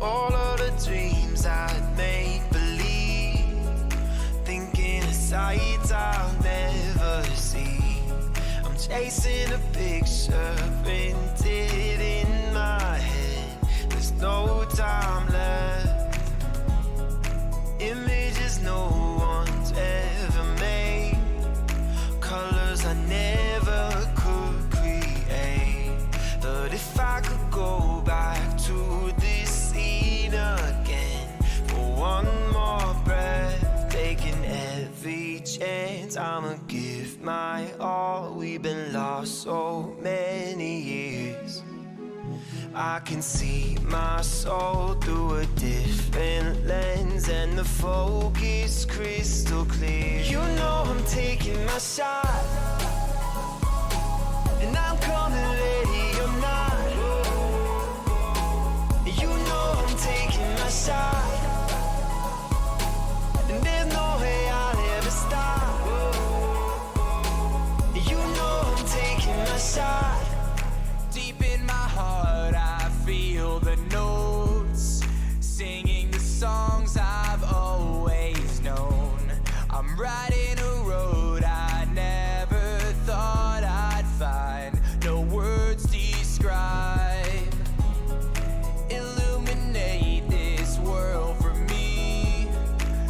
all of the dreams I'd make believe, thinking of sights I'll never see. I'm chasing a picture printed in my head. There's no time left. Images no one's ever made, colors I never could create. But if I could go back to this scene again for one more breath, taking every chance, I'ma give my all. We've been lost so many years. I can see my soul through a different lens, and the focus crystal clear. You know I'm taking my shot, and I'm coming ready or not. You know I'm taking my shot, and there's no way I'll ever stop. You know I'm taking my shot. Deep in my heart I feel the notes, singing the songs I've always known. I'm riding a road I never thought I'd find, no words describe. Illuminate this world for me,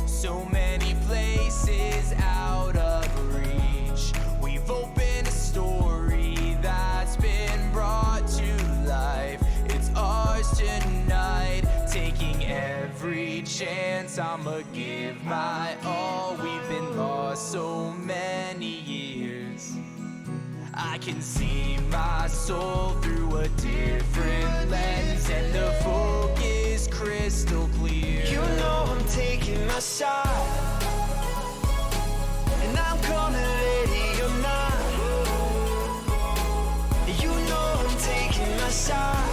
so many places out of reach. We've opened a story that's been brought to life. It's ours tonight, taking every chance. I'ma give my all. We've been lost so many years. I can see my soul through a different lens, and the focus crystal clear. You know I'm taking my shot, and I'm coming ready or not. You know I'm taking my shot,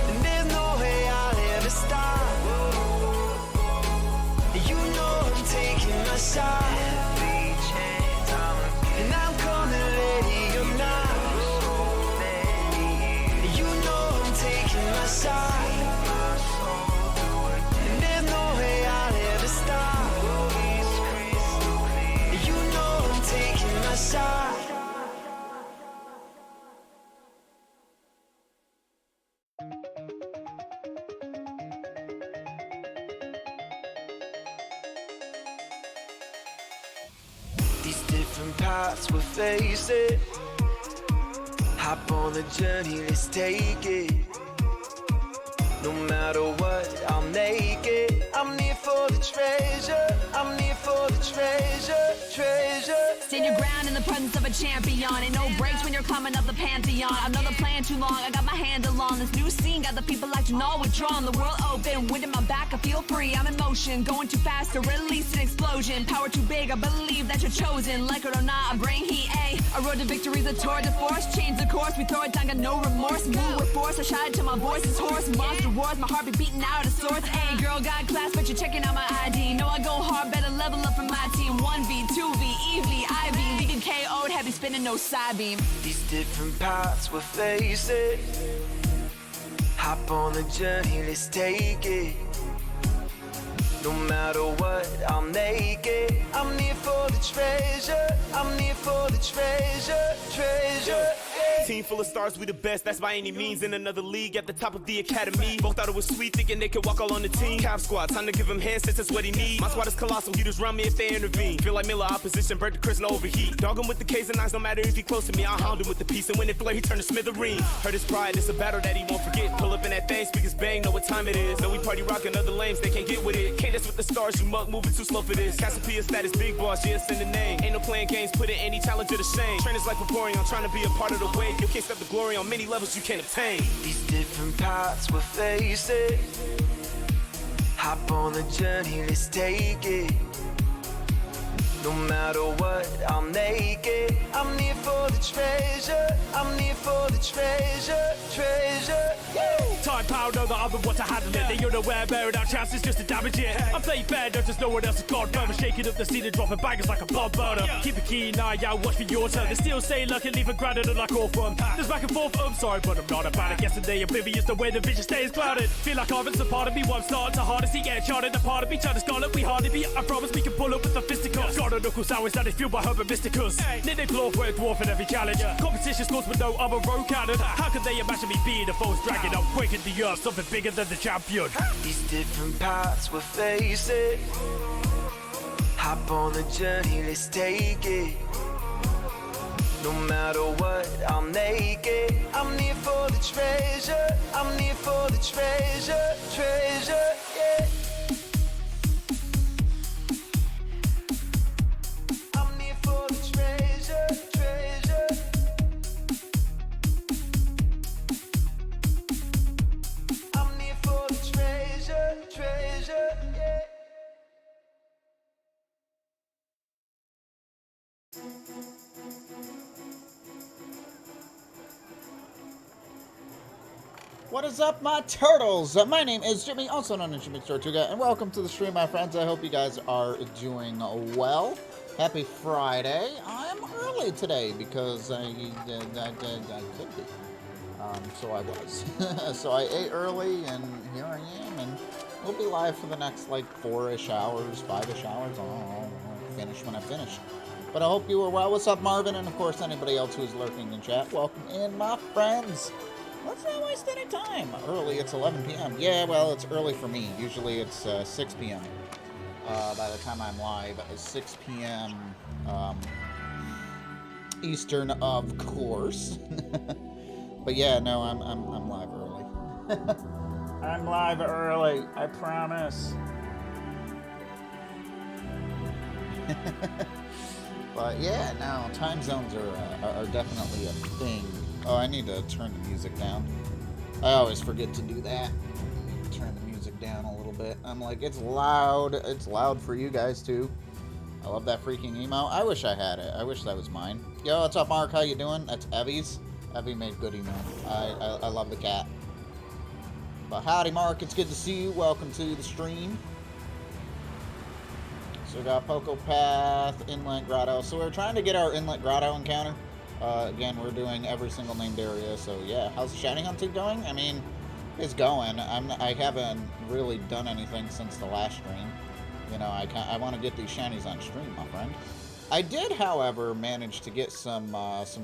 and there's no way I'll ever stop. You know I'm taking my shot, and I'm coming ready or not. You know I'm taking my shot, and there's no way I'll ever stop. You know I'm taking my shot. These different paths we're facing, hop on the journey, let's take it. No matter what, I'll make it. I'm near for the treasure, I'm near for the treasure, treasure. Stand your ground in the presence of a champion. Ain't no breaks when you're climbing up the pantheon. Another plan too long, I got my handle on this new scene. Got the people acting all withdrawn, the world open. Wind in my back, I feel free, I'm in motion. Going too fast to release an explosion. Power too big, I believe that you're chosen. Like it or not, I bring heat, ayy. A road to victory's a tour de force. Change the course, we throw it down, got no remorse. Move with force, I shout it till my voice is hoarse. Monster wars, my heart be beating out of sorts. Ayy, girl got class, but you're checking out my ID. Know I go hard, better level up for my team. 1V, 2V, EV, IV. Leaving KO'd, heavy spinning, no side beam. These different paths we're facing, hop on the journey, let's take it. No matter what, I'll make it. I'm near for the treasure, I'm near for the treasure, treasure. Team full of stars, we the best, that's by any means. In another league, at the top of the academy. Both thought it was sweet, thinking they could walk all on the team. Cap squad, time to give him hands, since that's what he needs. My squad is colossal, he just run me if they intervene. Feel like Miller opposition, bird to Chris, no overheat. Dog him with the K's and I's, no matter if he close to me. I'll hound him with the piece, and when it flare, he turn to smithereen. Hurt his pride, it's a battle that he won't forget. Pull up in that thing, speakers bang, know what time it is. Know we party rockin', other lames, they can't get with it. Can't dance with the stars, you mug, moving too slow for this. Cassiopeia status, big boss, yeah, send the name. Ain't no playing games, put in any challenge to the shame. Trainers like Vaporeon, trying to be a part of the wave. You can't step the glory on many levels you can't obtain. These different paths we're facing, hop on the journey, let's take it. No matter what, I'll make it. I'm near for the treasure, I'm near for the treasure, treasure. Yeah. Time power, know that I'm the one to handle it. They unaware, bearing out chances just to damage it. I'm playing fair, no, just no one else is god burner. Shaking up the scene and dropping bangers like a bomb burner. Keep a keen eye out, watch for your turn. They still say luck and leave a grounded and like all fun. There's back and forth, I'm sorry, but I'm not about it. Yesterday, oblivious, the way the vision stays clouded. Feel like Arvin's a part of me, what I'm starting to harness. He get charted, the part of me, trying to scarlet, we hardly be. I promise we can pull up with the fisticuffs. Got a knuckles hours that is fueled by Herbert Mysticus. Nick claw for a dwarf in every challenge. Competition scores with no other road cannon. How could they imagine me being the foes dragging up, breaking the earth, something bigger than the champion? These different paths we're facing. Hop on the journey, let's take it. No matter what, I'll make it. I'm here for the treasure. I'm here for the treasure, treasure, yeah. I'm here for the treasure, treasure. I'm here for the treasure, treasure, yeah. What is up, my turtles? My name is Jimmy, also known as Jimmy Tortuga, and welcome to the stream, my friends. I hope you guys are doing well. Happy Friday. I'm early today because I could be. So I was. So I ate early, and here I am, and we'll be live for the next, like, 4-ish hours, 5-ish hours. I'll finish when I finish. But I hope you are well. What's up, Marvin? And, of course, anybody else who's lurking in chat. Welcome in, my friends. Let's not waste any time. Early, it's 11 p.m. Yeah, well, it's early for me. Usually it's 6 p.m. By the time I'm live. 6 p.m. Eastern, of course. But yeah, no, I'm live early. I'm live early, I promise. But yeah, no, time zones are definitely a thing. Oh, I need to turn the music down. I always forget to do that. Turn the music down a little bit. I'm like, it's loud. It's loud for you guys, too. I love that freaking emo. I wish I had it. I wish that was mine. Yo, what's up, Mark? How you doing? That's Evie's. Evie made good emo. I love the cat. But howdy, Mark. It's good to see you. Welcome to the stream. So we got Poco Path, Inlet Grotto. So we're trying to get our Inlet Grotto encounter. Again, we're doing every single named area, so yeah. How's the shiny hunting going? I mean, it's going. I haven't really done anything since the last stream. You know, I want to get these shinies on stream, my friend. I did, however, manage to get some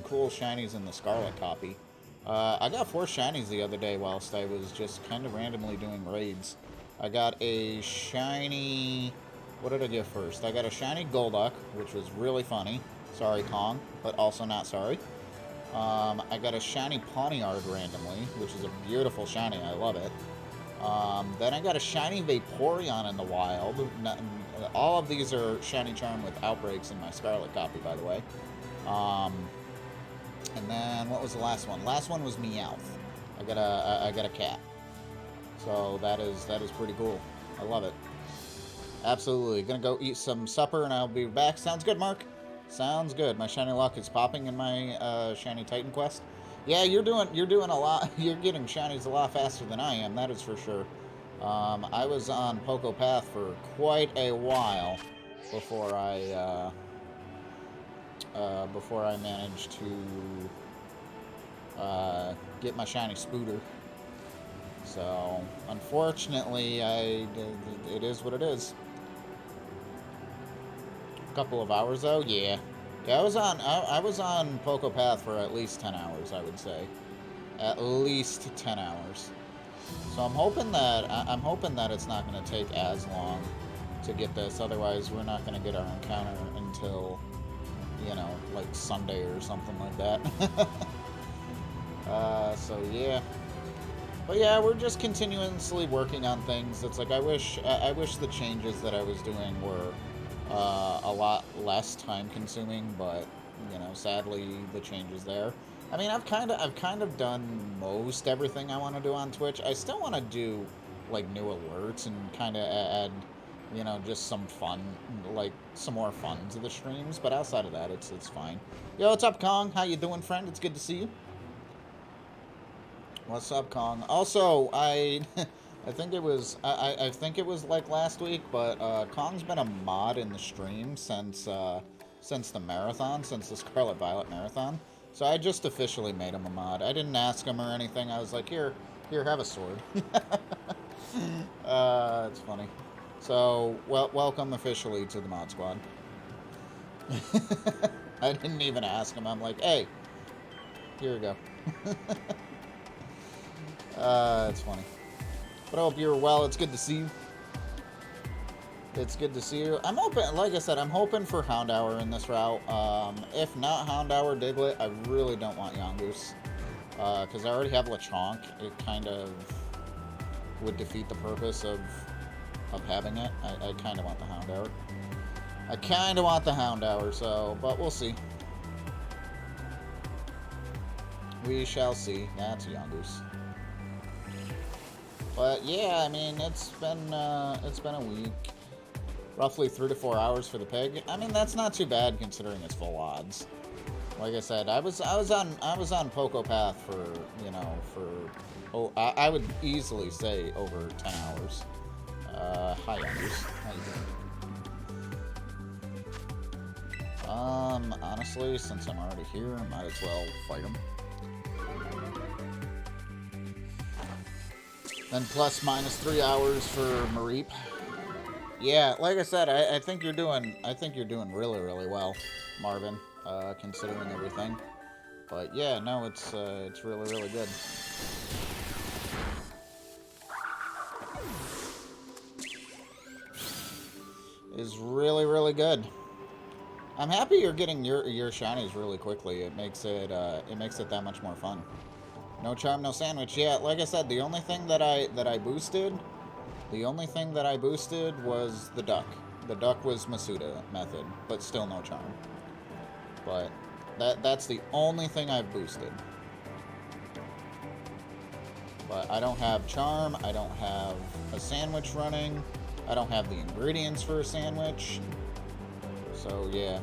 cool shinies in the Scarlet copy. I got 4 shinies the other day whilst I was just kind of randomly doing raids. I got a shiny... What did I get first? I got a shiny Golduck, which was really funny. Sorry, Kong, but also not sorry. I got a shiny Pawniard randomly, which is a beautiful shiny. I love it. Then I got a shiny Vaporeon in the wild. All of these are shiny charm with outbreaks in my Scarlet copy, by the way. And then what was the last one? Last one was Meowth. I got a cat. So that is pretty cool. I love it. Absolutely. Gonna go eat some supper and I'll be back. Sounds good, Mark. Sounds good. My shiny luck is popping in my shiny Titan quest. Yeah, you're doing a lot. You're getting shinies a lot faster than I am. That is for sure. I was on Poco Path for quite a while before I managed to get my shiny Spooter. So unfortunately, it is what it is. Couple of hours though, yeah. I was on Poco Path for at least 10 hours, I would say. At least 10 hours. So I'm hoping that it's not going to take as long to get this. Otherwise, we're not going to get our encounter until, you know, like Sunday or something like that. So yeah. But yeah, we're just continuously working on things. It's like I wish the changes that I was doing were a lot less time consuming, but you know, sadly the change is there. I mean, I've kind of done most everything I want to do on Twitch. I still want to do like new alerts and kind of add, you know, just some fun, like some more fun to the streams. But outside of that, it's fine. Yo, what's up, Kong? How you doing, friend? It's good to see you. What's up, Kong? Also, I think it was I think it was like last week, but Kong's been a mod in the stream since the marathon, since the Scarlet Violet marathon. So I just officially made him a mod. I didn't ask him or anything. I was like, here, have a sword. It's funny. So, welcome officially to the mod squad. I didn't even ask him. I'm like, hey, here we go. It's funny. But I hope you're well. It's good to see you. It's good to see you. I'm hoping, like I said, I'm hoping for Houndour in this route. If not Houndour, Diglett, I really don't want Yongoose. Because I already have Lechonk. It kind of would defeat the purpose of having it. I kind of want the Houndour. I kind of want the Houndour, so, but we'll see. We shall see. That's Yongoose. But yeah, I mean, it's been a week. Roughly 3 to 4 hours for the pig. I mean, that's not too bad considering it's full odds. Like I said, I was on Poco Path for, you know, for I would easily say over 10 hours. Hi, Anders. How you doing? Honestly, since I'm already here, I might as well fight him. Then plus minus 3 hours for Mareep. Yeah, like I said, I think you're doing really, really well, Marvin, considering everything. But yeah, no, it's really, really good. Is really, really good. I'm happy you're getting your shinies really quickly. It makes it that much more fun. No charm, no sandwich. Yeah, like I said, the only thing that I boosted was the duck. The duck was Masuda method, but still no charm. But that's the only thing I've boosted. But I don't have charm, I don't have a sandwich running, I don't have the ingredients for a sandwich. So yeah.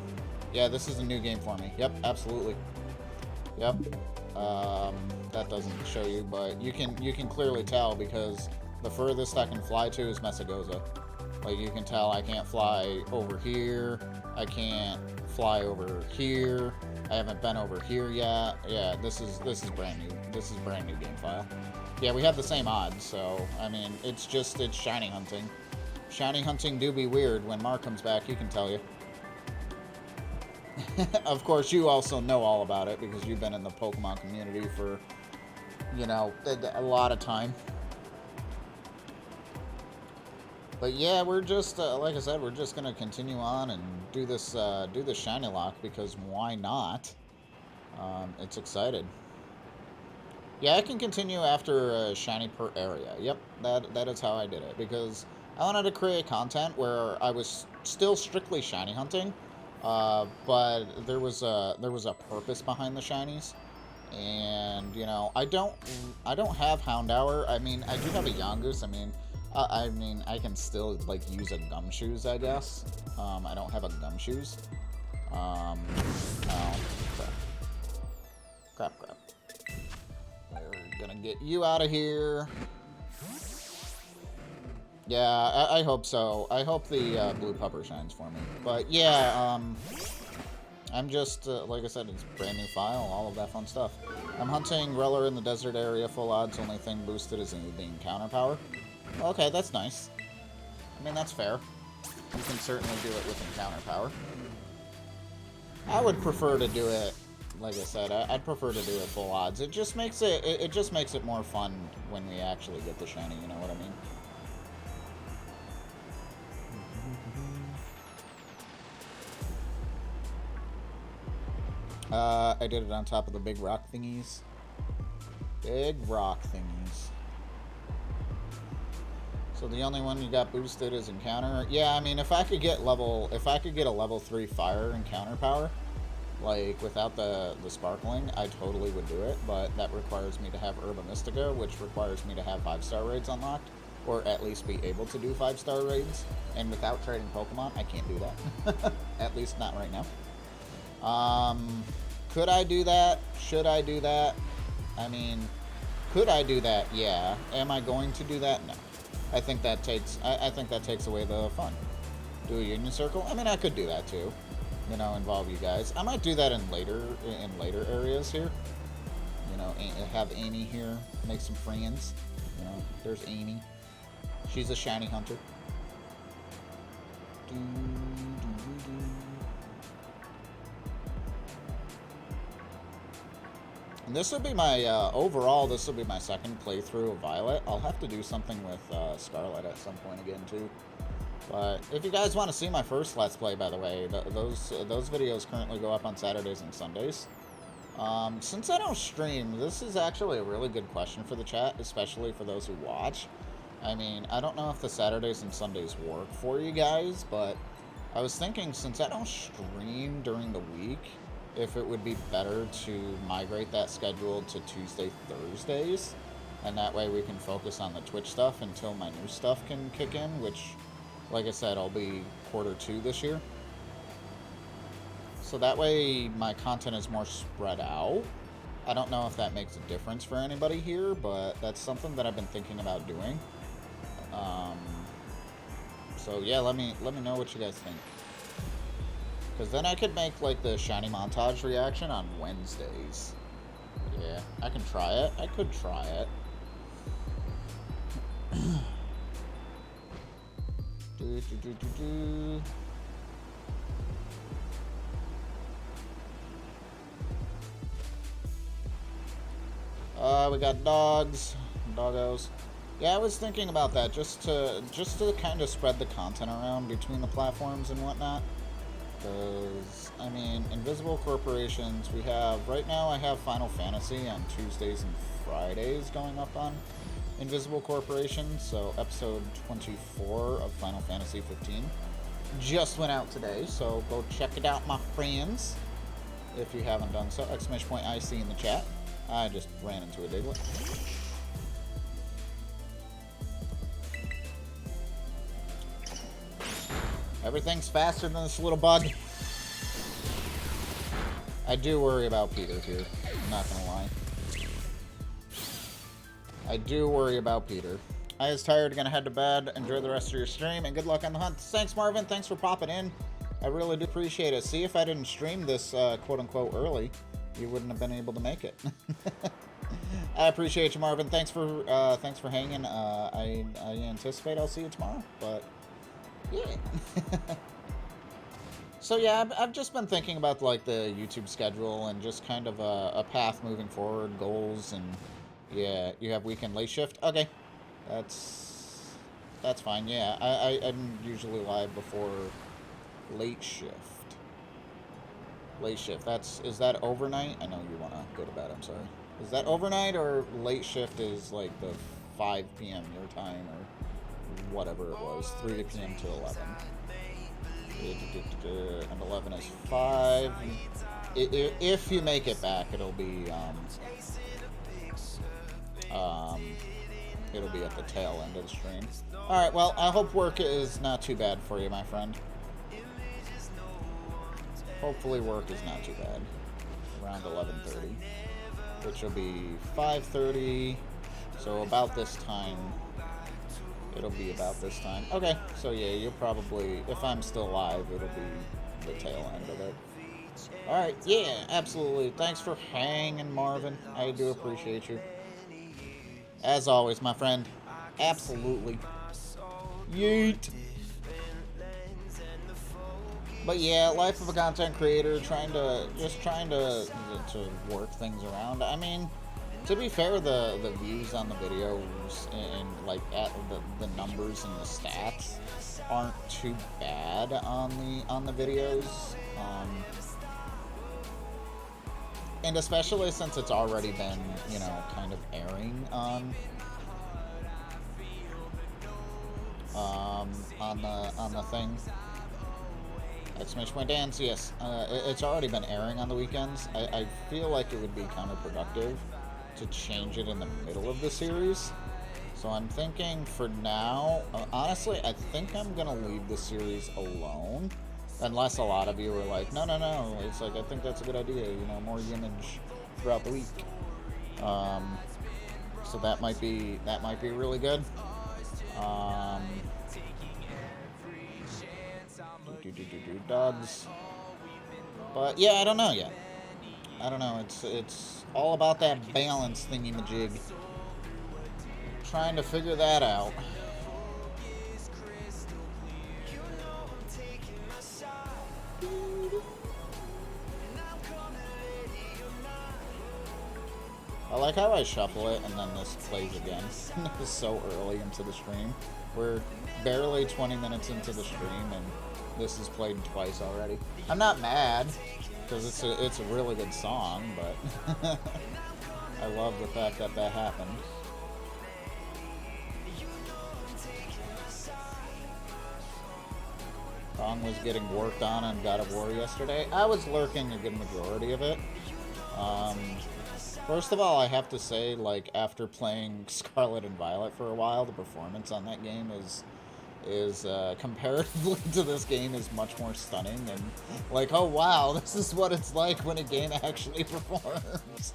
Yeah, this is a new game for me. Yep, absolutely. Yep. That doesn't show you, but you can clearly tell because the furthest I can fly to is Messagoza. Like, you can tell I can't fly over here. I can't fly over here. I haven't been over here yet. Yeah, this is brand new. This is brand new game file. Yeah, we have the same odds, so I mean, it's shiny hunting. Shiny hunting do be weird. When Mark comes back, he can tell you. Of course, you also know all about it because you've been in the Pokemon community for, you know, a lot of time. But yeah, we're just, like I said, we're just gonna continue on and do this shiny lock because why not? It's excited. Yeah, I can continue after shiny per area. Yep, that is how I did it because I wanted to create content where I was still strictly shiny hunting. But there was a purpose behind the shinies, and you know, I don't have Houndour. I mean, I do have a Yongoose. I mean, I can still like use a Gumshoes, I guess. I don't have a Gumshoes. Oh, crap. We're gonna get you out of here. Yeah, I hope so. I hope the blue pupper shines for me. But yeah, I'm just, like I said, it's a brand new file, all of that fun stuff. I'm hunting Reller in the desert area, full odds, only thing boosted is the encounter power. Okay, that's nice. I mean, that's fair. You can certainly do it with encounter power. I would prefer to do it, like I said, I'd prefer to do it full odds. It just makes it more fun when we actually get the shiny, you know what I mean? I did it on top of the big rock thingies. Big rock thingies. So the only one you got boosted is encounter. Yeah, I mean, if I could get a level 3 fire encounter power, like without the sparkling, I totally would do it. But that requires me to have Herba Mystica, which requires me to have 5-star raids unlocked, or at least be able to do 5-star raids. And without trading Pokemon, I can't do that. At least not right now. Could I do that? Should I do that? I mean, Could I do that? Yeah. Am I going to do that? No. I think that takes away the fun. Do a union circle? I mean, I could do that too. You know, involve you guys. I might do that in later areas here. You know, have Amy here, make some friends. You know, there's Amy. She's a shiny hunter. And this will be my, overall, this will be my second playthrough of Violet. I'll have to do something with Scarlet at some point again, too. But if you guys want to see my first Let's Play, by the way, those videos currently go up on Saturdays and Sundays. Since I don't stream, this is actually a really good question for the chat, especially for those who watch. I mean, I don't know if the Saturdays and Sundays work for you guys, but I was thinking, since I don't stream during the week, if it would be better to migrate that schedule to Tuesday, Thursdays, and that way we can focus on the Twitch stuff until my new stuff can kick in, which, like I said, I'll be Q2 this year. So that way my content is more spread out. I don't know if that makes a difference for anybody here, but that's something that I've been thinking about doing. So yeah, let me know what you guys think. Because then I could make, like, the shiny montage reaction on Wednesdays. Yeah, I can try it. I could try it. We got dogs, doggos. Yeah, I was thinking about that, just to kind of spread the content around between the platforms and whatnot. Because, I mean, Invisible Corporations, we have, right now I have Final Fantasy on Tuesdays and Fridays going up on Invisible Corporations. So episode 24 of Final Fantasy 15 just went out today, so go check it out, my friends, if you haven't done so. !IC in the chat. I just ran into a Diglett. Everything's faster than this little bug. I do worry about Peter here. I'm not gonna lie. I do worry about Peter. I is tired, gonna head to bed. Enjoy the rest of your stream, and good luck on the hunt. Thanks, Marvin. Thanks for popping in. I really do appreciate it. See, if I didn't stream this quote-unquote early, you wouldn't have been able to make it. I appreciate you, Marvin. Thanks for hanging. I anticipate I'll see you tomorrow, but yeah. So yeah, I've just been thinking about, like, the YouTube schedule and just kind of a path moving forward, goals, and yeah, you have weekend late shift. Okay, that's fine. Yeah, I'm usually live before late shift. Late shift. Is that overnight? I know you want to go to bed. I'm sorry. Is that overnight, or late shift is like the 5 p.m. your time, or whatever it was, 3 p.m. to 11. And 11 is 5. If you make it back, it'll be at the tail end of the stream. All right. Well, I hope work is not too bad for you, my friend. Hopefully work is not too bad. Around 11:30, which will be 5:30. So about this time. It'll be about this time. Okay, so yeah, you'll probably, if I'm still alive, it'll be the tail end of it. Alright, yeah, absolutely. Thanks for hanging, Marvin. I do appreciate you. As always, my friend. Absolutely. Yeet. But yeah, life of a content creator, trying to work things around. I mean, to be fair, the views on the videos and like the numbers and the stats aren't too bad on the videos, and especially since it's already been, you know, kind of airing on the thing. Exclamation point dance, yes. It's already been airing on the weekends. I feel like it would be counterproductive to change it in the middle of the series. So I'm thinking for now, honestly, I think I'm going to leave the series alone. Unless a lot of you are like, no. It's like, I think that's a good idea, you know, more image throughout the week. so that might be really good. Dogs. But yeah, I don't know yet. I don't know. It's all about that balance thingy-majig. Trying to figure that out. I like how I shuffle it and then this plays again. So early into the stream. We're barely 20 minutes into the stream and this is played twice already. I'm not mad because it's a really good song, but I love the fact that that happened. Kong was getting worked on God of War yesterday. I was lurking a good majority of it. First of all, I have to say, like, after playing Scarlet and Violet for a while, the performance on that game is comparatively to this game is much more stunning, and like, oh wow, this is what it's like when a game actually performs.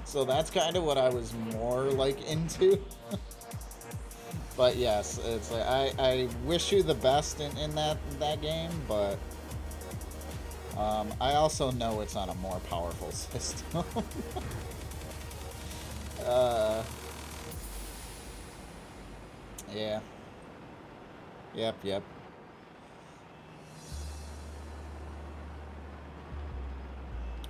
So that's kind of what I was more like into. But yes, it's like I wish you the best in that game, but I also know it's on a more powerful system. Yeah. Yep.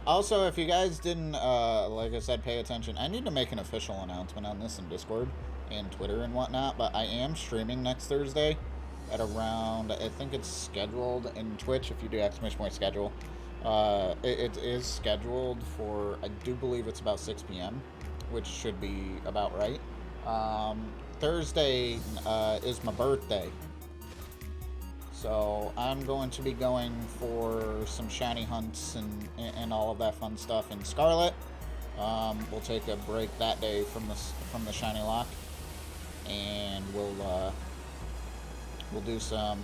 Also, if you guys didn't, like I said, pay attention, I need to make an official announcement on this in Discord and Twitter and whatnot, but I am streaming next Thursday at around, I think it's scheduled in Twitch, if you do ! schedule. It is scheduled for, I do believe it's about 6 p.m., which should be about right. Thursday is my birthday. So I'm going to be going for some shiny hunts and all of that fun stuff in Scarlet. We'll take a break that day from the shiny lock, and we'll do some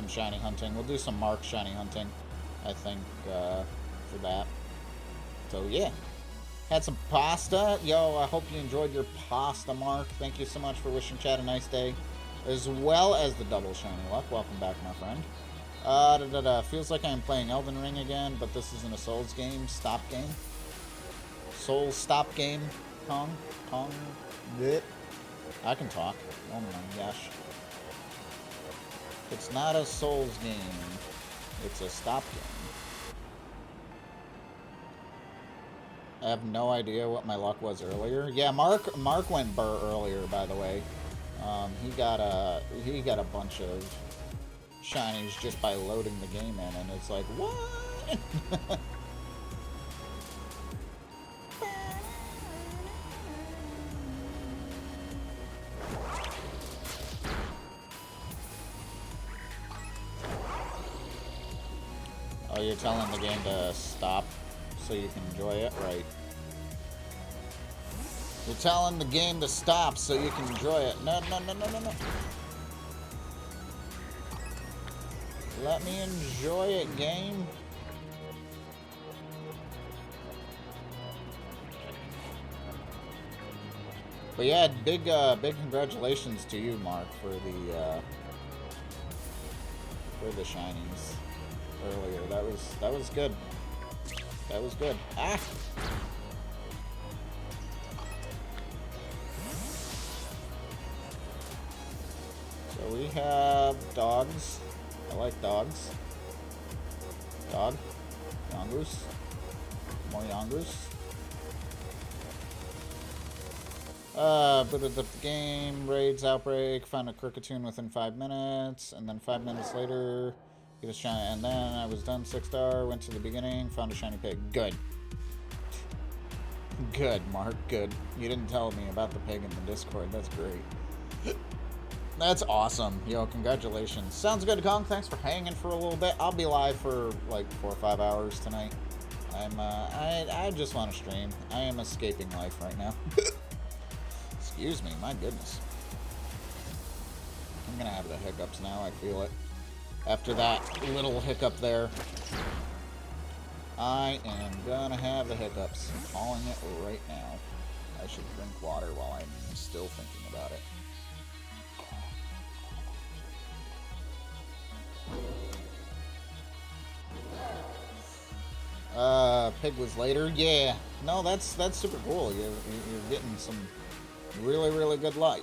shiny hunting. We'll do some Mark shiny hunting, I think, for that. So yeah, had some pasta. Yo, I hope you enjoyed your pasta, Mark. Thank you so much for wishing Chad a nice day, as well as the double shiny luck. Welcome back, my friend. Feels like I'm playing Elden Ring again, but this isn't a Souls game. Stop game. Souls stop game. Kong. Bleh. I can talk. Oh my gosh. It's not a Souls game. It's a stop game. I have no idea what my luck was earlier. Yeah, Mark went burr earlier, by the way. He got a bunch of shinies just by loading the game in, and it's like, what? Oh, you're telling the game to stop so you can enjoy it? Right. You're telling the game to stop so you can enjoy it. No. Let me enjoy it, game. But yeah, big congratulations to you, Mark, for the shinies earlier. That was good. That was good. Ah. So we have dogs. I like dogs. Dog. Yongoose. More Yongoose. But the game, raids, outbreak, found a Cricketune within 5 minutes, and then 5 minutes later, get a shiny, and then I was done 6-star, went to the beginning, found a shiny pig. Good. Good, Mark, good. You didn't tell me about the pig in the Discord, that's great. That's awesome. Yo, congratulations. Sounds good, Kong. Thanks for hanging for a little bit. I'll be live for like 4 or 5 hours tonight. I just want to stream. I am escaping life right now. Excuse me, my goodness. I'm gonna have the hiccups now, I feel it. After that little hiccup there, I am gonna have the hiccups. I'm calling it right now. I should drink water while I'm still thinking about it. Pig was later. Yeah. No, that's super cool. You're getting some really, really good luck.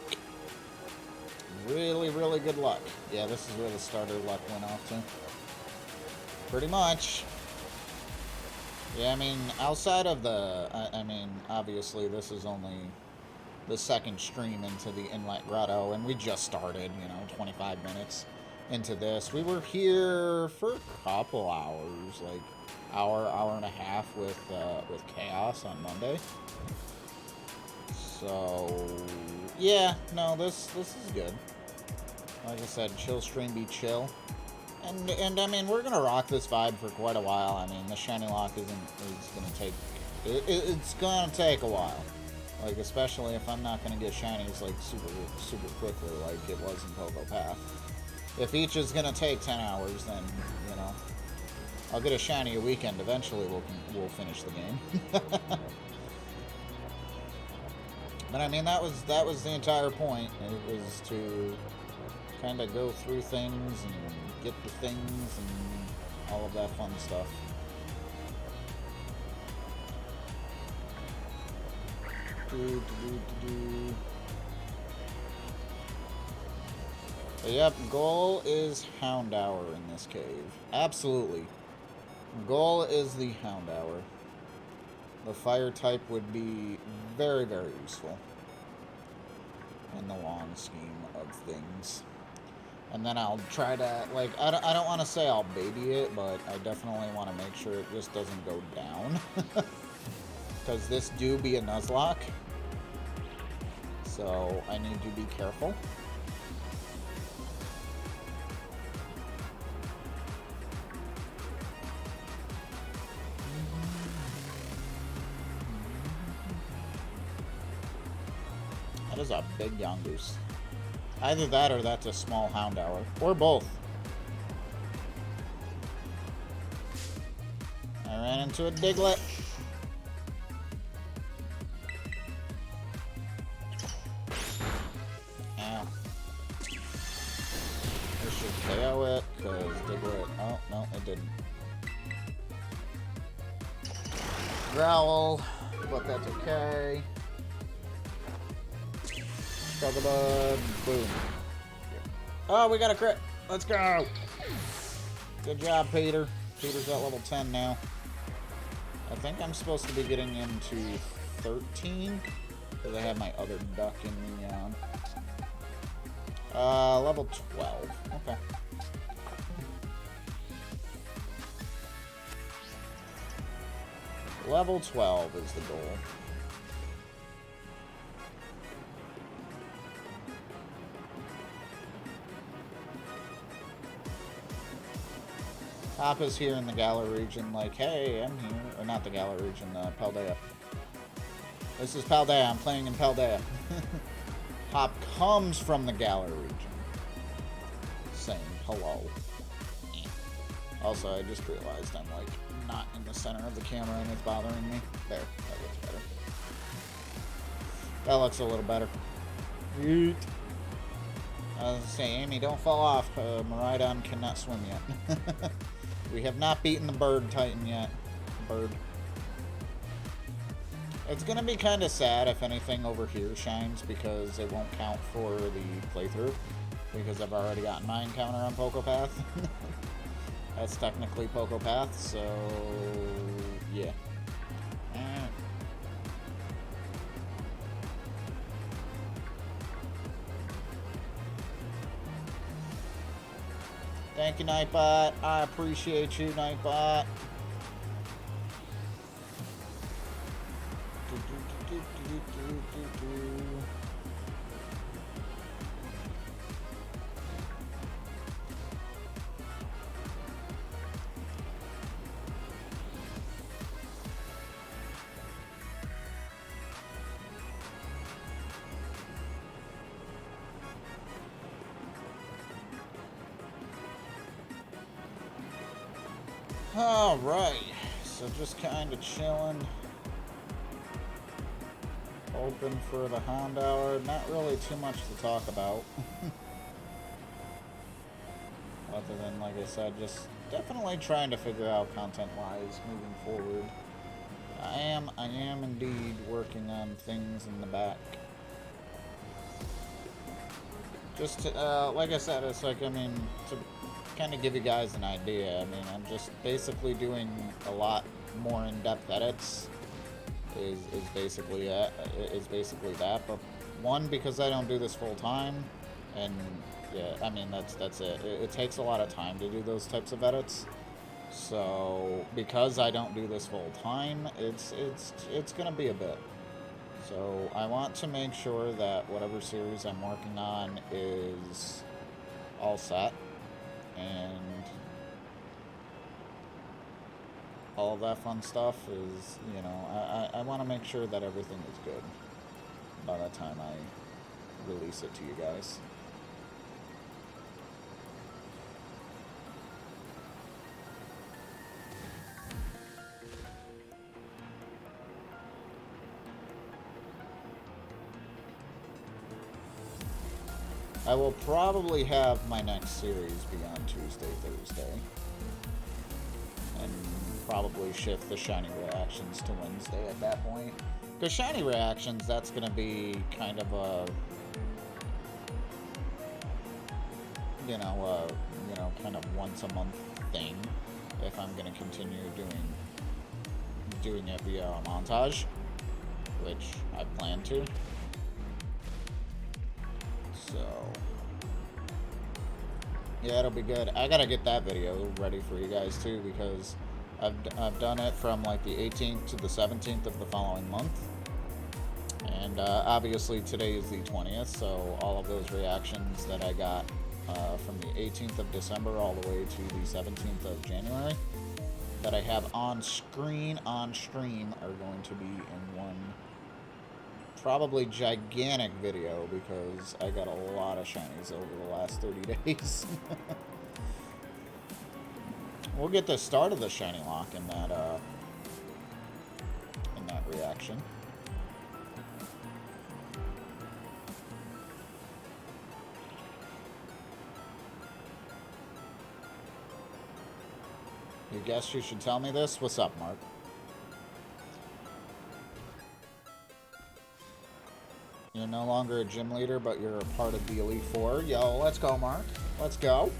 Really, really good luck. Yeah, this is where the starter luck went off to. Pretty much. Yeah, I mean, outside of the... I mean, obviously, this is only the second stream into the Inlet Grotto, and we just started, you know, 25 minutes into this. We were here for a couple hours, like hour and a half with Chaos on Monday. So, yeah, no, this is good. Like I said, chill stream be chill. And I mean, we're gonna rock this vibe for quite a while. I mean, the shiny lock is gonna take... It's gonna take a while. Like, especially if I'm not gonna get shinies, like, super quickly, like it was in Poco Path. If each is gonna take 10 hours, then, you know, I'll get a shiny a weekend. Eventually, we'll finish the game. But I mean, that was the entire point. It was to kind of go through things and get the things and all of that fun stuff. But yep, goal is Hound Hour in this cave. Absolutely. Goal is the Hound Hour. The fire type would be very, very useful in the long scheme of things. And then I'll try to, like, I don't want to say I'll baby it, but I definitely want to make sure it just doesn't go down. Because this do be a Nuzlocke. So I need to be careful. That is a big Yongoose. Either that or that's a small Hound Hour. Or both. I ran into a Diglett. Ow. This should KO it, because Diglett... Oh, no, it didn't. Growl, but that's okay. Bug, boom. Oh, we got a crit. Let's go. Good job, Peter. Peter's at level 10 now. I think I'm supposed to be getting into 13 because I have my other duck in the level 12. Okay. Level 12 is the goal. Hop here in the Galar region, like, hey, I'm here. Or not the Galar region, Paldea. This is Paldea, I'm playing in Paldea. Hop comes from the Galar region. Saying hello. Also, I just realized I'm, like, not in the center of the camera and it's bothering me. There, that looks better. That looks a little better. Yeet. I was gonna say, Amy, don't fall off. Miraidon cannot swim yet. We have not beaten the Bird Titan yet. Bird. It's gonna be kind of sad if anything over here shines because it won't count for the playthrough because I've already gotten my encounter on Poco Path. That's technically Poco Path, so yeah. Thank you, Nightbot. I appreciate you, Nightbot. Alright, so just kind of chilling. open for the Hound Hour. Not really too much to talk about. Other than, like I said, just definitely trying to figure out content-wise moving forward. I am indeed working on things in the back. Just to, like I said, it's like, I mean, to kind of give you guys an idea, I mean, I'm just basically doing a lot more in-depth edits. Is basically that. But one, because I don't do this full time, and yeah, I mean that's it. It takes a lot of time to do those types of edits. So because I don't do this full time, it's gonna be a bit. So I want to make sure that whatever series I'm working on is all set, and all of that fun stuff is, you know, I want to make sure that everything is good by the time I release it to you guys. I will probably have my next series be on Tuesday, Thursday. And probably shift the Shiny Reactions to Wednesday at that point. Because Shiny Reactions, that's going to be kind of a, kind of once a month thing. If I'm going to continue doing it via a montage, which I plan to. So, yeah, it'll be good. I gotta get that video ready for you guys too, because I've done it from like the 18th to the 17th of the following month, and obviously today is the 20th, so all of those reactions that I got from the 18th of December all the way to the 17th of January that I have on stream are going to be in one probably gigantic video, because I got a lot of shinies over the last 30 days. We'll get the start of the shiny lock in that reaction. You guess you should tell me this? What's up, Mark? You're no longer a gym leader, but you're a part of the Elite Four. Yo, let's go, Mark. Let's go.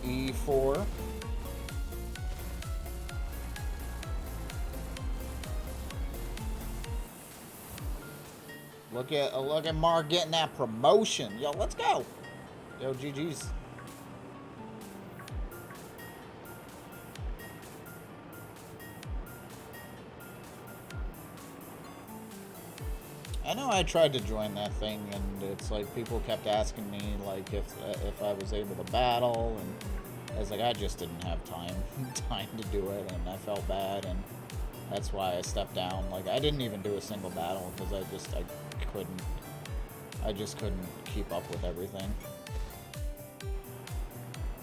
E4. Look at Mark getting that promotion. Yo, let's go. Yo, GG's. I know I tried to join that thing, and it's like people kept asking me like if I was able to battle, and I was like, I just didn't have time to do it, and I felt bad, and that's why I stepped down. Like, I didn't even do a single battle because I just couldn't keep up with everything.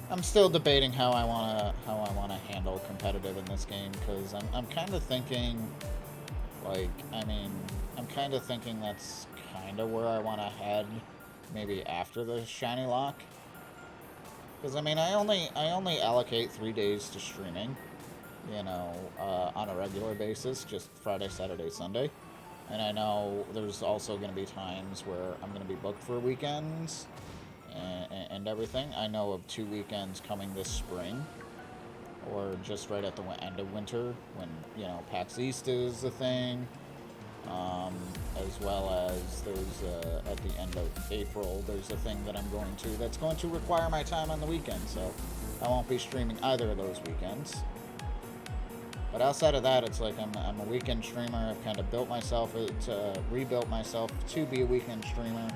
I'm still debating how I wanna handle competitive in this game, because I'm kind of thinking, like, I mean, I'm kind of thinking that's kind of where I want to head, maybe after the shiny lock. Because I mean, I only allocate 3 days to streaming, you know, on a regular basis, just Friday, Saturday, Sunday. And I know there's also going to be times where I'm going to be booked for weekends and everything. I know of 2 weekends coming this spring, or just right at the end of winter when, you know, PAX East is a thing. As well as there's at the end of April, there's a thing that I'm going to that's going to require my time on the weekend, so I won't be streaming either of those weekends. But outside of that, it's like I'm a weekend streamer. I've kind of rebuilt myself to be a weekend streamer.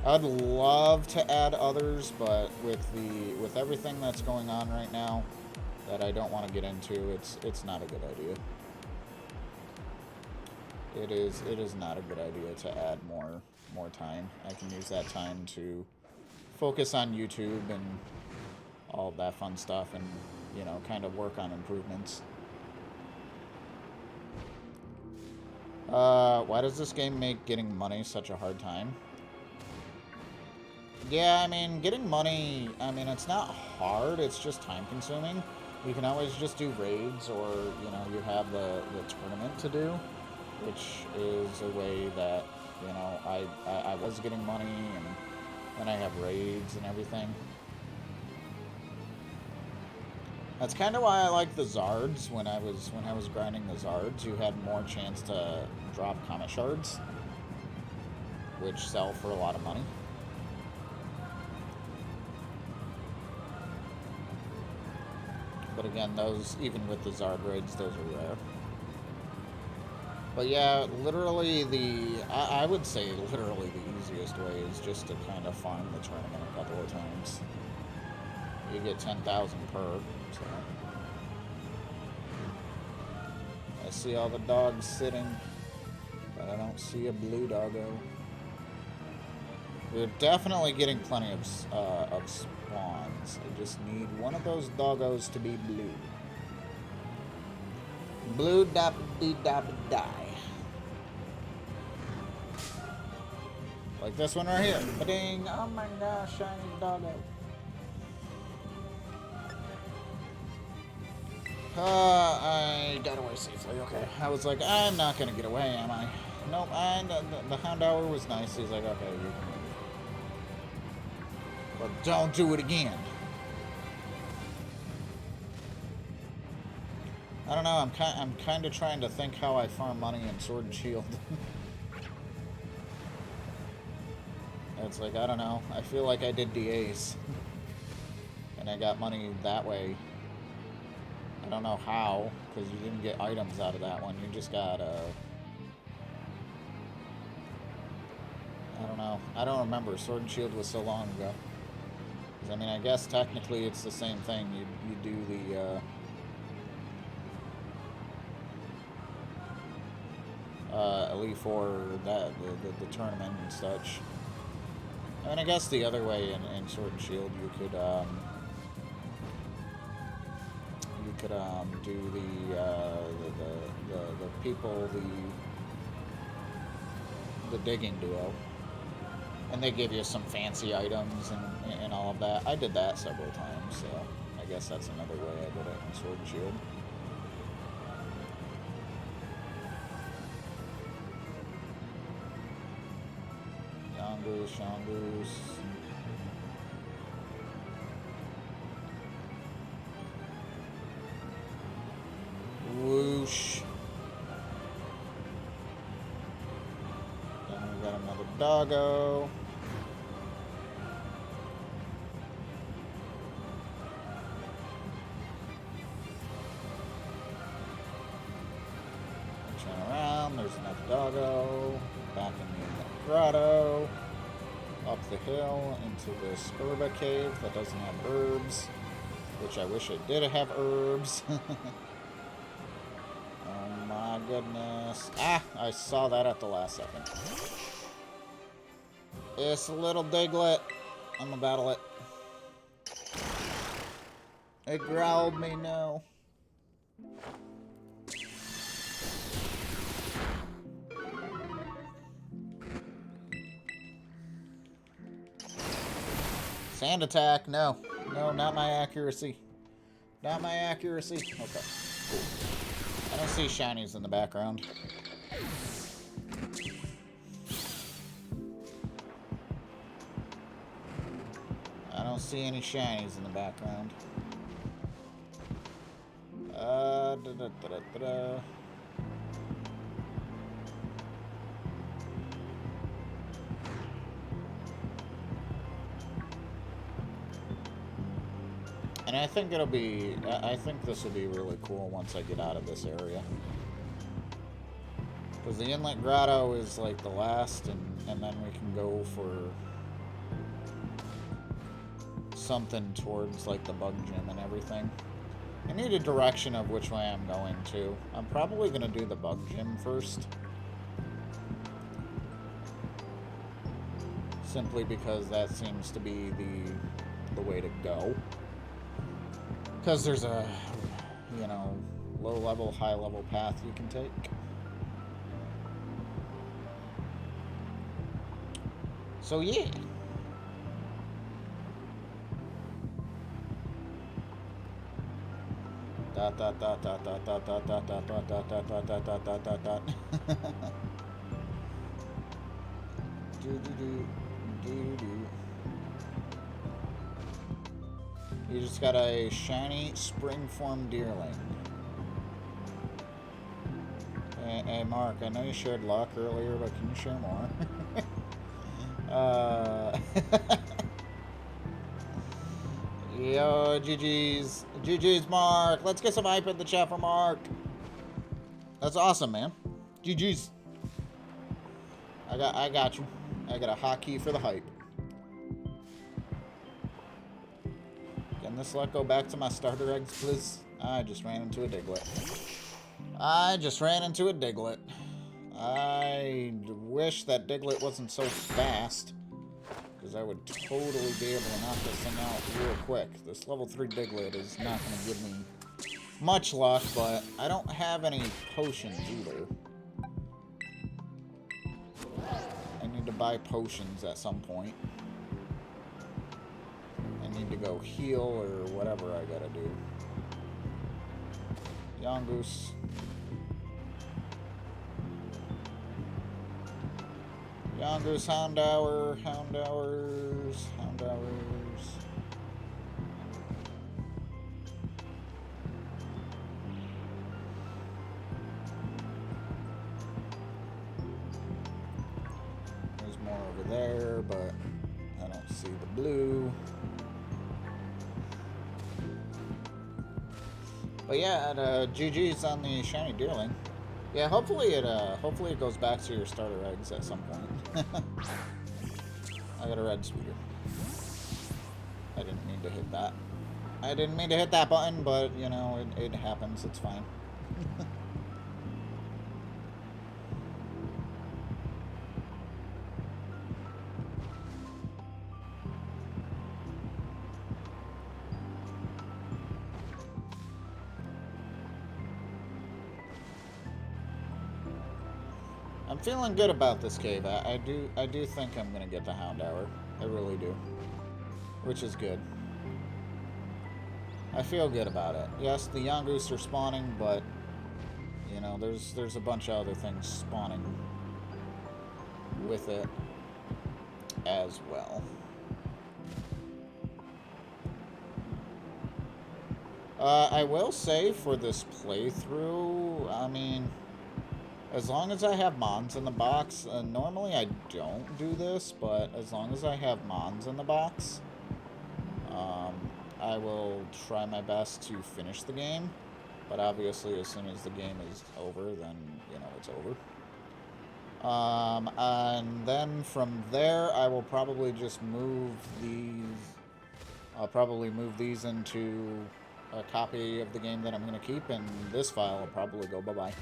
I'd love to add others, but with everything that's going on right now that I don't want to get into, it's not a good idea. It is not a good idea to add more time. I can use that time to focus on YouTube and all of that fun stuff, and, you know, kind of work on improvements. Why does this game make getting money such a hard time? Yeah, I mean, getting money, I mean, it's not hard, it's just time-consuming. You can always just do raids, or, you know, you have the tournament to do, which is a way that, you know, I was getting money, and then I have raids and everything. That's kind of why I like the Zards. When I was grinding the Zards, you had more chance to drop comet shards, which sell for a lot of money. But again, those, even with the Zard raids, those are rare. But yeah, literally I would say literally the easiest way is just to kind of farm the tournament a couple of times. You get 10,000 per, so. I see all the dogs sitting, but I don't see a blue doggo. We're definitely getting plenty of spawns. I just need one of those doggos to be blue. Blue da-dee-da-die. Like this one right here. Ba-ding! Oh my gosh, shiny doggo. I got away safely. Okay. I was like, I'm not gonna get away, am I? Nope. And the Hound Hour was nice. He's like, okay, you can leave. But don't do it again. I don't know. I'm kind of trying to think how I farm money in Sword and Shield. It's like, I don't know. I feel like I did DAs. And I got money that way. I don't know how, because you didn't get items out of that one. You just got, I don't know. I don't remember. Sword and Shield was so long ago. I mean, I guess technically it's the same thing. You do the, Elite Four, that, the tournament and such. I mean, I guess the other way in Sword and Shield, you could do the people, the digging duo. And they give you some fancy items and all of that. I did that several times, so I guess that's another way I did it in Sword and Shield. Yongoose, Yongoose. Whoosh. Then we got another doggo. Turn around, there's another doggo. Back in the grotto. Up the hill into this herba cave that doesn't have herbs. Which I wish it did have herbs. Oh my goodness. Ah, I saw that at the last second. It's a little diglet. I'm gonna battle it. It growled me, no. Sand attack, no. No, not my accuracy. Not my accuracy. Okay, cool. I don't see shinies in the background. I don't see any shinies in the background. Da-da-da-da-da. And I think it'll be, I think this will be really cool once I get out of this area. Because the Inlet Grotto is like the last, and then we can go for something towards like the Bug Gym and everything. I need a direction of which way I'm going to. I'm probably going to do the Bug Gym first. Simply because that seems to be the way to go. Because there's a, you know, low-level, high-level path you can take. So yeah. Dot dot dot dot dot dot dot dot dot dot dot dot dot dot dot dot dot dot. Do do do do do. You just got a shiny springform deerling. Hey Mark, I know you shared luck earlier, but can you share more? Yo, GG's. GG's, Mark. Let's get some hype in the chat for Mark. That's awesome, man. GG's. I got you. I got a hotkey for the hype. Can this luck go back to my starter eggs, please? I just ran into a Diglett. I wish that Diglett wasn't so fast, because I would totally be able to knock this thing out real quick. This level 3 Diglett is not going to give me much luck, but I don't have any potions either. I need to buy potions at some point. I need to go heal or whatever I gotta do. Yongoose. Yongoose, Houndour, Houndours. There's more over there, but I don't see the blue. But yeah, GG's on the shiny deerling. Yeah, hopefully it goes back to your starter eggs at some point. I got a red sweeter. I didn't mean to hit that. I didn't mean to hit that button, but you know, it happens. It's fine. I'm feeling good about this cave. I do think I'm gonna get the Houndour. I really do. Which is good. I feel good about it. Yes, the Yongoose are spawning, but you know, there's a bunch of other things spawning with it as well. I will say for this playthrough, I mean, as long as I have mons in the box, normally I don't do this, but as long as I have mons in the box, I will try my best to finish the game. But obviously, as soon as the game is over, then, you know, it's over. And then from there, I will probably just move these... I'll probably move these into a copy of the game that I'm going to keep, and this file will probably go bye-bye.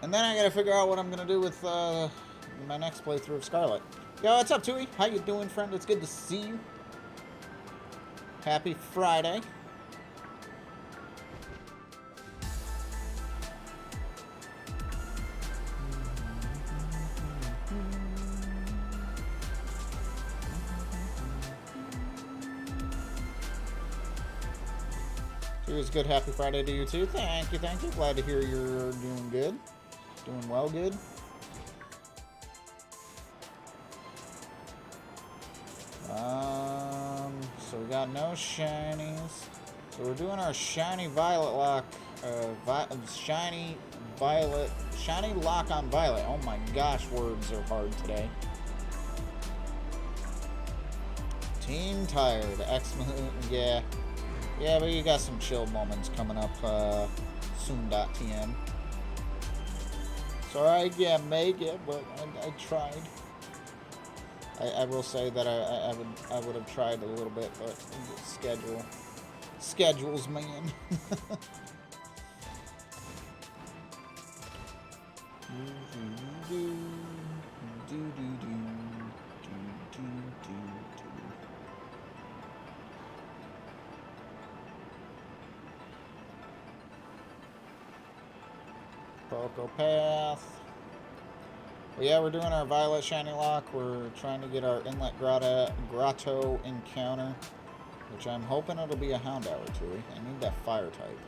And then I gotta figure out what I'm gonna do with my next playthrough of Scarlet. Yo, what's up, Tui? How you doing, friend? It's good to see you. Happy Friday. Tui's good. Happy Friday to you, too. Thank you, thank you. Glad to hear you're doing good. Doing well, good. So we got no shinies. So we're doing our shiny violet lock, shiny lock on violet. Oh my gosh, words are hard today. Team tired. Yeah. Yeah, but you got some chill moments coming up soon.tm. Sorry I can't make it, but I tried. I will say that I would have tried a little bit, but schedules, man. Poco Path. But yeah, we're doing our Violet Shiny Lock. We're trying to get our Inlet Grotto encounter, which I'm hoping it'll be a Houndour too. I need that Fire type.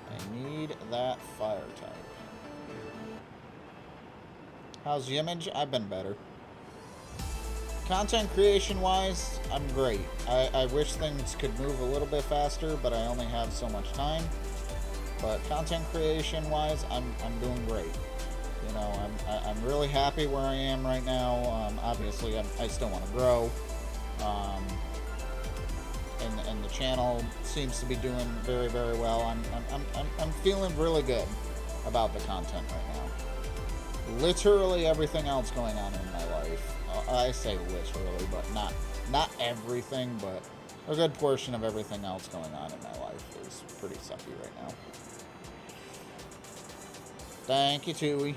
I need that Fire type. How's the image? I've been better. Content creation-wise, I'm great. I wish things could move a little bit faster, but I only have so much time. But content creation-wise, I'm doing great. You know, I'm really happy where I am right now. Obviously, I still want to grow. And the channel seems to be doing very, very well. I'm feeling really good about the content right now. Literally everything else going on in my life. I say literally, but not everything, but a good portion of everything else going on in my life is pretty sucky right now. Thank you, Tui.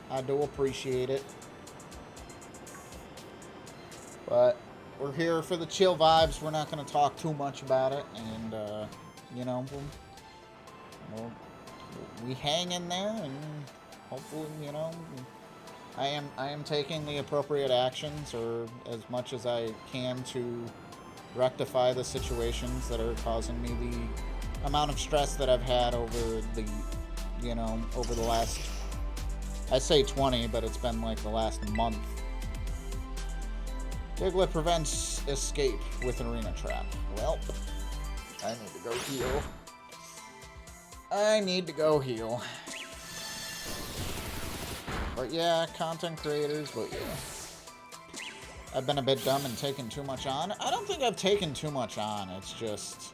I do appreciate it. But we're here for the chill vibes. We're not going to talk too much about it. And, you know, we hang in there. And hopefully, you know, I am taking the appropriate actions, or as much as I can, to rectify the situations that are causing me the amount of stress that I've had over the, you know, over the last, I say 20, but it's been like the last month. Diglett prevents escape with Arena Trap. Well, I need to go heal. I need to go heal. But yeah, content creators, but yeah. I've been a bit dumb and taken too much on. I don't think I've taken too much on. It's just,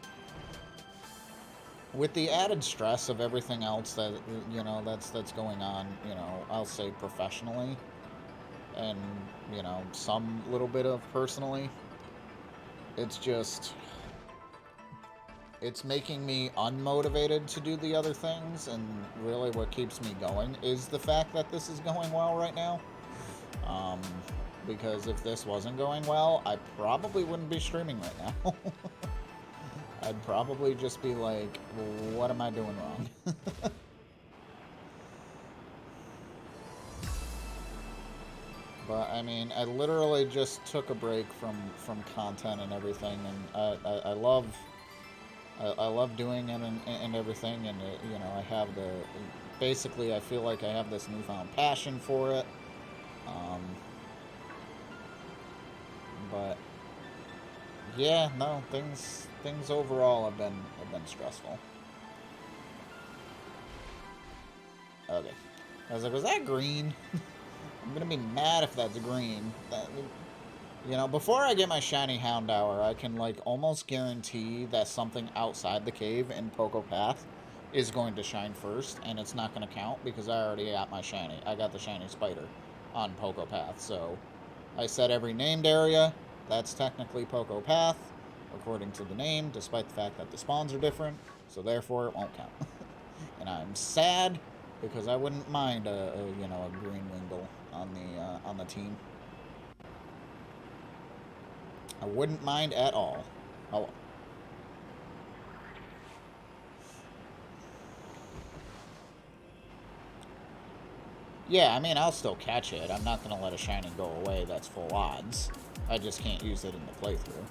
with the added stress of everything else that, you know, that's going on, you know, I'll say professionally, and, you know, some little bit of personally, it's just, it's making me unmotivated to do the other things, and really what keeps me going is the fact that this is going well right now. Because if this wasn't going well, I probably wouldn't be streaming right now. I'd probably just be like, what am I doing wrong? But, I mean, I literally just took a break from content and everything, and I love doing it and everything, and, you know, I have the, basically, I feel like I have this newfound passion for it. But yeah, no, things overall have been stressful. Okay. I was like, was that green? I'm gonna be mad if that's green. You know, before I get my shiny Houndour, I can, like, almost guarantee that something outside the cave in Poco Path is going to shine first, and it's not gonna count because I already got my shiny. I got the shiny spider on Poco Path, so I said every named area, that's technically Poco Path, according to the name, despite the fact that the spawns are different, so therefore it won't count. And I'm sad because I wouldn't mind you know, a green Wingull on the team. I wouldn't mind at all. Oh. Yeah, I mean, I'll still catch it. I'm not going to let a shiny go away that's full odds. I just can't use it in the playthrough.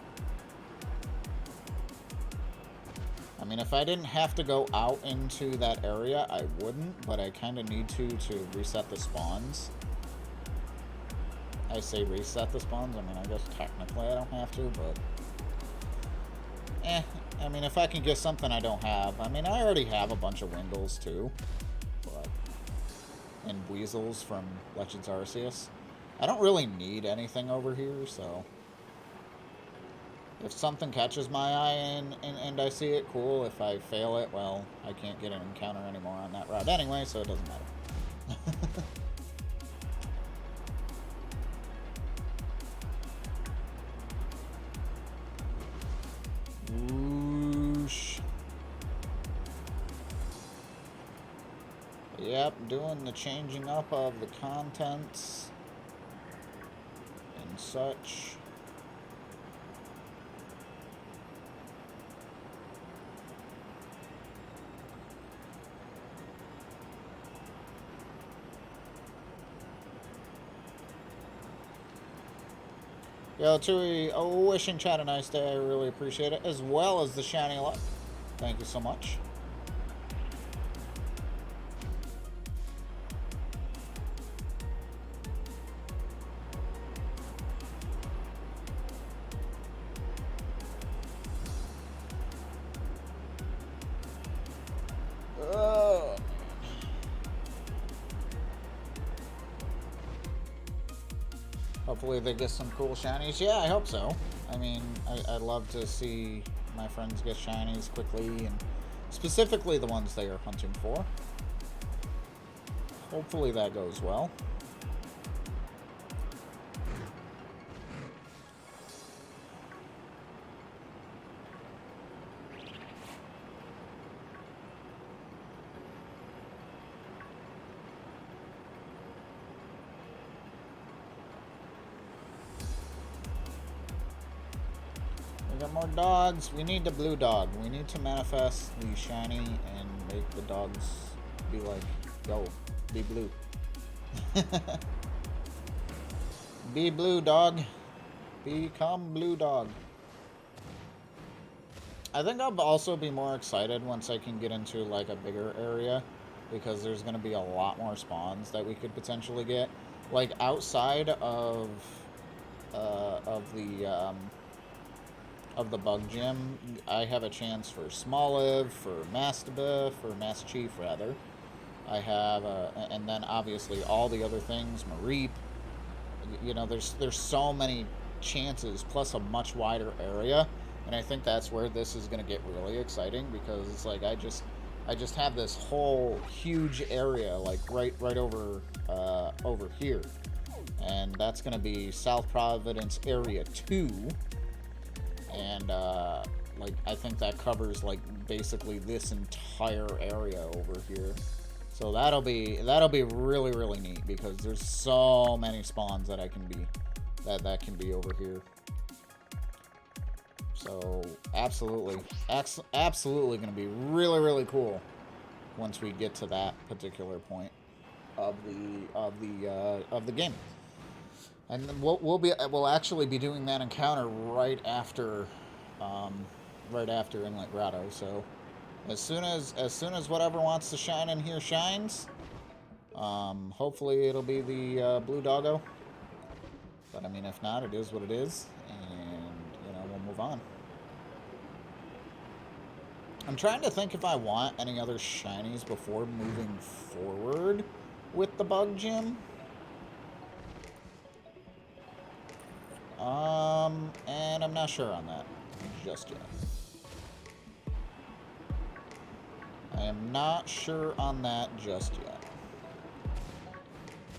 I mean, if I didn't have to go out into that area, I wouldn't, but I kind of need to reset the spawns. I say reset the spawns, I mean, I guess technically I don't have to, but I mean, if I can get something I don't have, I mean, I already have a bunch of Wingulls too, but, and Weasels from Legends Arceus. I don't really need anything over here, so if something catches my eye and I see it, cool. If I fail it, well, I can't get an encounter anymore on that route anyway, so it doesn't matter. Whoosh. Yep, doing the changing up of the contents and such. Yo, Tui, wishing chat a nice day. I really appreciate it, as well as the shiny luck. Thank you so much. Hopefully they get some cool shinies. Yeah, I hope so. I mean, I'd love to see my friends get shinies quickly, and specifically the ones they are hunting for. Hopefully that goes well. We got more dogs. We need the blue dog. We need to manifest the shiny and make the dogs be like, yo, be blue. Be blue, dog. Become blue, dog. I think I'll also be more excited once I can get into like a bigger area, because there's going to be a lot more spawns that we could potentially get. Like outside of the bug gym, I have a chance for Smoliv, for Mastiff, or Mass Chief rather. I have, and then obviously all the other things, Mareep. You know, there's so many chances, plus a much wider area, and I think that's where this is going to get really exciting, because it's like I just have this whole huge area like right over over here, and that's going to be South Providence Area 2. And like I think that covers like basically this entire area over here. So that'll be really, really neat, because there's so many spawns that I can be that can be over here. So absolutely going to be really, really cool once we get to that particular point of the game. And we'll actually be doing that encounter right after Inlet Grotto. So as soon as whatever wants to shine in here shines, hopefully it'll be the blue doggo. But I mean, if not, it is what it is, and you know, we'll move on. I'm trying to think if I want any other shinies before moving forward with the bug gym. And I'm not sure on that just yet. I am not sure on that just yet.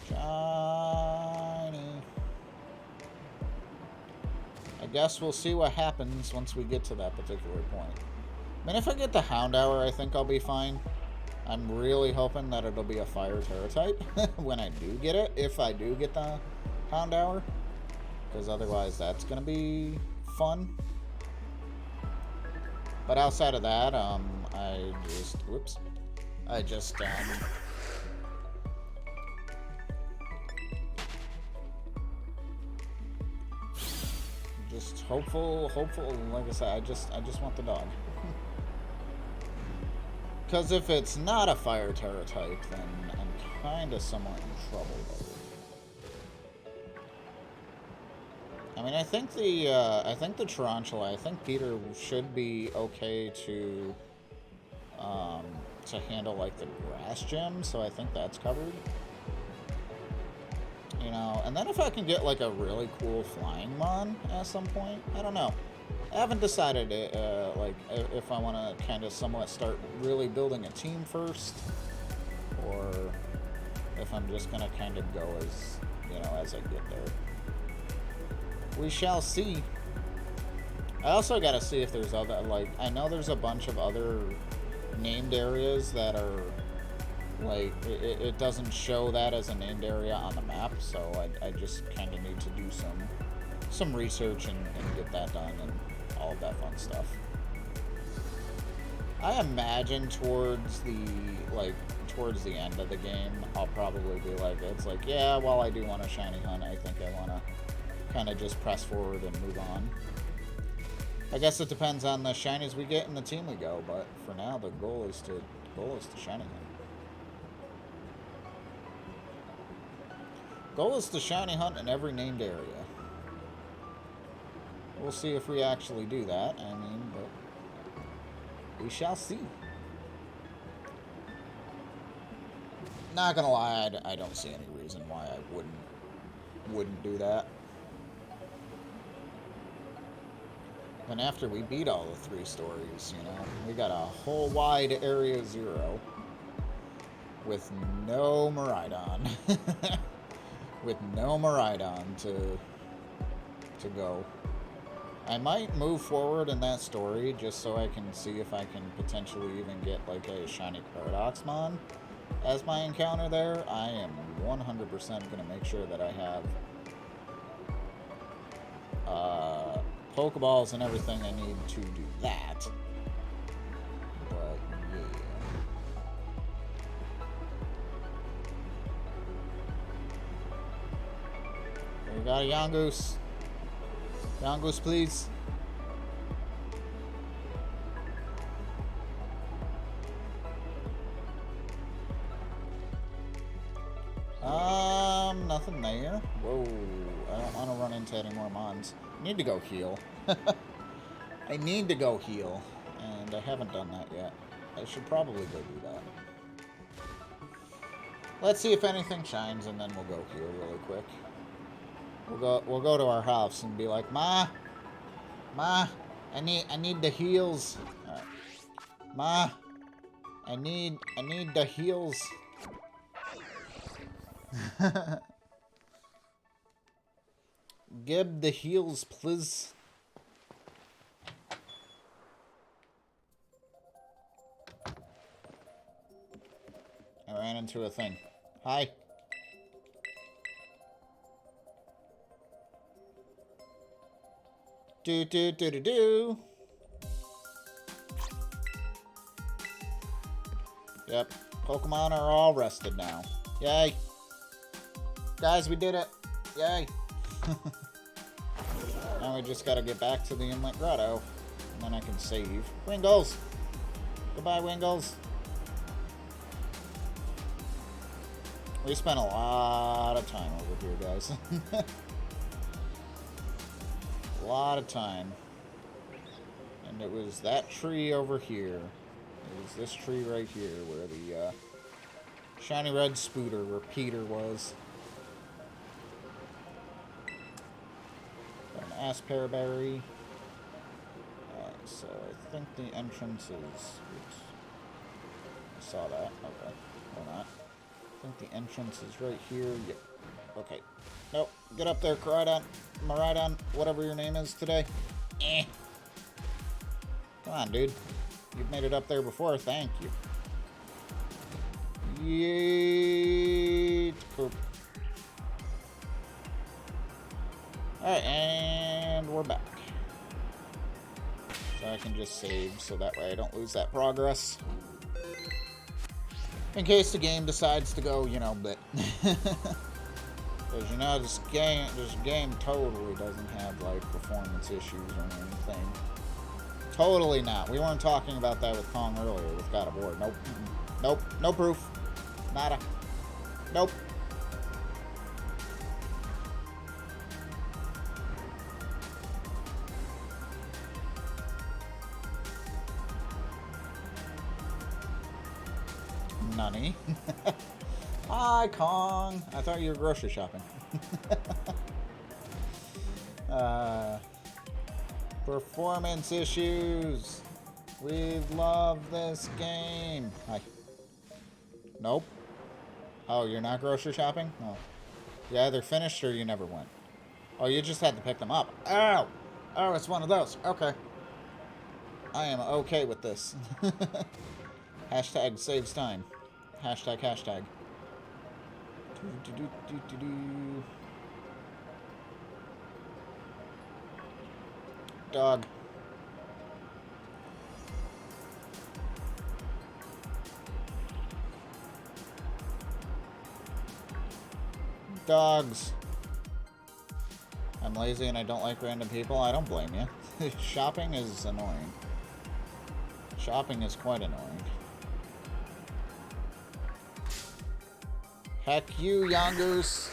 Shiny. I guess we'll see what happens once we get to that particular point. I mean, if I get the Hound Hour, I think I'll be fine. I'm really hoping that it'll be a Fire Terra type when I do get it, if I do get the Hound Hour. Because otherwise that's going to be fun. But outside of that, I just hopeful, like I said, I just want the dog. Because if it's not a Fire Terra type, then I'm kind of somewhat in trouble though. I mean, I think the Tarantula, I think Peter should be okay to handle like the grass gem, so I think that's covered. You know, and then if I can get like a really cool flying mon at some point, I don't know. I haven't decided like if I want to kind of somewhat start really building a team first, or if I'm just gonna kind of go as, you know, as I get there. We shall see. I also gotta see if there's other, like, I know there's a bunch of other named areas that are, like, it doesn't show that as a named area on the map, so I just kind of need to do some research and get that done and all of that fun stuff. I imagine towards the end of the game, I'll probably be like, it's like, yeah, while I do want a shiny hunt, I think I want to kind of just press forward and move on. I guess it depends on the shinies we get and the team we go, but for now the goal is to shiny hunt. Goal is to shiny hunt in every named area. We'll see if we actually do that. I mean, but we shall see. Not gonna lie, I don't see any reason why I wouldn't do that. And after we beat all the 3 stories, you know, we got a whole wide area 0 with no Miraidon. With no Miraidon to go. I might move forward in that story just so I can see if I can potentially even get like a shiny Paradoxmon as my encounter there. I am 100% going to make sure that I have Pokeballs and everything I need to do that. But yeah. We got a Yongoose. Yongoose, please. Nothing there. Whoa, I don't want to run into any more mons. I need to go heal. I need to go heal, and I haven't done that yet. I should probably go do that. Let's see if anything shines, and then we'll go heal really quick. We'll go to our house and be like, Ma, I need the heals. Right. Ma, I need the heals. Give the heals, please. I ran into a thing. Hi. Do. Yep. Pokemon are all rested now. Yay. Guys, we did it. Yay. Now we just gotta get back to the Inlet Grotto. And then I can save. Wingles! Goodbye, Wingles. We spent a lot of time over here, guys. A lot of time. And it was that tree over here. It was this tree right here where the shiny red Spooter repeater was. Got an Asperberry. So I think the entrance is... Oops. I saw that. Okay. Or not. I think the entrance is right here. Yep. Okay. Nope. Get up there, Miraidon, whatever your name is today. Eh. Come on, dude. You've made it up there before. Thank you. Yeet. Poop. Alright, and we're back. So I can just save so that way I don't lose that progress. In case the game decides to go, you know, but... Because, you know, this game totally doesn't have, like, performance issues or anything. Totally not. We weren't talking about that with Kong earlier with God of War. Nope. Nope. No proof. Nada. Nope. Nunny. Hi, Kong. I thought you were grocery shopping. Performance issues. We love this game. Hi. Nope. Oh, you're not grocery shopping? No. You either finished or you never went. Oh, you just had to pick them up. Ow! Oh, it's one of those. Okay. I am okay with this. Hashtag saves time. Hashtag. Dog. Dogs. I'm lazy and I don't like random people. I don't blame you. Shopping is annoying. Shopping is quite annoying. Heck you, Yongoose.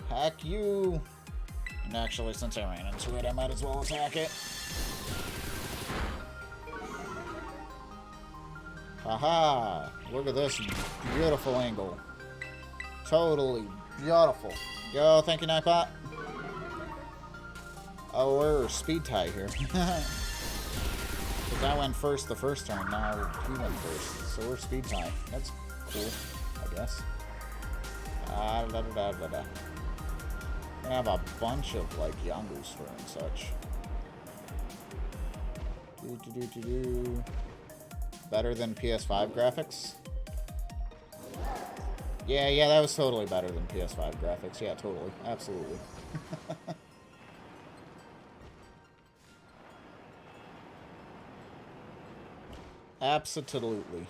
Heck you. And actually, since I ran into it, I might as well attack it. Haha! Look at this beautiful angle. Totally beautiful. Yo, thank you, Nightbot. Oh, we're speed tie here. Because I went first the first turn, now he went first. So we're speed tie. That's cool, I guess. Gonna have a bunch of, like, Yongoose fur and such. Better than PS5 graphics? Yeah, that was totally better than PS5 graphics. Yeah, totally. Absolutely. Absolutely.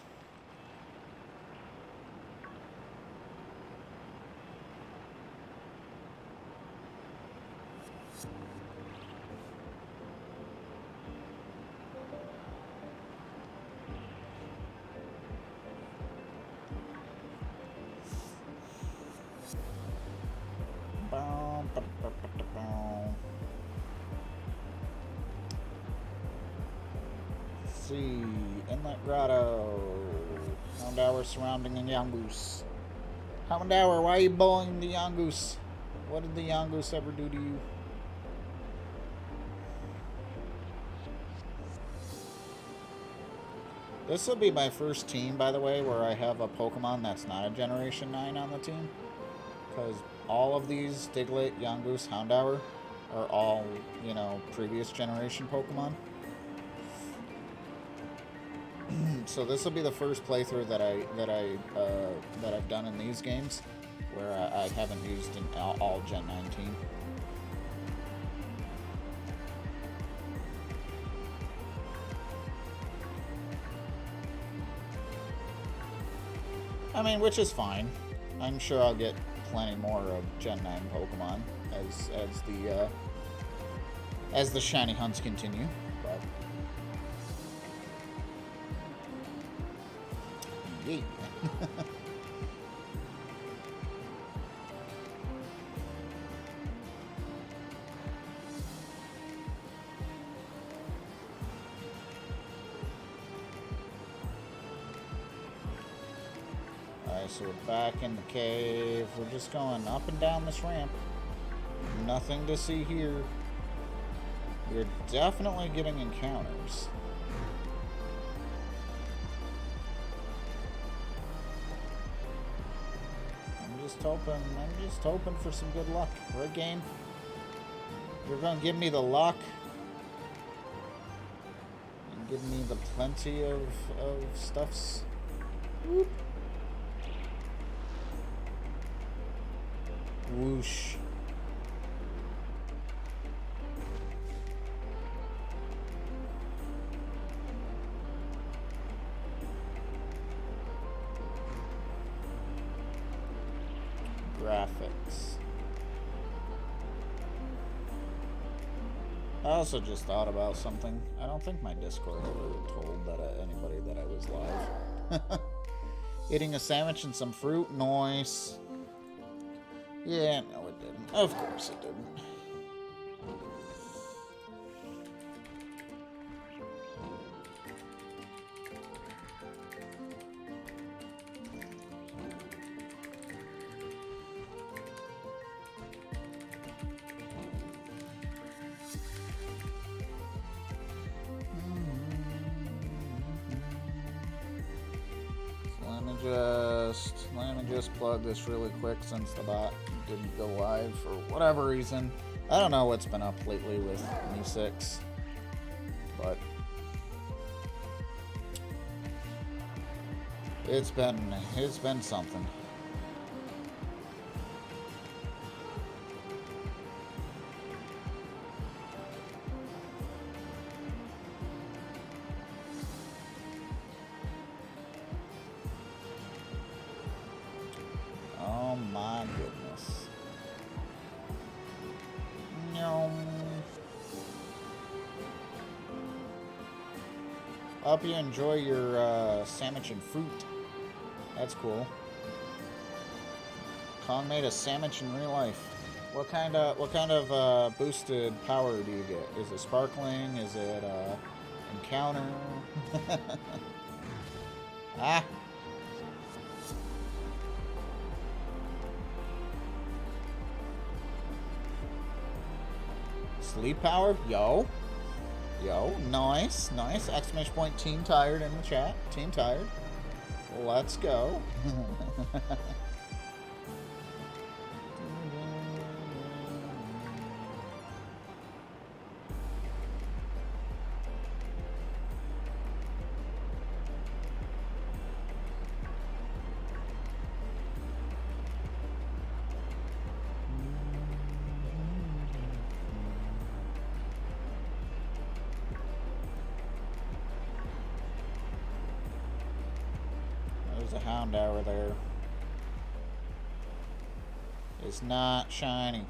Let's see. Inlet Grotto. Hound Hour surrounding the Yongoose. Hound Hour, why are you bullying the Yongoose? What did the Yongoose ever do to you? This will be my first team, by the way, where I have a Pokemon that's not a Generation 9 on the team. Because all of these, Diglett, Yongoose, Houndour, are all, you know, previous generation Pokemon. So this will be the first playthrough that I've done in these games where I haven't used an all Gen 19. I mean, which is fine. I'm sure I'll get plenty more of Gen 9 Pokemon as the shiny hunts continue. But yeet. Alright, so we're back in the cave. We're just going up and down this ramp. Nothing to see here. We're definitely getting encounters. I'm just hoping for some good luck. Right, game? You're gonna give me the luck and give me the plenty of stuffs. Whoop. Whoosh. Graphics. I also just thought about something. I don't think my Discord ever told that anybody that I was live. Eating a sandwich and some fruit? Nice. Yeah, no it didn't. Of course it didn't. Let me just plug this really quick since the bot didn't go live for whatever reason. I don't know what's been up lately with Me 6, but it's been something. Oh my goodness. No. Hope you enjoy your sandwich and fruit. That's cool. Kong made a sandwich in real life. What kind of boosted power do you get? Is it sparkling? Is it encounter? Ah. Sleep power? Yo. Nice. Exclamation point, team tired in the chat. Team tired. Let's go. There's a hound over there. It's not shiny.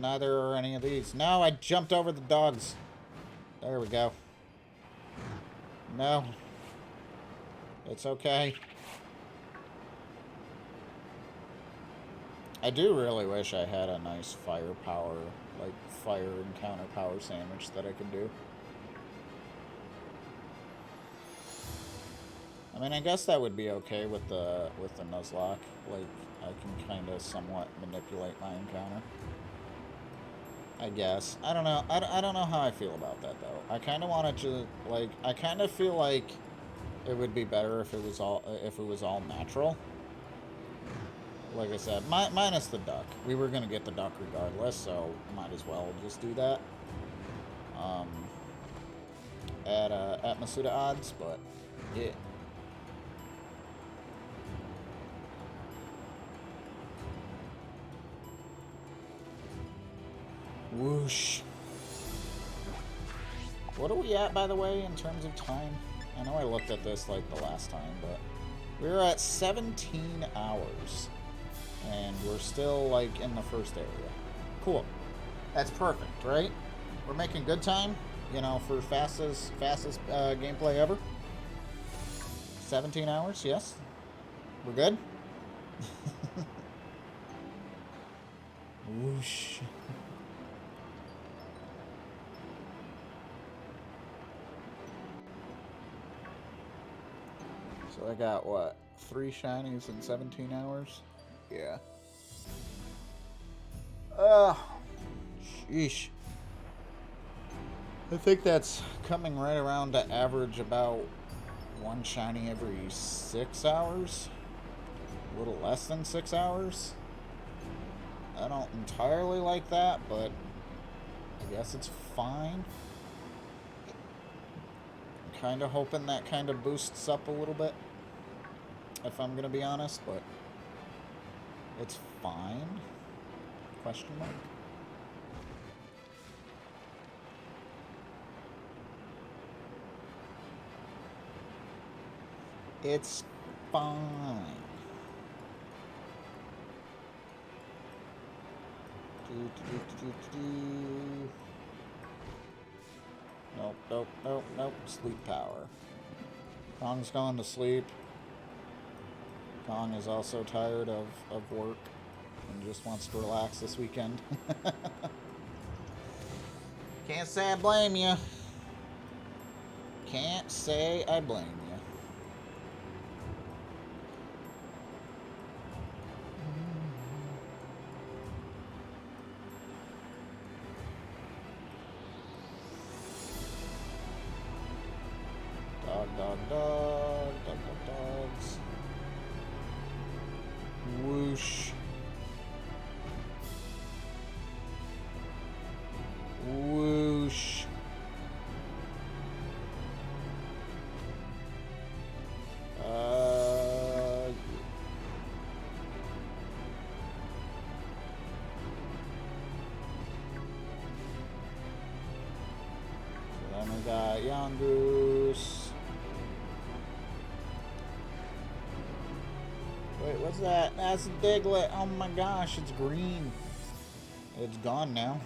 Neither are any of these. No, I jumped over the dogs. There we go. No. It's okay. I do really wish I had a nice firepower, like fire and counter power sandwich that I could do. I mean, I guess that would be okay with the Nuzlocke. Like, I can kind of somewhat manipulate my encounter. I guess. I don't know. I don't know how I feel about that though. I kind of wanted to, like, I kind of feel like it would be better if it was all natural. Like I said, minus the duck. We were gonna get the duck regardless, so might as well just do that. At Masuda odds, but yeah. Whoosh. What are we at, by the way, in terms of time? I know I looked at this like the last time, but we're at 17 hours. And we're still, like, in the first area. Cool. That's perfect, right? We're making good time, you know, for fastest gameplay ever. 17 hours, yes. We're good? Whoosh. So I got, what, 3 shinies in 17 hours? Yeah. Sheesh. I think that's coming right around to average about 1 shiny every 6 hours. A little less than 6 hours. I don't entirely like that, but I guess it's fine. I'm kind of hoping that kind of boosts up a little bit, if I'm gonna be honest, but it's fine? Question mark? It's fine. Nope. Sleep power. Kong's going to sleep. Kong is also tired of work and just wants to relax this weekend. Can't say I blame you. Can't say I blame you. Dogs. Whoosh. Whoosh. So then we got Yongoose. Wait, what's that? That's a Diglett. Oh my gosh, it's green. It's gone now.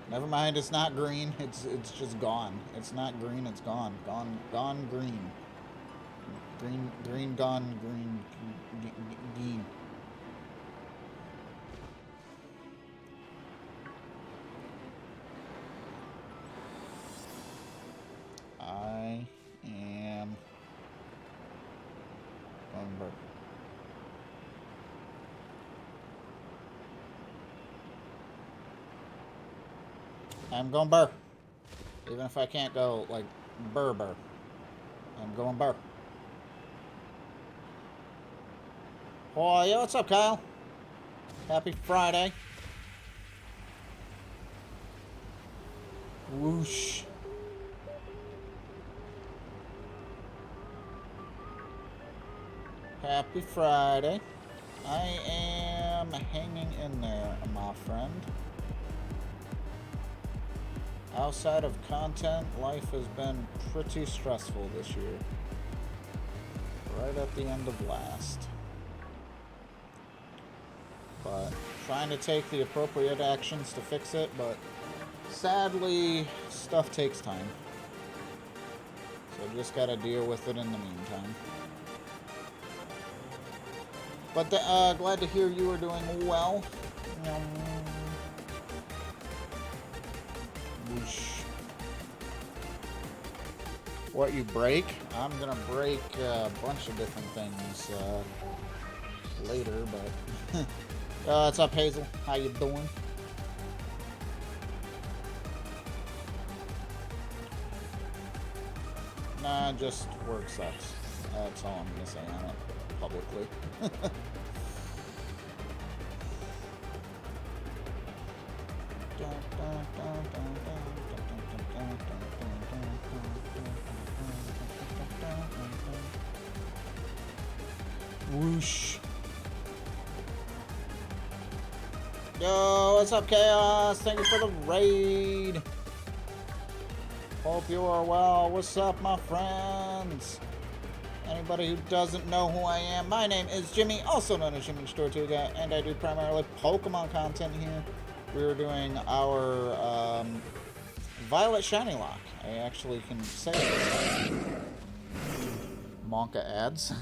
Never mind, it's not green. It's just gone. It's not green, it's gone. Gone green. Green gone green. I am going I'm going burr. Even if I can't go, like, burr. I'm going burr. Oh, yeah, what's up, Kyle? Happy Friday. Whoosh. Happy Friday. I am hanging in there, my friend. Outside of content, life has been pretty stressful this year. Right at the end of last. But trying to take the appropriate actions to fix it, but sadly, stuff takes time. So just gotta deal with it in the meantime. But glad to hear you are doing well. Whoosh. What you break? I'm gonna break a bunch of different things later, but what's up, Hazel? How you doing? Nah, just work sucks. That's all I'm gonna say on it publicly. Whoosh. Yo, what's up, Chaos? Thank you for the raid. Hope you are well. What's up, my friends? Anybody who doesn't know who I am, my name is Jimmy, also known as Jimmy Tortuga, and I do primarily Pokemon content here. We're doing our Violet Shiny Lock. I actually can say it. Monka ads.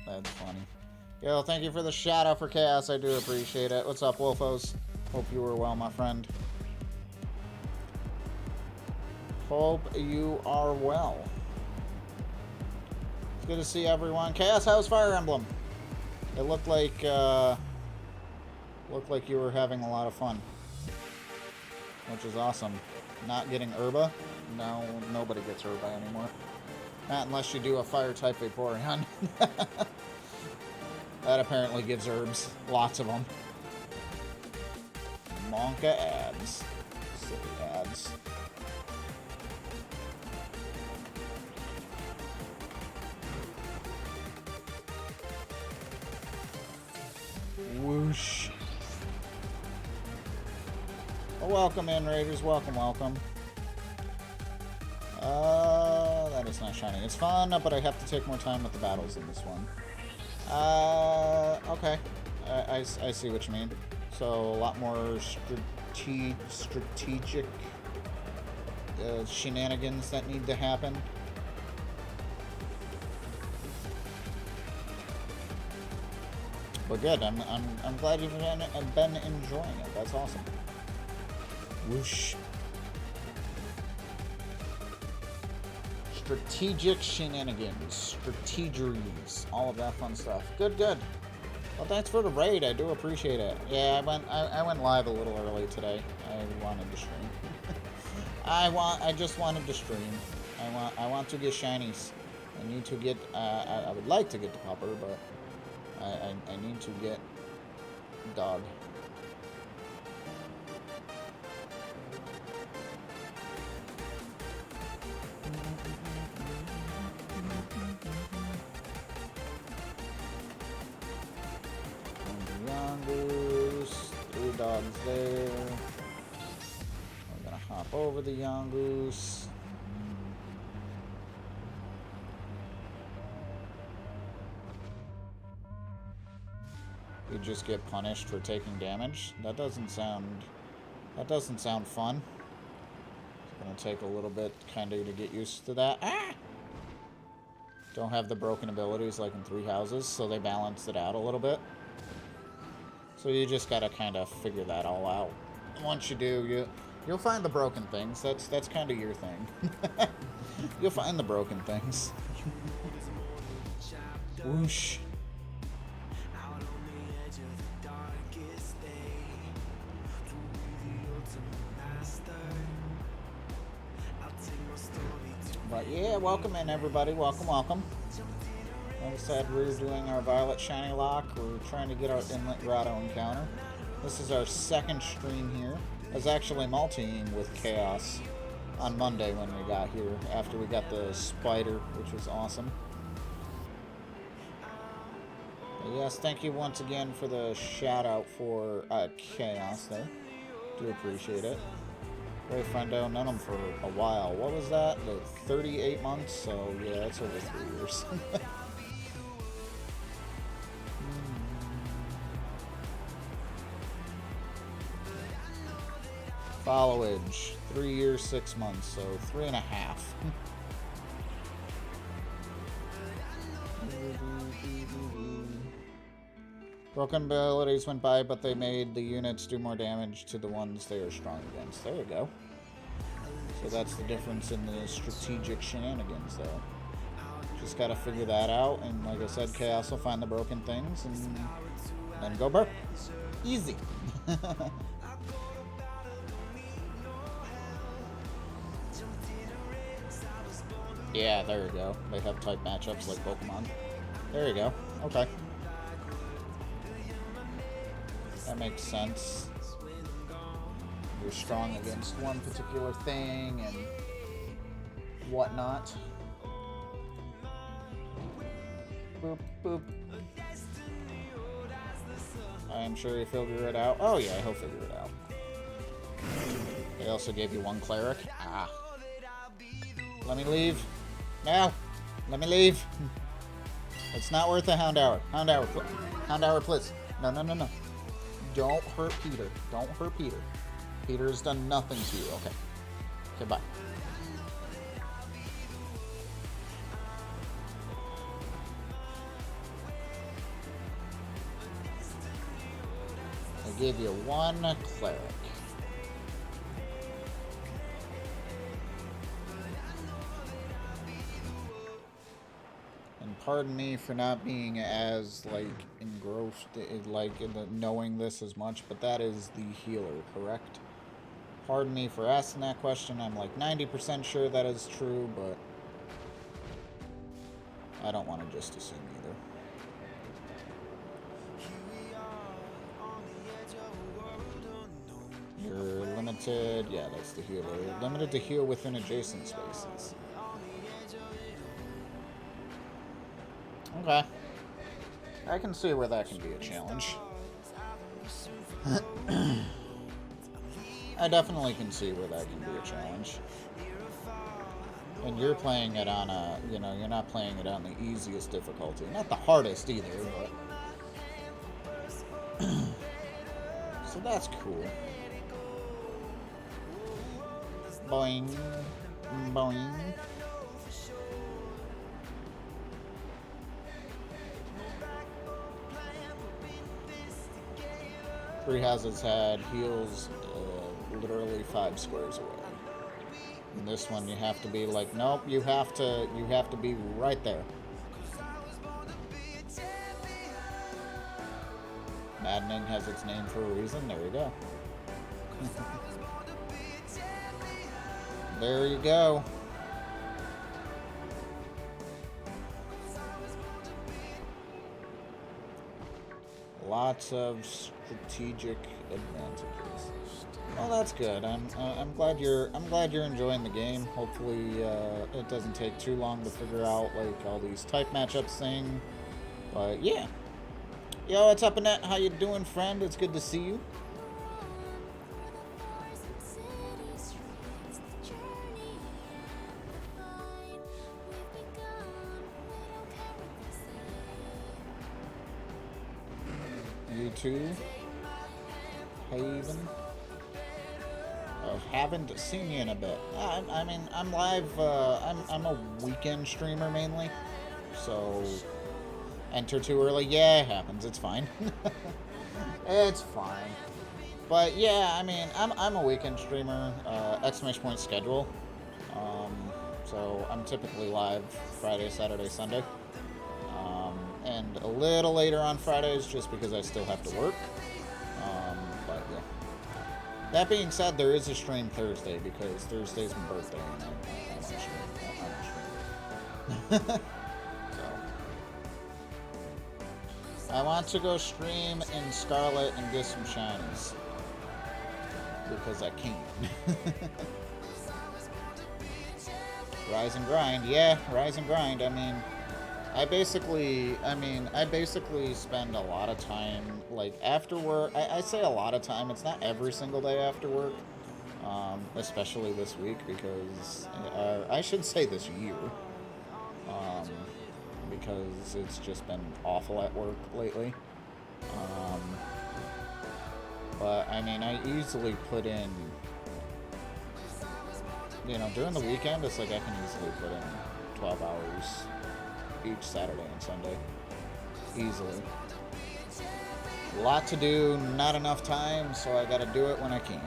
That's funny. Yo, thank you for the shout out for Chaos. I do appreciate it. What's up, Wolfos? Hope you were well, my friend. Hope you are well. It's good to see everyone. Chaos, how's Fire Emblem? It looked like you were having a lot of fun, which is awesome. Not getting Herba? No, nobody gets Herba anymore. Not unless you do a fire type Vaporeon. That apparently gives herbs. Lots of them. Monka ads. Silly ads. Whoosh. Well, welcome in, Raiders. Welcome, welcome. That is not shiny. It's fun, but I have to take more time with the battles in this one. Okay. I see what you mean. So, a lot more strategic shenanigans that need to happen. But good. I'm glad you've been enjoying it. That's awesome. Whoosh. Strategic shenanigans, strategeries, all of that fun stuff. Good, good. Well, thanks for the raid. I do appreciate it. Yeah, I went live a little early today. I wanted to stream. I just wanted to stream. I want to get shinies. I need to get. I would like to get the popper, but I need to get dog. Dogs there. We're gonna hop over the Yongoose. you just get punished for taking damage. That doesn't sound fun. It's gonna take a little bit kind of to get used to that. Ah! Don't have the broken abilities like in Three Houses, so they balanced it out a little bit. So you just gotta kind of figure that all out. And once you do, you'll find the broken things. That's kind of your thing. You'll find the broken things. Whoosh. But yeah, welcome in everybody. Welcome, welcome. Like I said, we're doing our Violet Shiny Lock. We're trying to get our Inlet Grotto encounter. This is our second stream here. I was actually multiing with Chaos on Monday when we got here, after we got the spider, which was awesome. But yes, thank you once again for the shout out for Chaos there. Do appreciate it. Great friendo, known him for a while. What was that? Like 38 months? So yeah, that's over 3 years. Followage, 3 years, 6 months, so 3.5. Broken abilities went by, but they made the units do more damage to the ones they are strong against. There you go. So that's the difference in the strategic shenanigans, though. Just gotta figure that out, and like I said, Chaos will find the broken things, and then go burp. Easy. Yeah, there you go. They have type matchups like Pokemon. There you go. Okay. That makes sense. You're strong against one particular thing and whatnot. Boop, boop. I am sure you figure it out. Oh yeah, he'll figure it out. They also gave you one cleric. Ah. Let me leave. No. Let me leave. It's not worth a Hound Hour. Hound Hour, Hound Hour, please. No, no, no, no. Don't hurt Peter. Don't hurt Peter. Peter has done nothing to you. Okay. Okay, bye. I gave you one cleric. And pardon me for not being as, like, engrossed, like, in the knowing this as much, but that is the healer, correct? Pardon me for asking that question. I'm like 90% sure that is true, but I don't want to just assume either. You're limited. Yeah, that's the healer. Limited to heal within adjacent spaces. Okay. I can see where that can be a challenge. I definitely can see where that can be a challenge. And you're playing it on a, you know, you're not playing it on the easiest difficulty. Not the hardest either, but... So that's cool. Boing. Boing. Three Houses had heals literally 5 squares away. In this one, you have to be like, nope, you have to be right there. Maddening has its name for a reason. There you go. There you go. Lots of strategic advantages. Well, that's good. I'm glad you're enjoying the game. Hopefully, it doesn't take too long to figure out like all these type matchups thing. But yeah. Yo, what's up, Annette? How you doing, friend? It's good to see you. you too, Haven. Haven't seen you in a bit. I mean, I'm live. I'm a weekend streamer mainly, so enter too early. Yeah, it happens. It's fine. It's fine. But yeah, I mean, I'm a weekend streamer. Exclamation point schedule. So I'm typically live Friday, Saturday, Sunday, and a little later on Fridays just because I still have to work. But yeah. That being said, there is a stream Thursday because Thursday's my birthday and I want to stream. So I want to go stream in Scarlet and get some shinies because I can. Rise and grind, yeah, rise and grind. I mean, I basically spend a lot of time, like, after work. I say a lot of time. It's not every single day after work, especially this week because, I should say this year, because it's just been awful at work lately. But, I mean, I easily put in, you know, during the weekend, it's like I can easily put in 12 hours each Saturday and Sunday. Easily. A lot to do, not enough time, so I gotta do it when I can.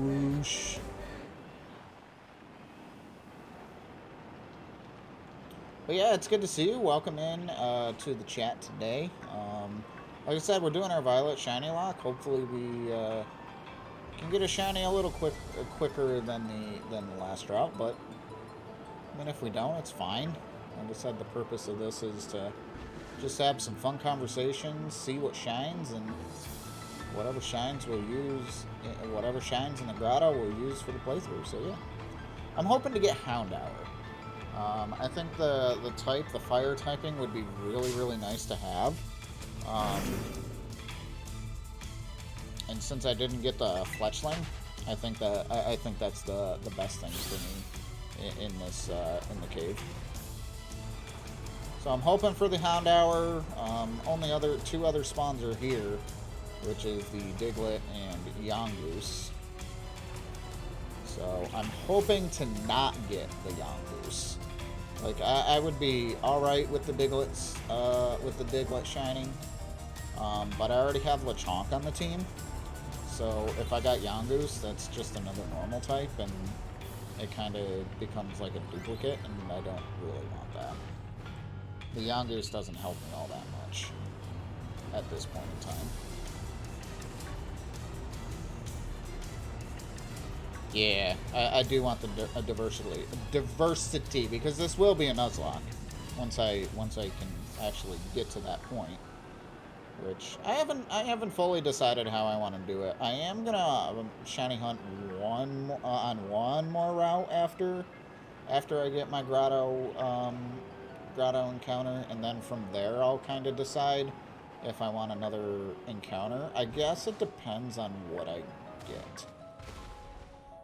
Whoosh. But yeah, it's good to see you. Welcome in to the chat today. Like I said, we're doing our Violet Shiny Lock. Hopefully we can get a shiny a little quicker than the last route, but I mean, if we don't, it's fine. Like I said, the purpose of this is to just have some fun conversations, see what shines, and whatever shines we'll use, whatever shines in the grotto we'll use for the playthrough. So yeah, I'm hoping to get Hound Hour. I think the fire typing would be really, really nice to have. And since I didn't get the Fletchling, I think that's the best thing for me in the cave. So I'm hoping for the Hound Hour. Only two other spawns are here, which is the Diglett and Yongoose. So I'm hoping to not get the Yongoose. Like, I would be alright with the Diglets, with the Diglett shining. But I already have Lechonk on the team. So if I got Yongoose, that's just another normal type, and it kind of becomes like a duplicate, and I don't really want that. The Yongoose doesn't help me all that much at this point in time. Yeah, I do want the diversity, because this will be a Nuzlocke once I can actually get to that point, which I haven't fully decided how I want to do it. I am gonna shiny hunt on one more route after I get my grotto encounter, and then from there I'll kind of decide if I want another encounter. I guess it depends on what I get.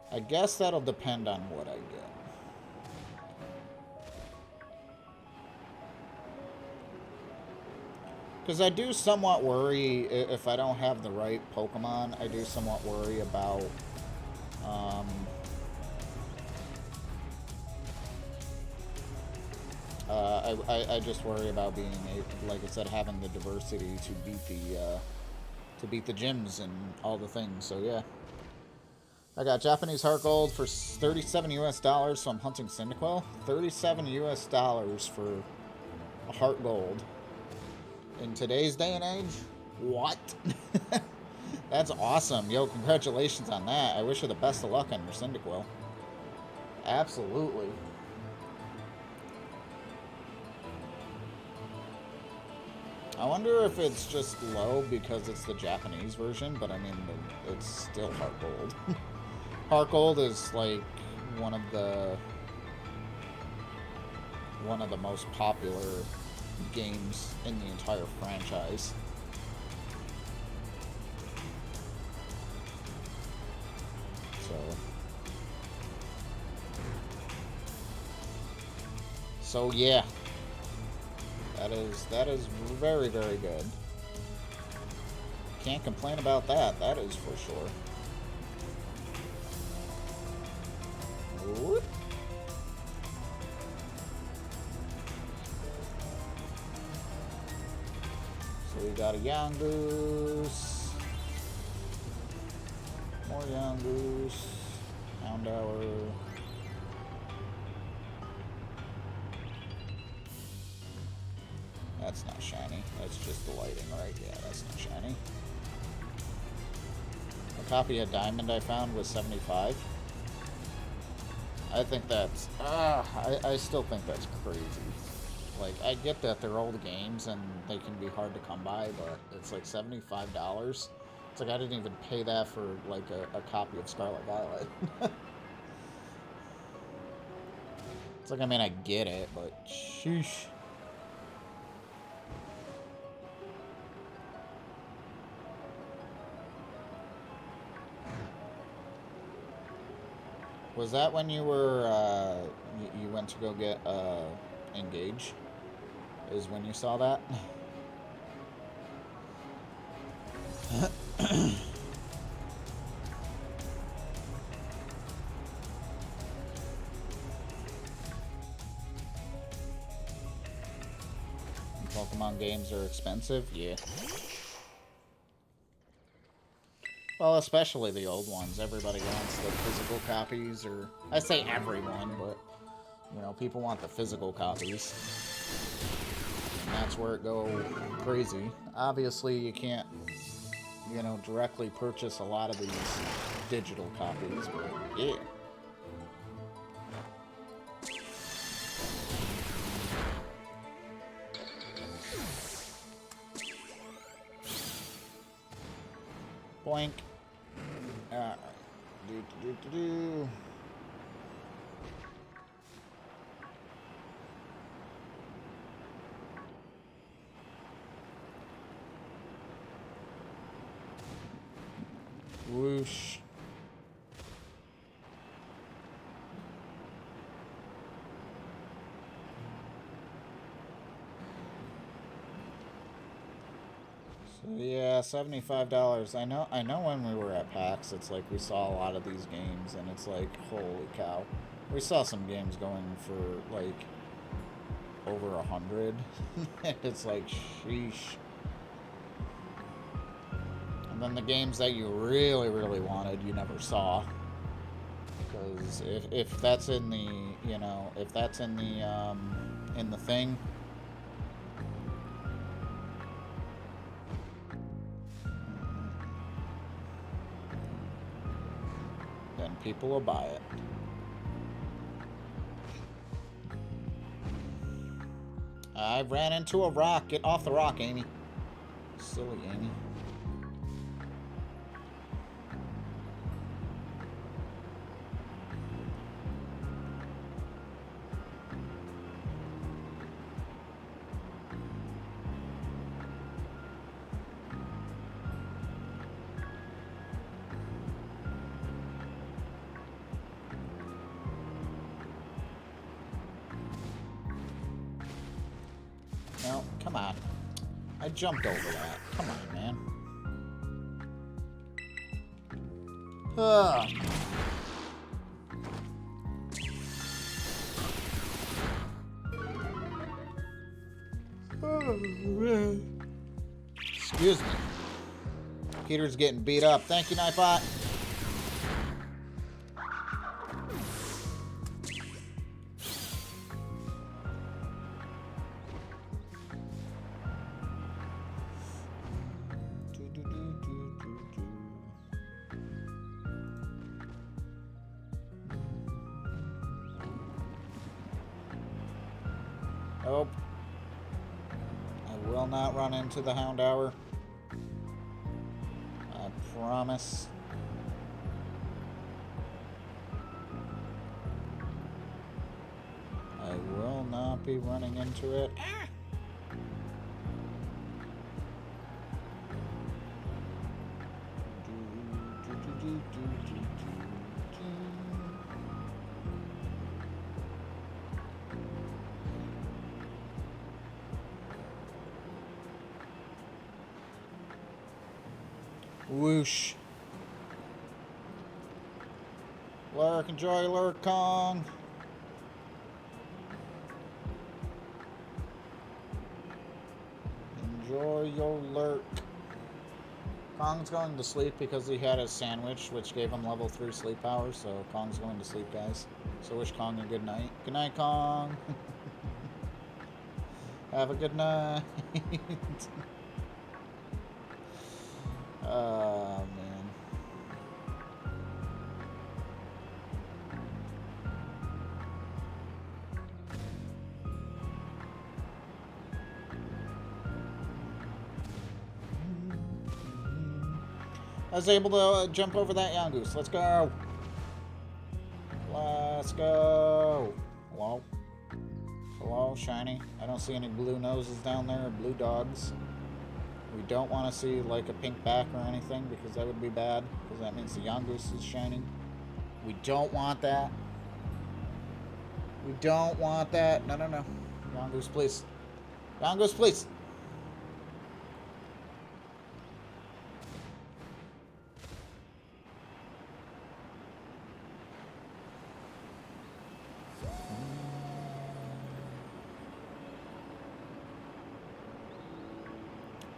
I guess that'll depend on what I get. Because I do somewhat worry if I don't have the right Pokemon. I do somewhat worry about I just worry about being able, like I said, having the diversity to beat the gyms and all the things. So yeah. I got Japanese Heart Gold for $37 US, so I'm hunting Cyndaquil. $37 US for a Heart Gold. In today's day and age? What? That's awesome. Yo, congratulations on that. I wish you the best of luck on your Cyndaquil. Absolutely. I wonder if it's just low because it's the Japanese version, but I mean, it's still Heart Gold. Heart Gold is like one of the most popular games in the entire franchise. So So yeah, that is very, very good. Can't complain about that. That is for sure. Whoop. So we got a young goose. More young goose. Hound hour. That's not shiny. That's just the lighting, right? Yeah, that's not shiny. A copy of Diamond I found was 75. I think that's... I still think that's crazy. Like, I get that they're old games and they can be hard to come by, but it's like $75. It's like I didn't even pay that for, like, a copy of Scarlet Violet. It's like, I mean, I get it, but sheesh. Was that when you were, you went to go get, Engage? Is when you saw that? Pokemon games are expensive? Yeah. Well, especially the old ones. Everybody wants the physical copies, or... I say everyone, but... You know, people want the physical copies. And that's where it goes crazy. Obviously, you can't, you know, directly purchase a lot of these digital copies, but yeah. Boink. Alright. Do. Whoosh. So yeah, $75. I know when we were at PAX, it's like we saw a lot of these games and it's like, holy cow. We saw some games going for like over 100. It's like, sheesh. And then the games that you really, really wanted, you never saw. Because if that's in the, you know, if that's in the thing, then people will buy it. I ran into a rock. Get off the rock, Amy. Silly Amy. No, come on. I jumped over that. Come on, man. Ugh. Oh, man. Excuse me. Peter's getting beat up. Thank you, Nightbot. Nope. I will not run into the Hound Hour. I promise. I will not be running into it. Whoosh. Lurk, enjoy Lurk Kong. Enjoy your lurk. Kong's going to sleep because he had a sandwich, which gave him level 3 sleep power, so Kong's going to sleep, guys. So wish Kong a good night. Good night, Kong. Have a good night. Oh, man. I was able to jump over that Yongoose. Let's go. Let's go. Hello? Hello, shiny? I don't see any blue noses down there or blue dogs. We don't want to see like a pink back or anything because that would be bad because that means the Yongoose is shining. We don't want that. We don't want that. No, no, no. Yongoose, please. Yongoose, please.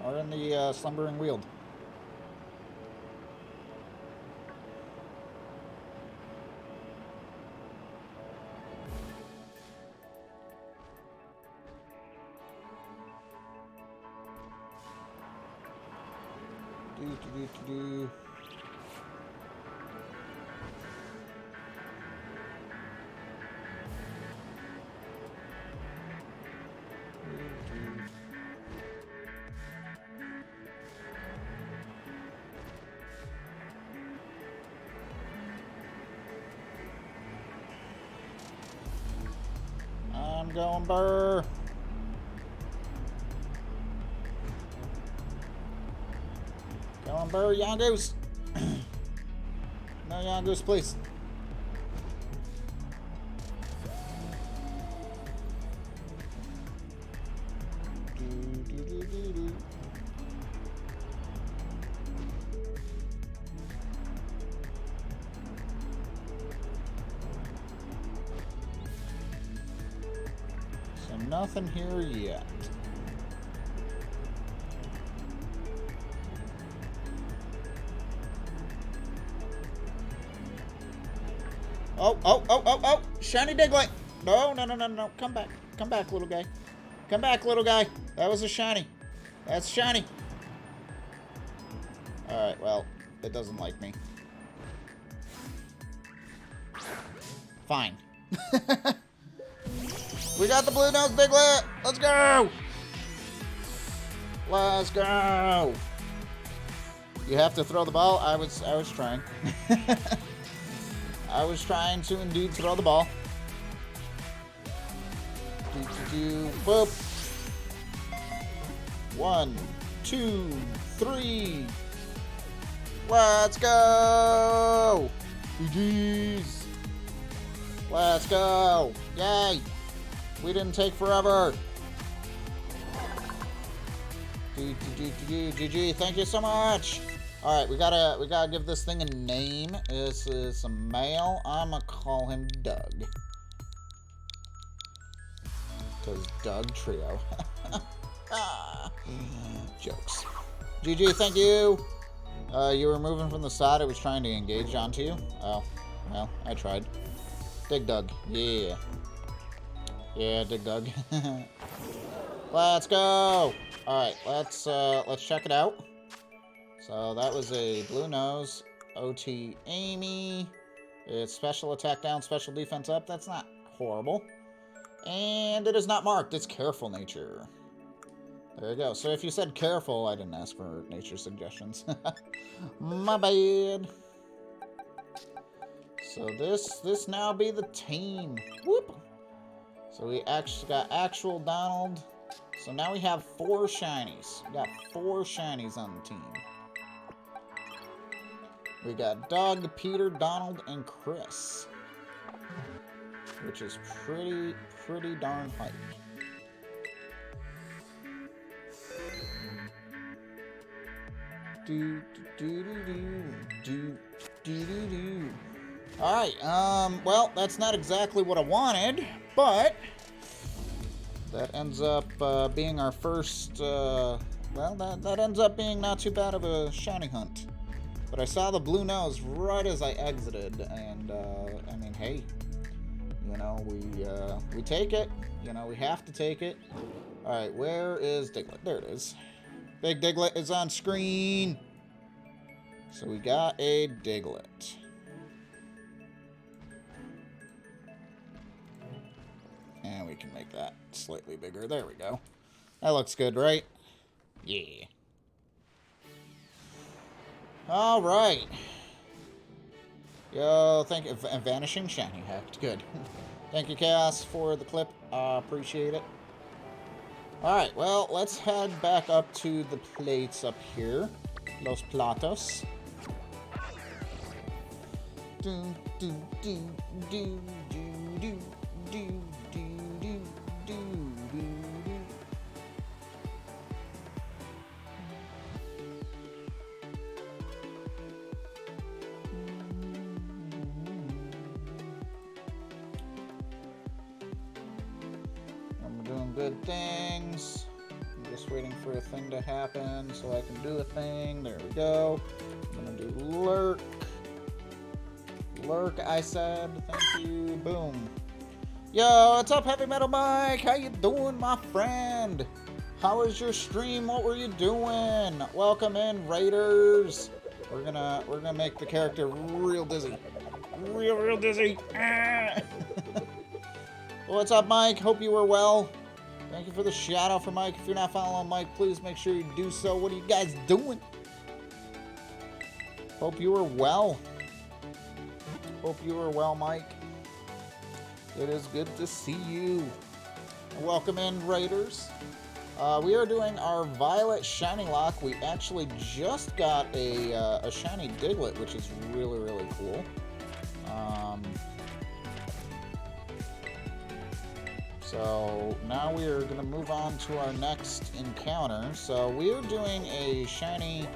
Or in the slumbering weald. Do. I'm going burr. Going burr, Yongoose. No Yongoose, please. Do. So nothing here yet. Oh. Shiny Diglett. No. Come back. Come back, little guy. Come back, little guy. That was a shiny. That's shiny. Alright, well, it doesn't like me. Fine. We got the blue nose Diglett. Let's go. Let's go. You have to throw the ball. I was trying. I was trying to indeed throw the ball. Boop. 1, 2, 3. Let's go. GG's. Let's go. Yay. We didn't take forever. GG. Thank you so much. All right, we gotta give this thing a name. This is a male. I'ma call him Doug. Cause Doug Trio. Jokes. GG, thank you. You were moving from the side. I was trying to engage onto you. Oh, well, I tried. Dig Doug. Yeah. Yeah, Dig Doug. Let's go. All right, let's check it out. So that was a blue nose, OT Amy. It's special attack down, special defense up. That's not horrible. And it is not marked. It's careful nature. There you go. So if you said careful, I didn't ask for nature suggestions. My bad. So this now be the team. Whoop. So we actually got actual Donald. So now we have 4 shinies. We got 4 shinies on the team. We got Doug, Peter, Donald, and Chris. Which is pretty darn hype. Do, do, do, do, do, do, do, do. Alright, well, that's not exactly what I wanted, but that ends up being our first, well, that ends up being not too bad of a shiny hunt. But I saw the blue nose right as I exited, and, I mean, hey, you know, we take it. You know, we have to take it. Alright, where is Diglett? There it is. Big Diglett is on screen. So we got a Diglett. And we can make that slightly bigger. There we go. That looks good, right? Yeah. All right. Yo, thank you. Vanishing shiny hacked. Good. Thank you, Chaos, for the clip. Appreciate it. All right, well, let's head back up to the plates up here. Los platos. Do, do, do, do, do, do, do, do, do, do, do. I'm doing good things. I'm just waiting for a thing to happen so I can do a thing. There we go. I'm gonna do lurk. Lurk, I said. Thank you. Boom. Yo, what's up, Heavy Metal Mike? How you doing, my friend? How was your stream? What were you doing? Welcome in, Raiders. We're gonna make the character real dizzy. Real dizzy. Ah. What's up, Mike? Hope you were well. Thank you for the shout out for Mike. If you're not following Mike, please make sure you do so. What are you guys doing? Hope you were well. Hope you were well, Mike. It is good to see you. Welcome in, Raiders. We are doing our Violet Shiny Lock. We actually just got a Shiny Diglett, which is really, really cool. So now we are going to move on to our next encounter. So we are doing a Shiny,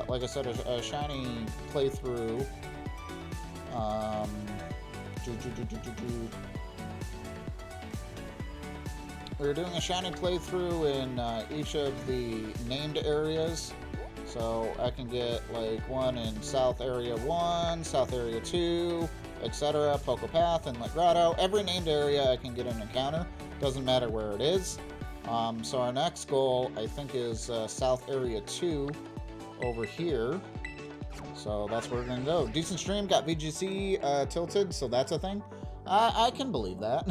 like I said, a Shiny playthrough. We're doing a shiny playthrough in each of the named areas. So I can get like one in South Area 1, South Area 2, etc. Poco Path, Inlet Grotto. Every named area I can get an encounter. Doesn't matter where it is. So our next goal, I think, is South Area 2 over here. So that's where we're going to go. Decent stream, got VGC tilted, so that's a thing. I can believe that.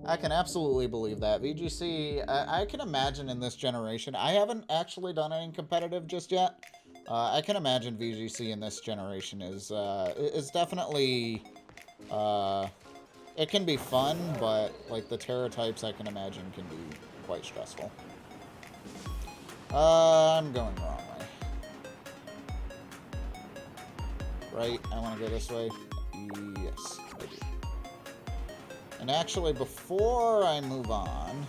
I can absolutely believe that. VGC, I can imagine in this generation, I haven't actually done any competitive just yet. I can imagine VGC in this generation is definitely, it can be fun, but like the Terra types I can imagine can be quite stressful. I'm going the wrong way. Right, I want to go this way. Yes, I do. And actually, before I move on,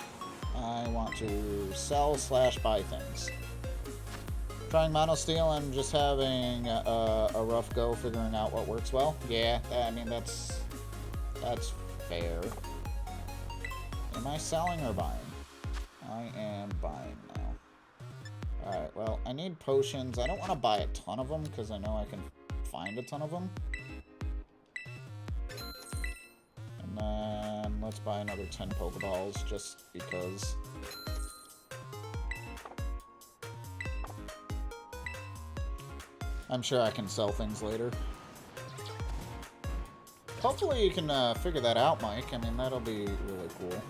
I want to sell/buy things. Trying mono steel and just having a rough go figuring out what works well. Yeah, I mean, that's fair. Am I selling or buying? I am buying now. Alright, well, I need potions. I don't want to buy a ton of them because I know I can find a ton of them. And then let's buy another 10 Pokeballs just because. I'm sure I can sell things later. Hopefully you can figure that out, Mike. I mean, that'll be really cool.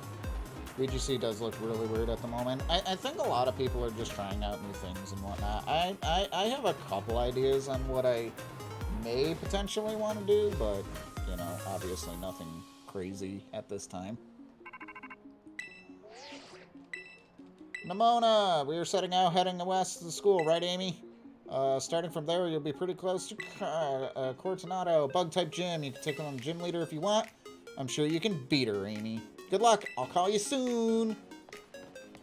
VGC does look really weird at the moment. I think a lot of people are just trying out new things and whatnot. I have a couple ideas on what I may potentially want to do, but, you know, obviously nothing crazy at this time. Nimona! We are setting out, heading west to the school, right, Amy? Starting from there, you'll be pretty close to Cortinato, Bug-type gym. You can take on gym leader if you want. I'm sure you can beat her, Amy. Good luck. I'll call you soon.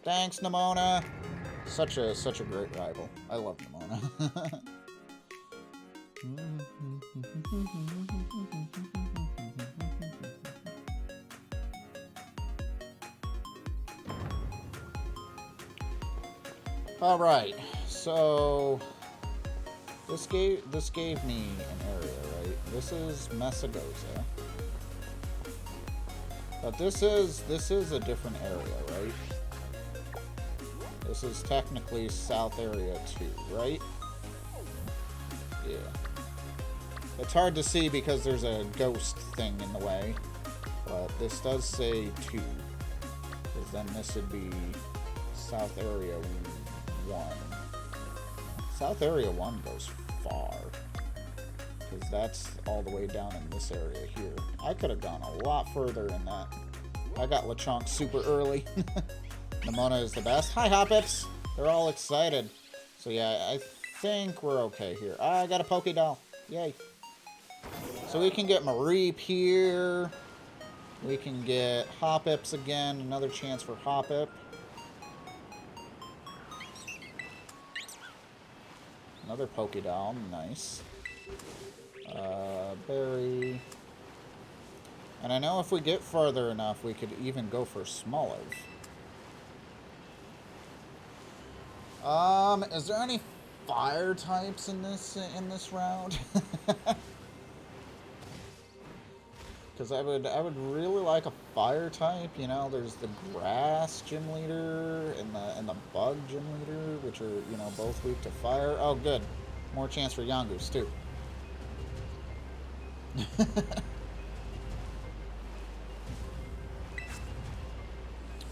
Thanks, Nimona. Such a great rival. I love Nimona. All right, so this gave me an area, right? This is Mesagoza, but this is a different area, right? This is technically South Area 2, right? Yeah. It's hard to see because there's a ghost thing in the way, but this does say 2, because then this would be South Area 1. South Area 1 goes far, because that's all the way down in this area here. I could have gone a lot further in that. I got Lechonk super early. Nimona is the best. Hi, Hoppips! They're all excited. So yeah, I think we're okay here. I got a Poké Doll. Yay. So we can get Mareep here. We can get Hoppips again. Another chance for Hoppip. Another Poké Doll. Nice. Berry. And I know if we get farther enough, we could even go for Smoliv. Is there any fire types in this round? Because I would really like a fire type. You know, there's the grass gym leader and the bug gym leader, which are, you know, both weak to fire. Oh, good. More chance for Yongus too.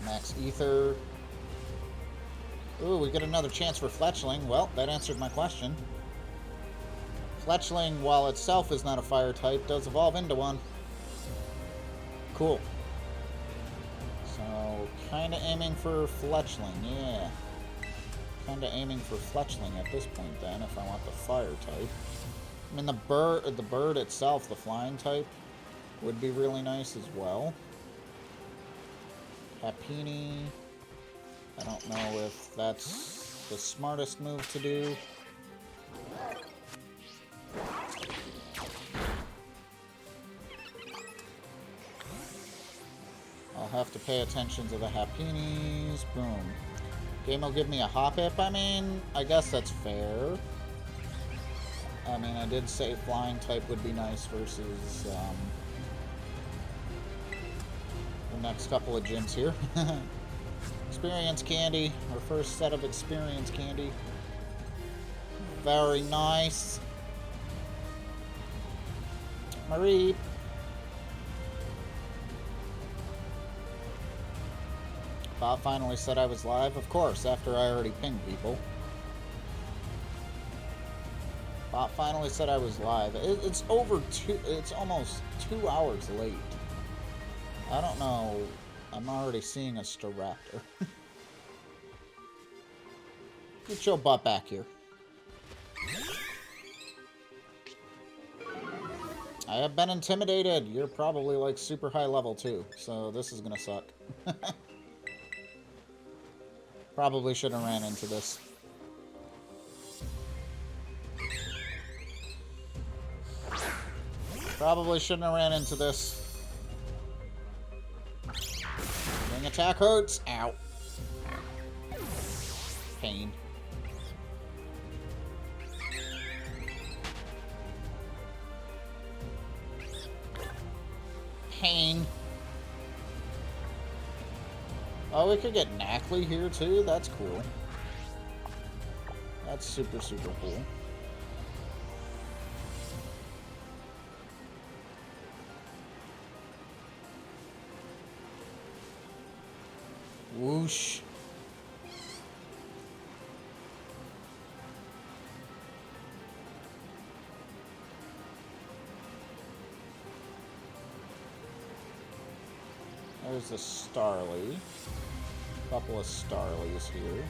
Max Ether. Ooh, we get another chance for Fletchling. Well, that answered my question. Fletchling, while itself is not a fire type, does evolve into one. Cool. So, kinda aiming for Fletchling, yeah. Kinda aiming for Fletchling at this point then, if I want the fire type. I mean, the bird itself, the flying type, would be really nice as well. Happini. I don't know if that's the smartest move to do. I'll have to pay attention to the Happinis. Boom. Game will give me a Hoppip. I mean, I guess that's fair. I mean, I did say flying type would be nice versus the next couple of gyms here. Experience candy. Our first set of experience candy. Very nice. Mareep. Bot finally said I was live. Of course, after I already pinged people. Bot finally said I was live. It's almost 2 hours late. I don't know. I'm already seeing a Staraptor. Get your butt back here. I have been intimidated. You're probably like super high level too, so this is gonna suck. Probably should have ran into this. Probably shouldn't have ran into this. Wing attack hurts. Ow. Pain. Pain. Oh, we could get Knackley here too? That's cool. That's super, super cool. Whoosh. There's a Starly. A couple of Starlies here.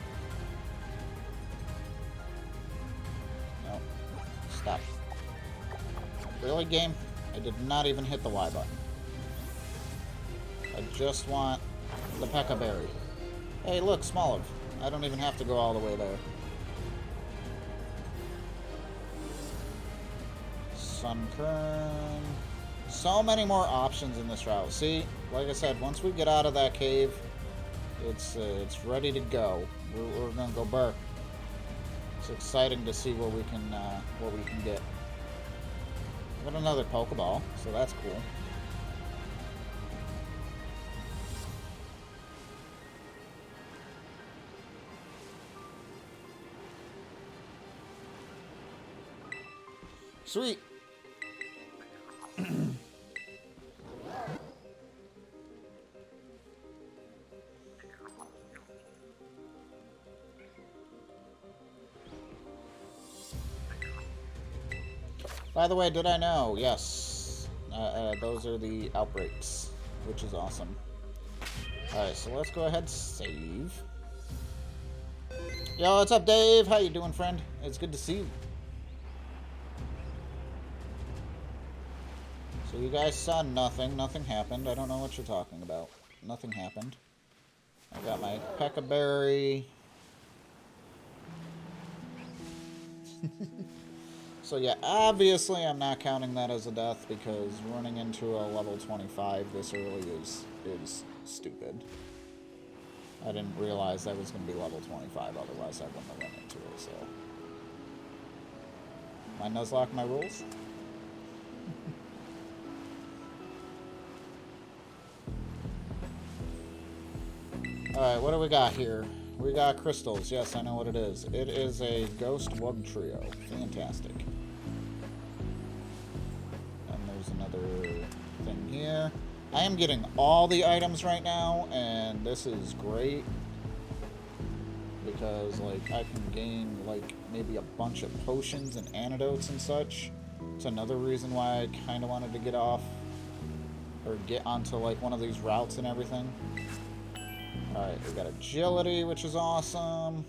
No. Stop. Really, game? I did not even hit the Y button. I just want the Pekka Berry. Hey, look, Smoliv. I don't even have to go all the way there. Sunkern. So many more options in this route. See, like I said, once we get out of that cave, it's ready to go. We're gonna go burr. It's exciting to see what we can get. Got another Pokeball, so that's cool. Sweet. By the way, did I know? Yes. Those are the outbreaks, which is awesome. Alright, so let's go ahead and save. Yo, what's up, Dave? How you doing, friend? It's good to see you. So you guys saw nothing. Nothing happened. I don't know what you're talking about. Nothing happened. I got my Peccaberry. So yeah, obviously I'm not counting that as a death because running into a level 25 this early is stupid. I didn't realize I was going to be level 25, otherwise I wouldn't have run into it, so. Am I Nuzlocke my rules? Alright, what do we got here? We got crystals. Yes, I know what it is. It is a Ghost Wug Trio. Fantastic. And there's another thing here. I am getting all the items right now, and this is great. Because, like, I can gain, like, maybe a bunch of potions and antidotes and such. It's another reason why I kind of wanted to get off, or get onto, like, one of these routes and everything. Alright, we got agility, which is awesome.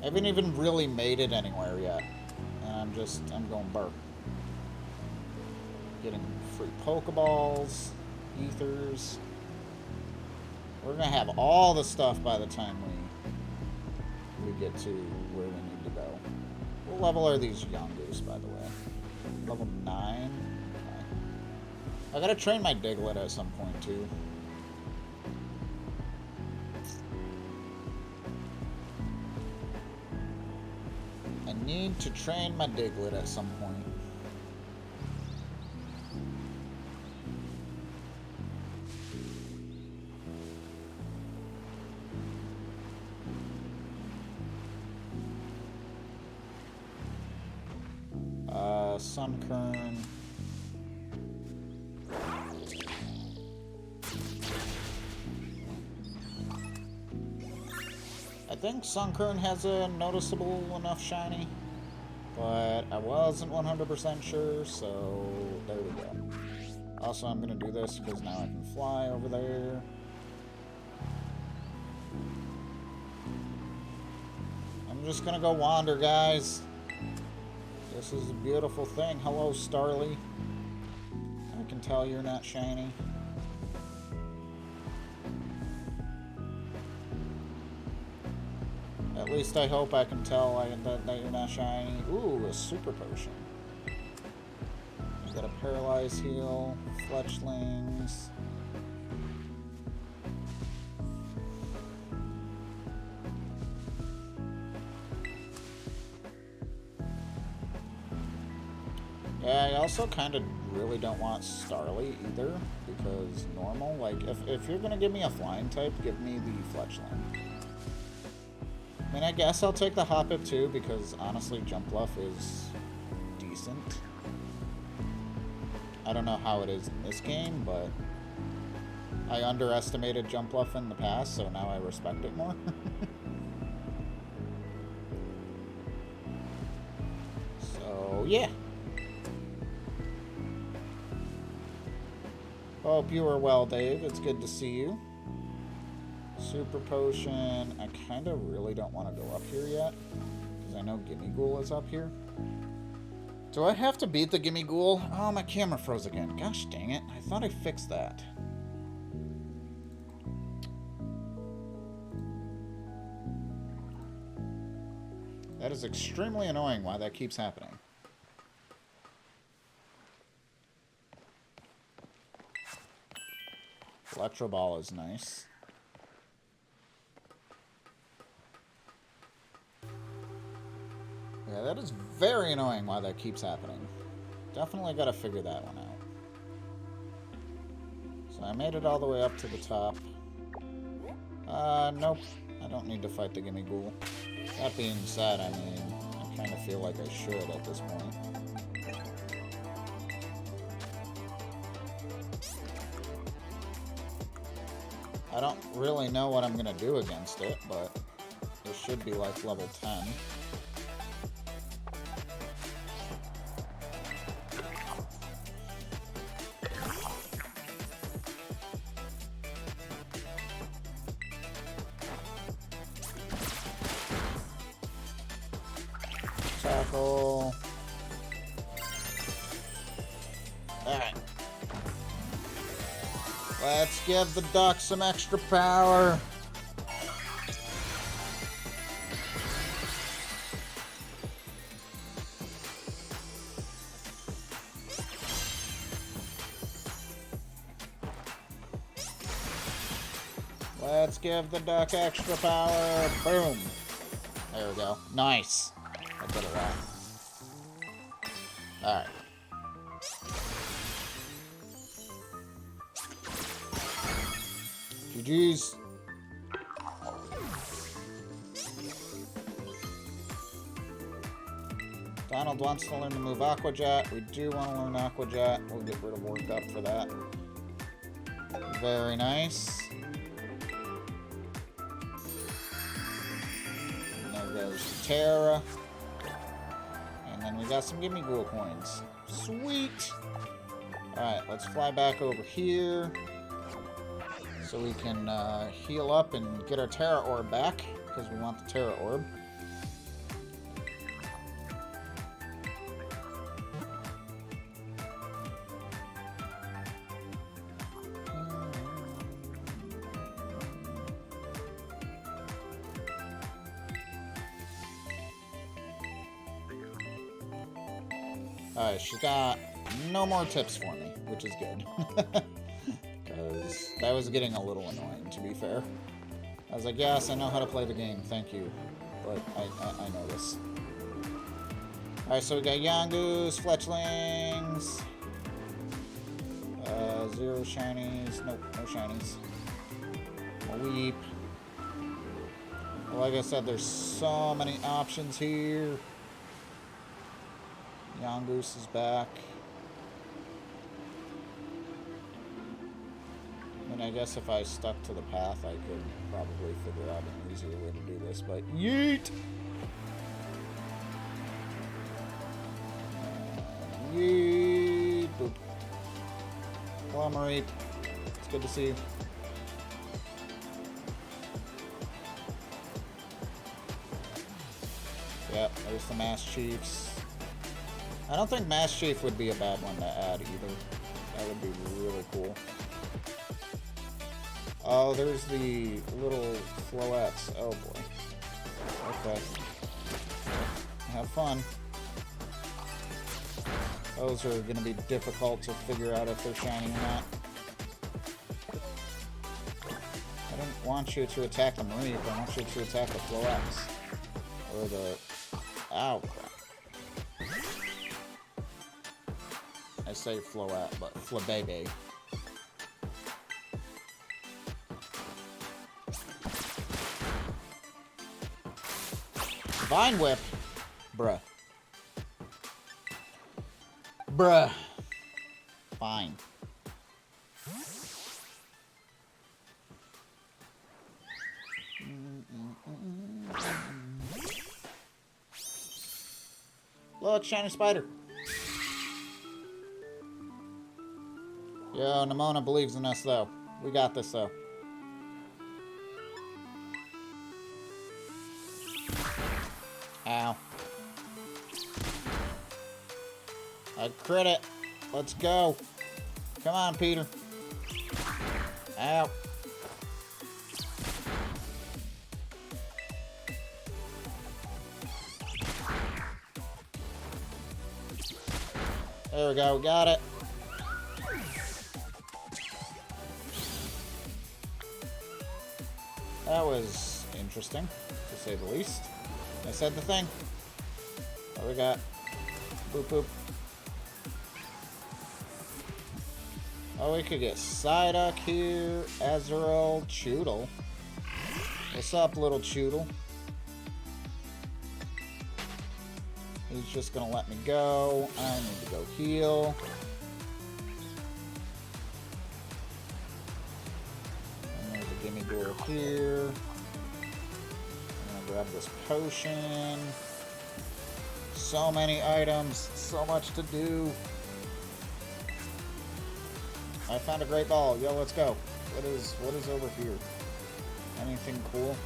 I haven't even really made it anywhere yet. And I'm going burr. Getting free Pokeballs, Ethers. We're gonna have all the stuff by the time we get to where we need to go. What level are these Yongoos, by the way? Level 9? Okay. I gotta train my Diglett at some point, too. I need to train my Diglett at some point. Sunkern. I think Sunkern has a noticeable enough shiny, but I wasn't 100% sure, so there we go. Also, I'm going to do this because now I can fly over there. I'm just going to go wander, guys. This is a beautiful thing. Hello, Starly. I can tell you're not shiny. At least I hope I can tell that you're not shiny. Ooh, a super potion. We got a paralyze heal, fletchlings. Yeah, I also kind of really don't want Starly either, because normal, like, if you're gonna give me a flying type, give me the fletchling. I mean, I guess I'll take the Hoppip too, because honestly, Jumpluff is decent. I don't know how it is in this game, but I underestimated Jumpluff in the past, so now I respect it more. So, yeah. Hope you are well, Dave. It's good to see you. Super Potion. I kind of really don't want to go up here yet, because I know Gimmighoul is up here. Do I have to beat the Gimmighoul? Oh, my camera froze again. Gosh dang it. I thought I fixed that. That is extremely annoying why that keeps happening. Electro Ball is nice. Yeah, that is very annoying why that keeps happening. Definitely gotta figure that one out. So I made it all the way up to the top. Nope. I don't need to fight the Gimme Ghoul. That being said, I mean, I kind of feel like I should at this point. I don't really know what I'm gonna do against it, but it should be like level 10. Tackle. Alright. Let's give the duck some extra power. Let's give the duck extra power. Boom. There we go. Nice. I did a lot. Alright. GG's. Donald wants to learn to move Aqua Jet. We do want to learn Aqua Jet. We'll get rid of Work Up for that. Very nice. And there goes Terra. And then we got some Gimme Ghoul coins. Sweet! Alright, let's fly back over here. So we can heal up and get our Terra Orb back. Because we want the Terra Orb. Alright, she got no more tips for me, which is good. Because that was getting a little annoying, to be fair. I was like, yes, I know how to play the game, thank you. But I know this. Alright, so we got Yongoos, Fletchlings. 0 shinies. Nope, no shinies. A Weep. Well, like I said, there's so many options here. Yongoos is back. I mean, I guess if I stuck to the path, I could probably figure out an easier way to do this, but yeet! Yeet! Boop. Hello, Marie. It's good to see you. Yep, there's the Mass Chiefs. I don't think Mass Chief would be a bad one to add either. That would be really cool. Oh, there's the little floettes. Oh boy. Okay. Have fun. Those are going to be difficult to figure out if they're shiny or not. I don't want you to attack the Mareep, I want you to attack the floettes. Or the... Ow, crap. I say floette, but flabebe. Vine Whip? Bruh. Bruh. Fine. Look, shiny spider. Yo, Nimona believes in us, though. We got this, though. Ow. I crit it. Let's go. Come on, Peter. Ow. There we go, we got it. That was interesting, to say the least. I said the thing. What we got? Boop boop. Oh, we could get Psyduck here. Azrael, Choodle. What's up, little Choodle? He's just gonna let me go. I need to go heal. And there's a gimme door here. I'm gonna grab this potion. So many items, so much to do. I found a great ball. Yo, let's go. What is over here? Anything cool?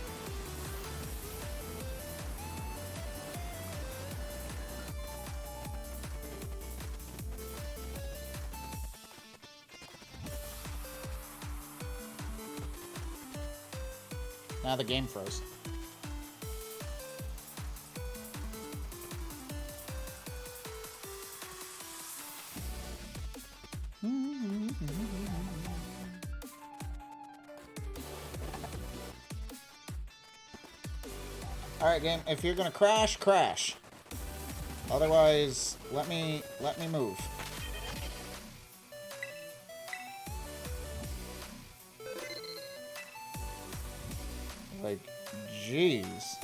Now the game froze. Alright, game, if you're gonna crash, crash. Otherwise, let me move. Like, jeez.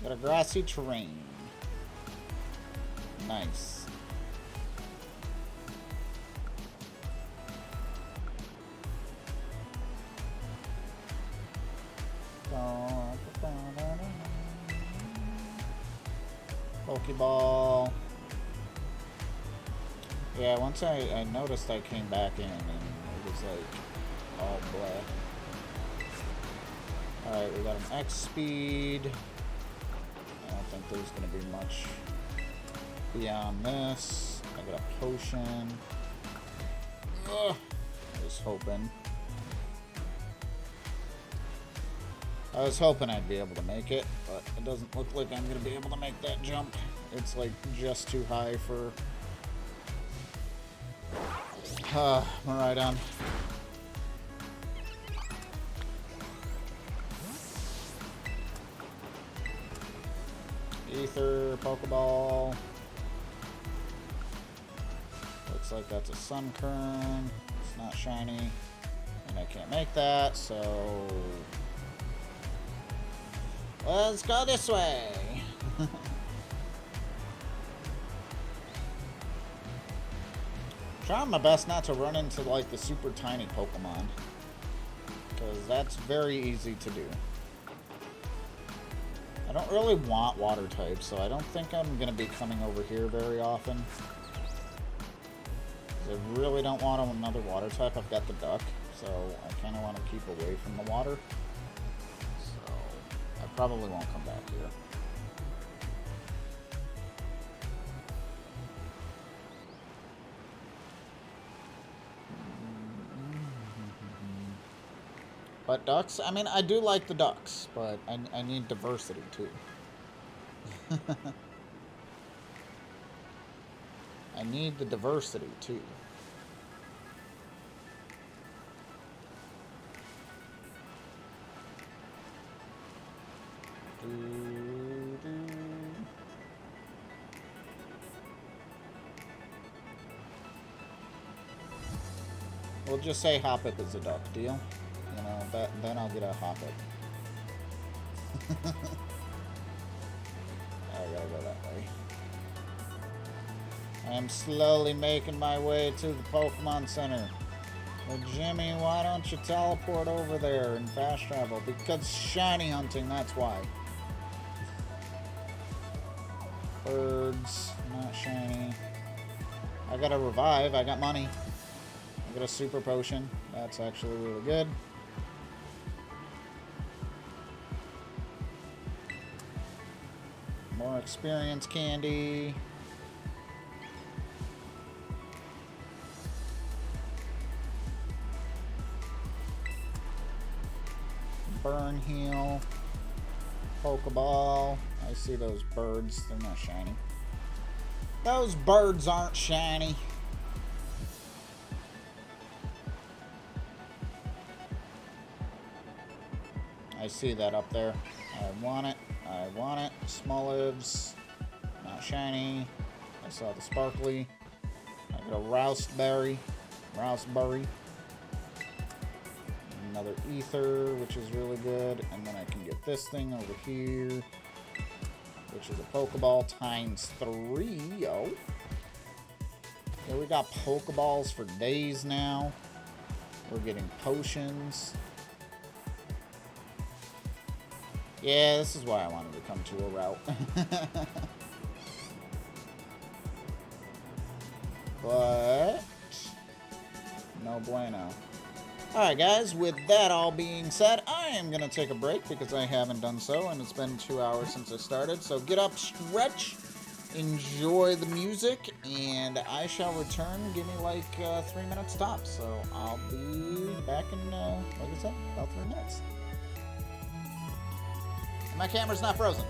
Got a grassy terrain. Nice. Pokeball. Yeah, once I noticed I came back in and it was like all black. Alright, we got an X speed. I don't think there's going to be much beyond this. I got a potion. Ugh, I was hoping I'd be able to make it, but it doesn't look like I'm going to be able to make that jump. It's like just too high for Miraidon. Ether, Pokeball. Looks like that's a Sunkern. It's not shiny. And I can't make that, so let's go this way. Trying my best not to run into like the super tiny Pokemon, because that's very easy to do. I don't really want water types, so I don't think I'm going to be coming over here very often. I really don't want another water type. I've got the duck, so I kind of want to keep away from the water. So I probably won't come back here. But ducks, I mean, I do like the ducks, but I need diversity too. I need the diversity too. We'll just say Hoppip is a duck, deal? You know, then I'll get a Hoppip. I gotta go that way. I'm slowly making my way to the Pokemon Center. Well, Jimmy, why don't you teleport over there and fast travel? Because shiny hunting, that's why. Birds, not shiny. I got a revive. I got money. I got a super potion. That's actually really good. More experience candy. Burn heal. Pokeball. I see those birds. They're not shiny. Those birds aren't shiny. I see that up there. I want it. I want it. Smolives. Not shiny. I saw the sparkly. I got a Rouseberry. Rouseberry. Another ether, which is really good. And then I can get this thing over here, which is a Pokeball times 3. Oh. Yeah, we got Pokeballs for days now. We're getting potions. Yeah, this is why I wanted to come to a route. But no bueno. Alright guys, with that all being said, I am going to take a break because I haven't done so, and it's been 2 hours since I started. So get up, stretch, enjoy the music, and I shall return. Give me like 3 minutes tops. So I'll be back in, like I said, about 3 minutes. And my camera's not frozen.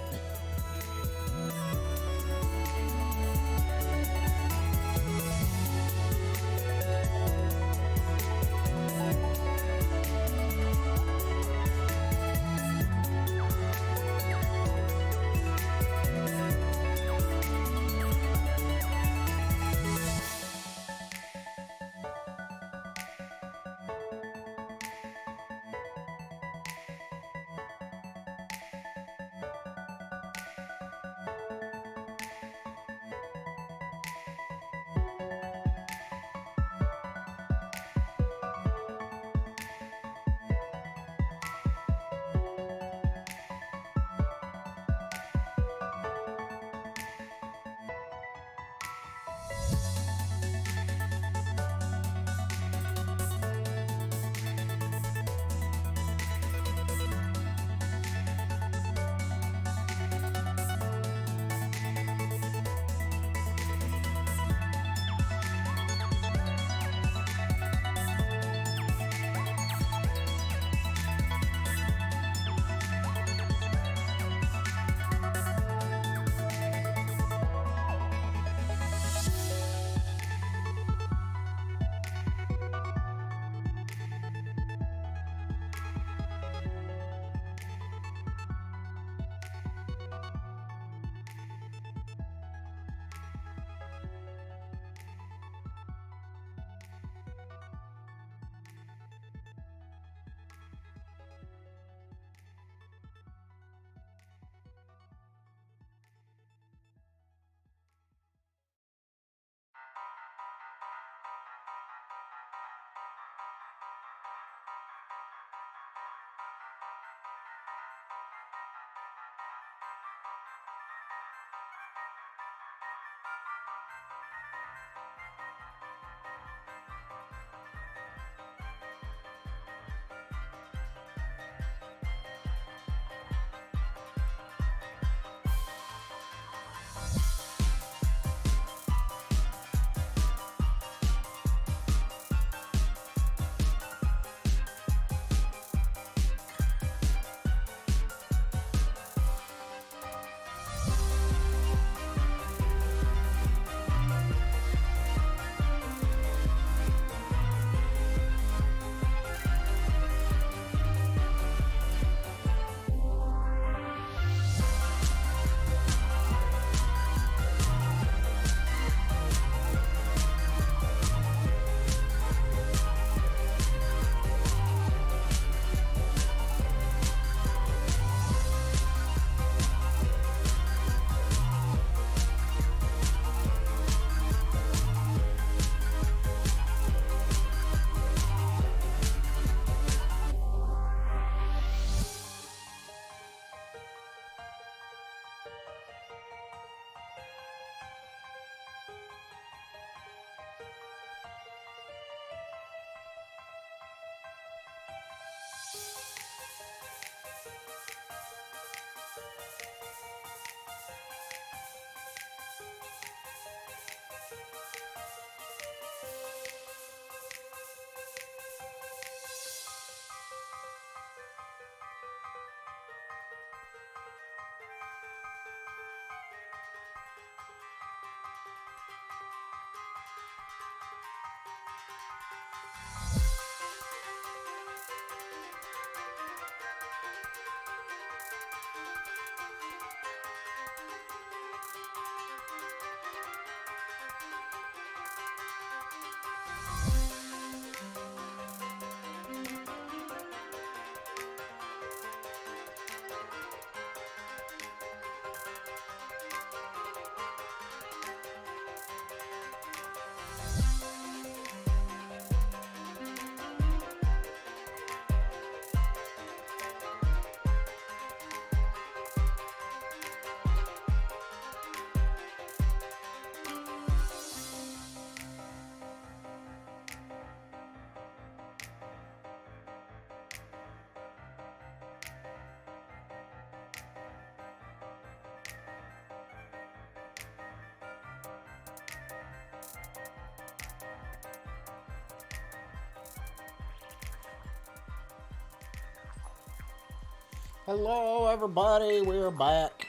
Hello, everybody. We're back.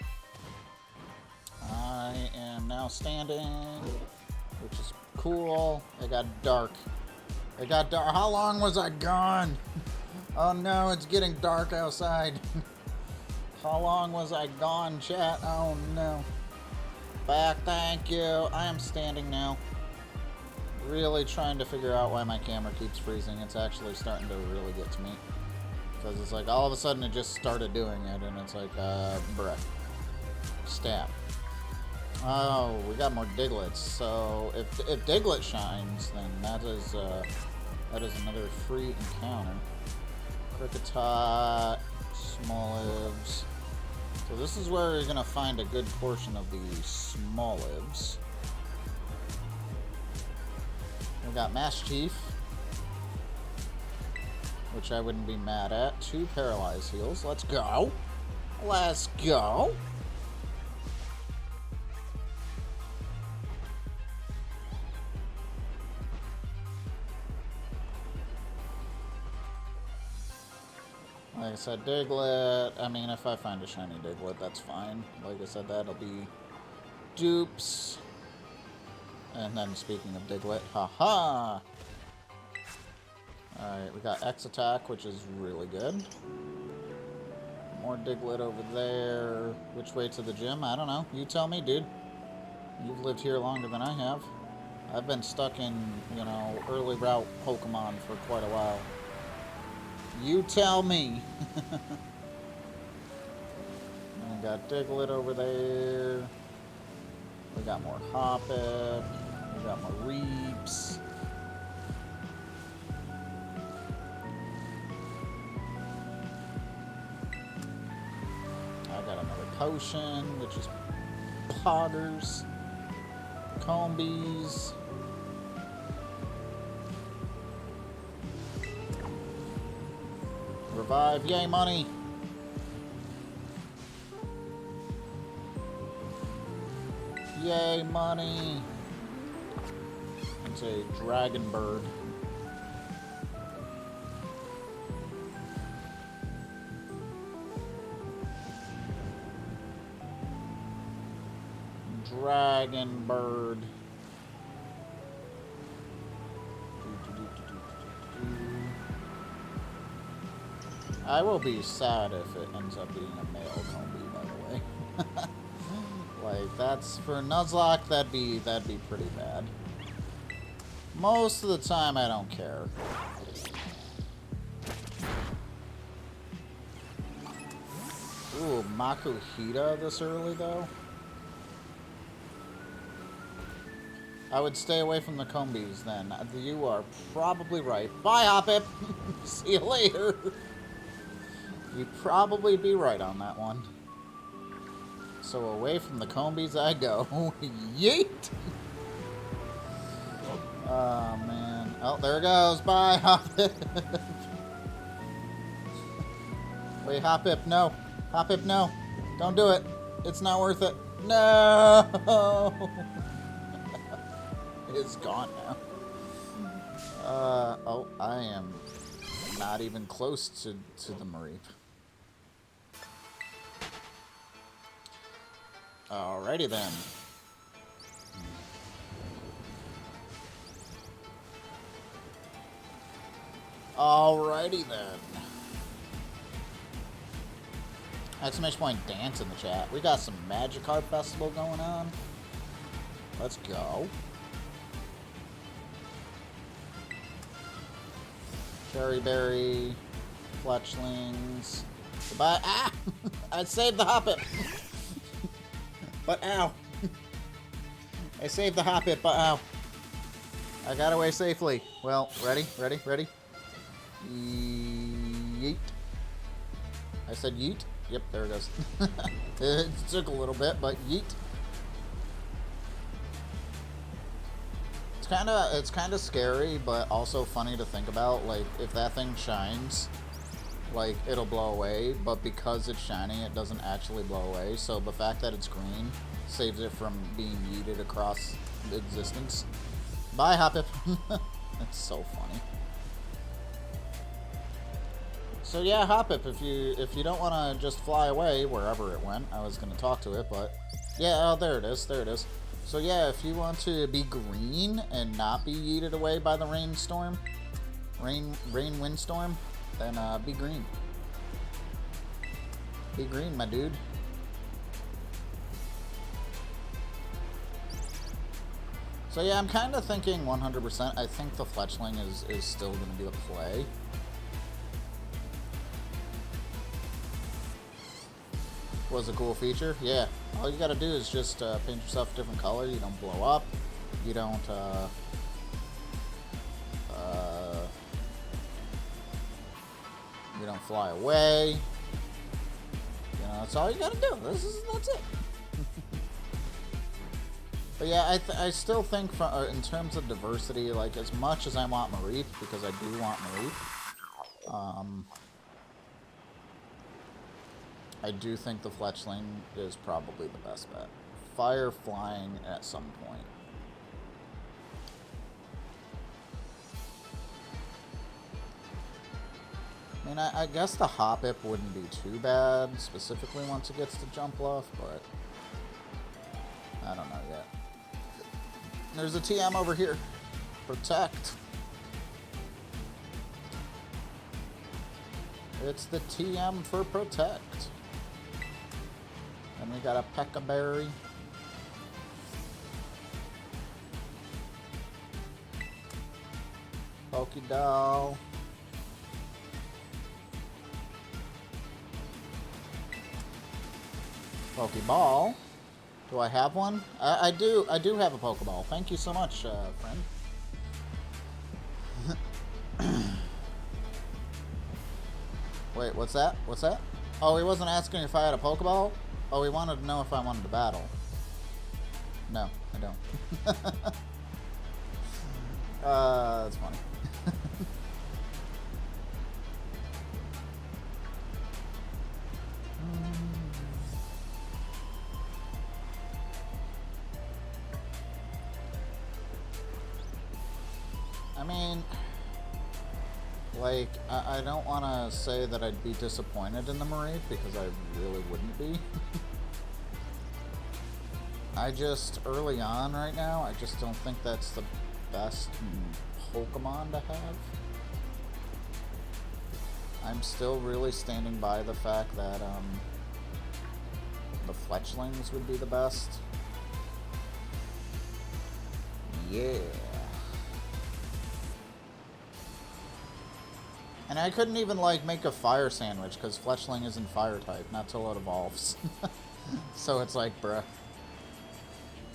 I am now standing, which is cool. It got dark. It got dark. How long was I gone? Oh no, it's getting dark outside. How long was I gone, chat? Oh no. Back, thank you. I am standing now. Really trying to figure out why my camera keeps freezing. It's actually starting to really get to me. Because it's like all of a sudden it just started doing it, and it's like, bruh. Stab. Oh, we got more Diglets. So if Diglett shines, then that is another free encounter. Cricketot, Smolivs. So this is where you're gonna find a good portion of the Smolivs. We got Master Chief, which I wouldn't be mad at. 2 paralyzed heals. Let's go. Let's go. Like I said, Diglett. I mean, if I find a shiny Diglett, that's fine. Like I said, that'll be dupes. And then speaking of Diglett, haha! Alright, we got X attack, which is really good. More Diglett over there. Which way to the gym? I don't know. You tell me, dude. You've lived here longer than I have. I've been stuck in, you know, early route Pokemon for quite a while. You tell me. We got Diglett over there. We got more Hoppip. We got more Reaps. I got another potion, which is Poggers. Combies. Revive, yay money! Yay money! It's a dragon bird. Dragon bird. I will be sad if it ends up being a male Combi, by the way. Like, that's for Nuzlocke, that'd be pretty bad. Most of the time, I don't care. Ooh, Makuhita this early, though? I would stay away from the Combis, then. You are probably right. Bye, Hoppip! See you later! You'd probably be right on that one. So away from the Combis I go. Yeet! Oh, man. Oh, there it goes. Bye, Hoppip. Wait, Hoppip, no. Hoppip, no. Don't do it. It's not worth it. No! It's gone now. Oh, I am not even close to the Mareep. Alrighty then. Alrighty then. Exclamation point dance in the chat. We got some Magikarp Festival going on. Let's go. Cherry Berry. Fletchlings. Goodbye. Ah! I saved the Hoppip. But ow. I saved the Hoppip, but ow. I got away safely. Well, ready? Yeet. I said yeet? Yep, there it goes. It took a little bit, but yeet. It's kinda scary, but also funny to think about. Like, if that thing shines, like, it'll blow away, but because it's shining, it doesn't actually blow away. So the fact that it's green saves it from being yeeted across existence. Bye, Hoppip. That's so funny. So yeah, Hoppip, if you don't want to just fly away wherever it went, I was gonna talk to it, but yeah, oh, there it is, there it is. So yeah, if you want to be green and not be yeeted away by the rainstorm, windstorm, then be green. Be green, my dude. So yeah, I'm kind of thinking 100%. I think the fletchling is still going to be the play. Was a cool feature. Yeah, all you got to do is just paint yourself a different color. You don't blow up. You don't you don't fly away. You know, that's all you got to do. That's it. But yeah, I still think in terms of diversity, like as much as I want Marith, because I do want Marith, I do think the fletchling is probably the best bet. Fire flying at some point. I mean, I guess the Hoppip wouldn't be too bad, specifically once it gets to jump bluff, but I don't know yet. There's a TM over here. Protect. It's the TM for protect. And we got a Peckaberry. Pokedoll. Pokeball. Do I have one? I do have a Pokeball. Thank you so much, friend. Wait, what's that? What's that? Oh, he wasn't asking if I had a Pokeball? Oh, he wanted to know if I wanted to battle. No, I don't. That's funny. I mean, like, I don't want to say that I'd be disappointed in the Marith, because I really wouldn't be. I just, early on right now, I just don't think that's the best Pokemon to have. I'm still really standing by the fact that, the Fletchlings would be the best. Yeah. And I couldn't even, like, make a fire sandwich, because Fletchling isn't fire type, not till it evolves. So it's like, bruh.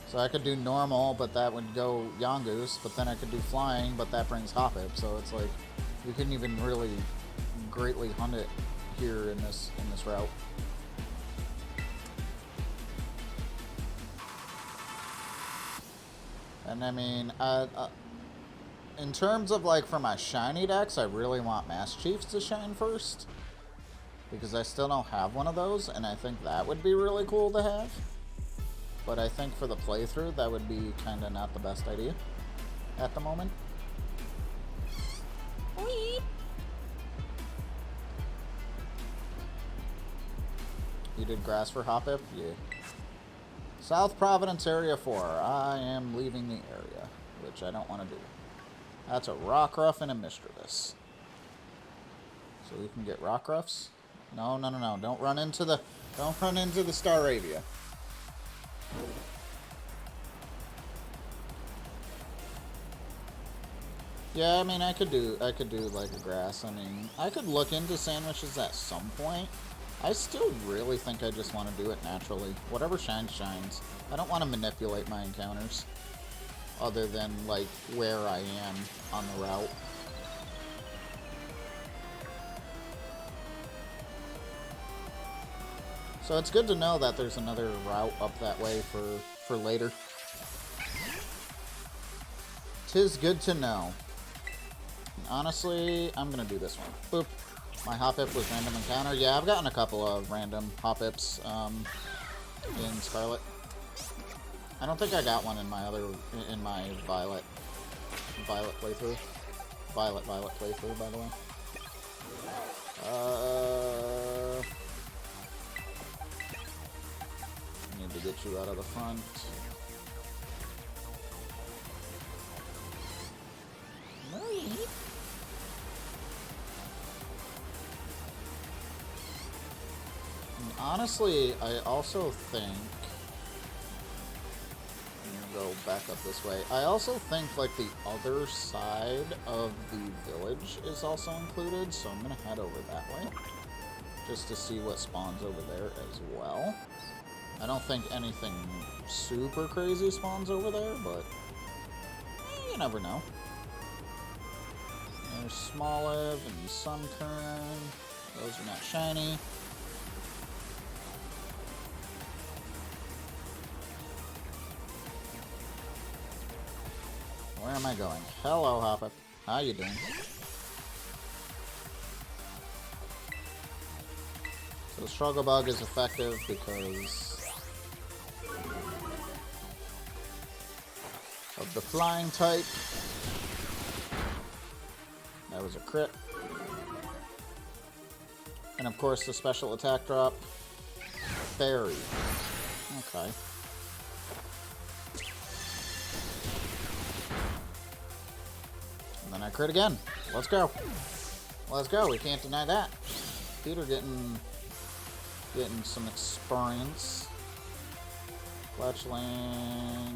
So I could do normal, but that would go Yongoose, but then I could do flying, but that brings Hoppip, so it's like, you couldn't even really greatly hunt it here in this route. And I mean, in terms of, like, for my shiny decks, I really want Mass Chiefs to shine first. Because I still don't have one of those, and I think that would be really cool to have. But I think for the playthrough, that would be kind of not the best idea at the moment. Weep. You did grass for Hoppip? Yeah. South Providence Area 4. I am leaving the area, which I don't want to do. That's a Rockruff and a Mischievous. So we can get Rockruffs. No, no, no, no. Don't run into the Staravia. Yeah, I mean, I could do like a grass. I mean, I could look into sandwiches at some point. I still really think I just want to do it naturally. Whatever shines, shines. I don't want to manipulate my encounters, other than, like, where I am on the route. So it's good to know that there's another route up that way for later. 'Tis good to know. And honestly, I'm gonna do this one. Boop. My Hoppip was random encounter. Yeah, I've gotten a couple of random Hoppips in Scarlet. I don't think I got one in my Violet playthrough. Violet playthrough, by the way. Need to get you out of the front. And honestly, I also think... Go back up this way. I also think like the other side of the village is also included, so I'm gonna head over that way just to see what spawns over there as well. I don't think anything super crazy spawns over there, but you never know. There's Smoliv and Sunkern. Those are not shiny. Where am I going? Hello, Hopper. How you doing? So the Struggle Bug is effective because of the flying type. That was a crit. And of course the special attack drop. Fairy. Okay. And then I crit again. Let's go. Let's go. We can't deny that. Peter getting some experience. Fletchling.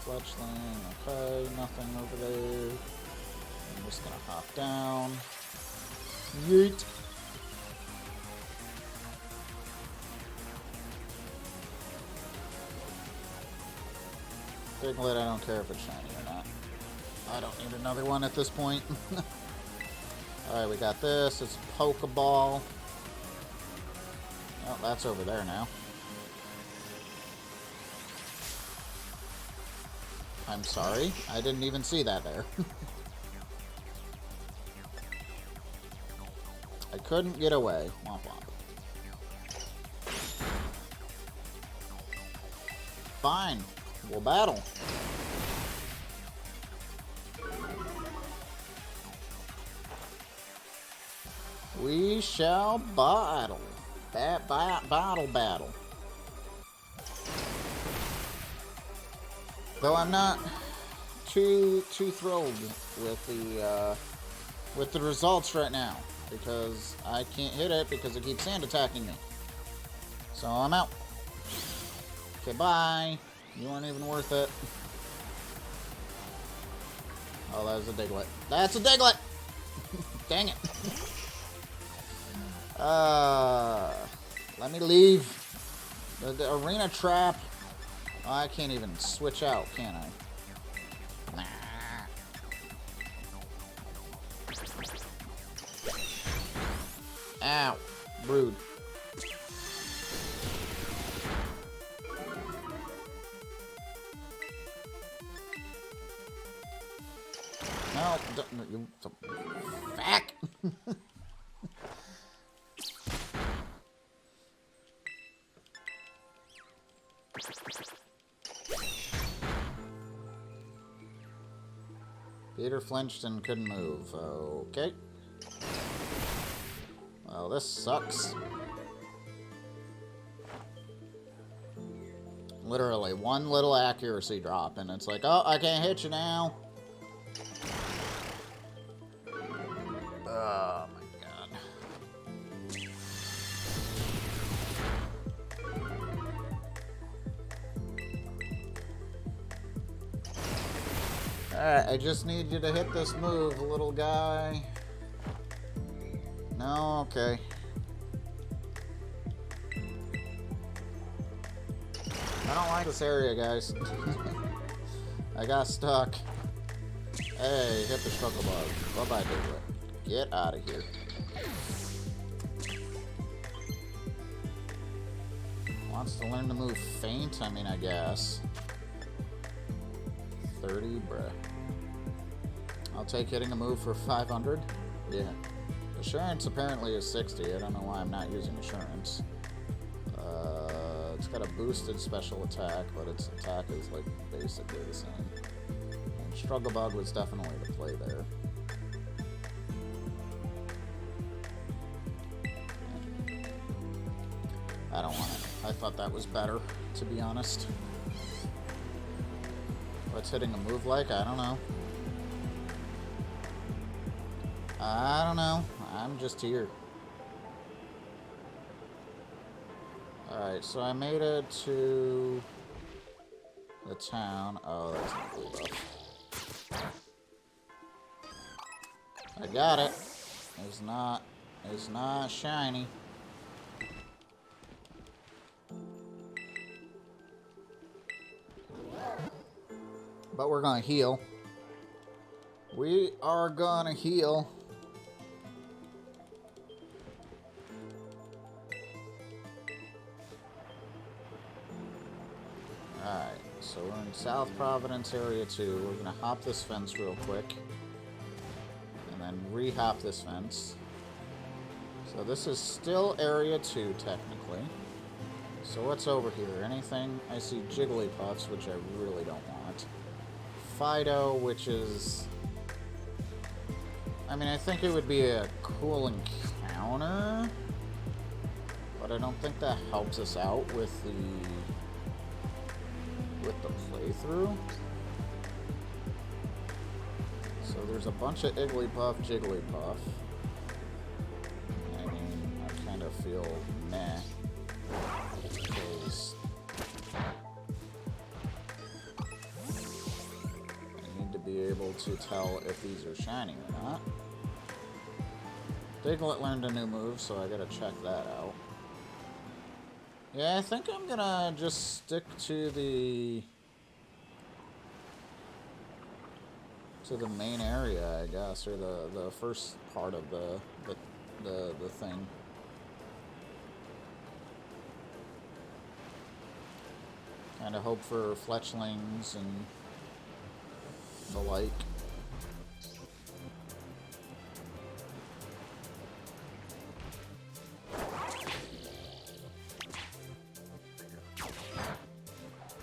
Okay, nothing over there. I'm just gonna hop down. Yeet. Diglett, I don't care if it's shiny or not. I don't need another one at this point. Alright, we got this. It's a Pokeball. Oh, that's over there now. I'm sorry. I didn't even see that there. I couldn't get away. Womp womp. Fine. We'll battle. We shall battle. Battle. Though I'm not too thrilled with the results right now, because I can't hit it because it keeps sand attacking me. So I'm out. Okay, bye. You weren't even worth it. Oh, that was a Diglett. That's a Diglett! Dang it. Let me leave. The arena trap. Oh, I can't even switch out, can I? Nah. Ow. Rude. No, don't, you back. Peter flinched and couldn't move. Okay. Well, this sucks. Literally, one little accuracy drop, and it's like, oh, I can't hit you now. Oh, my God. Alright, I just need you to hit this move, little guy. No, okay. I don't like this area, guys. I got stuck. Hey, hit the Struggle Bug. Bye-bye, Diglett. Get out of here. Wants to learn to move faint? I mean, I guess. 30, bruh. I'll take hitting a move for 500. Yeah. Assurance apparently is 60. I don't know why I'm not using Assurance. It's got a boosted special attack, but its attack is like basically the same. And Struggle Bug was definitely the play there. I don't want it. I thought that was better, to be honest. What's hitting a move like? I don't know. I don't know. I'm just here. Alright, so I made it to the town. Oh, that's not blue buff. I got it. It's not shiny. But we're gonna heal. We are gonna heal. Alright, so we're in South Providence Area 2. We're gonna hop this fence real quick. And then re-hop this fence. So this is still Area 2, technically. So what's over here? Anything? I see Jigglypuffs, which I really don't want. Fido, which is... I mean, I think it would be a cool encounter. But I don't think that helps us out with the playthrough. So there's a bunch of Jigglypuff. I mean, I kind of feel meh. Because I need to be able to tell if these are shiny or not. Diglett learned a new move, so I gotta check that out. Yeah, I think I'm gonna just stick to the main area, I guess, or the first part of the thing. Kind of hope for fletchlings and the like.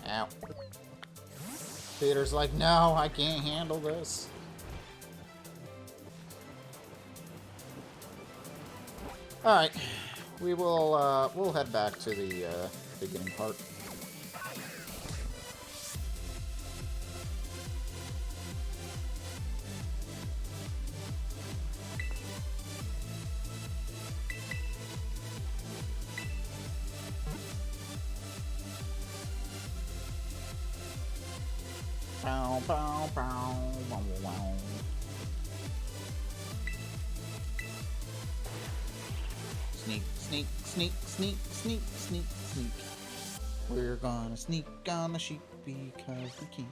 Ow. Peter's like, no, I can't handle this. Alright. We'll head back to the beginning part. Pow, pow, pow, wow, wow. Sneak, sneak, sneak, sneak, sneak, sneak, sneak. We're gonna sneak on the sheep because we can.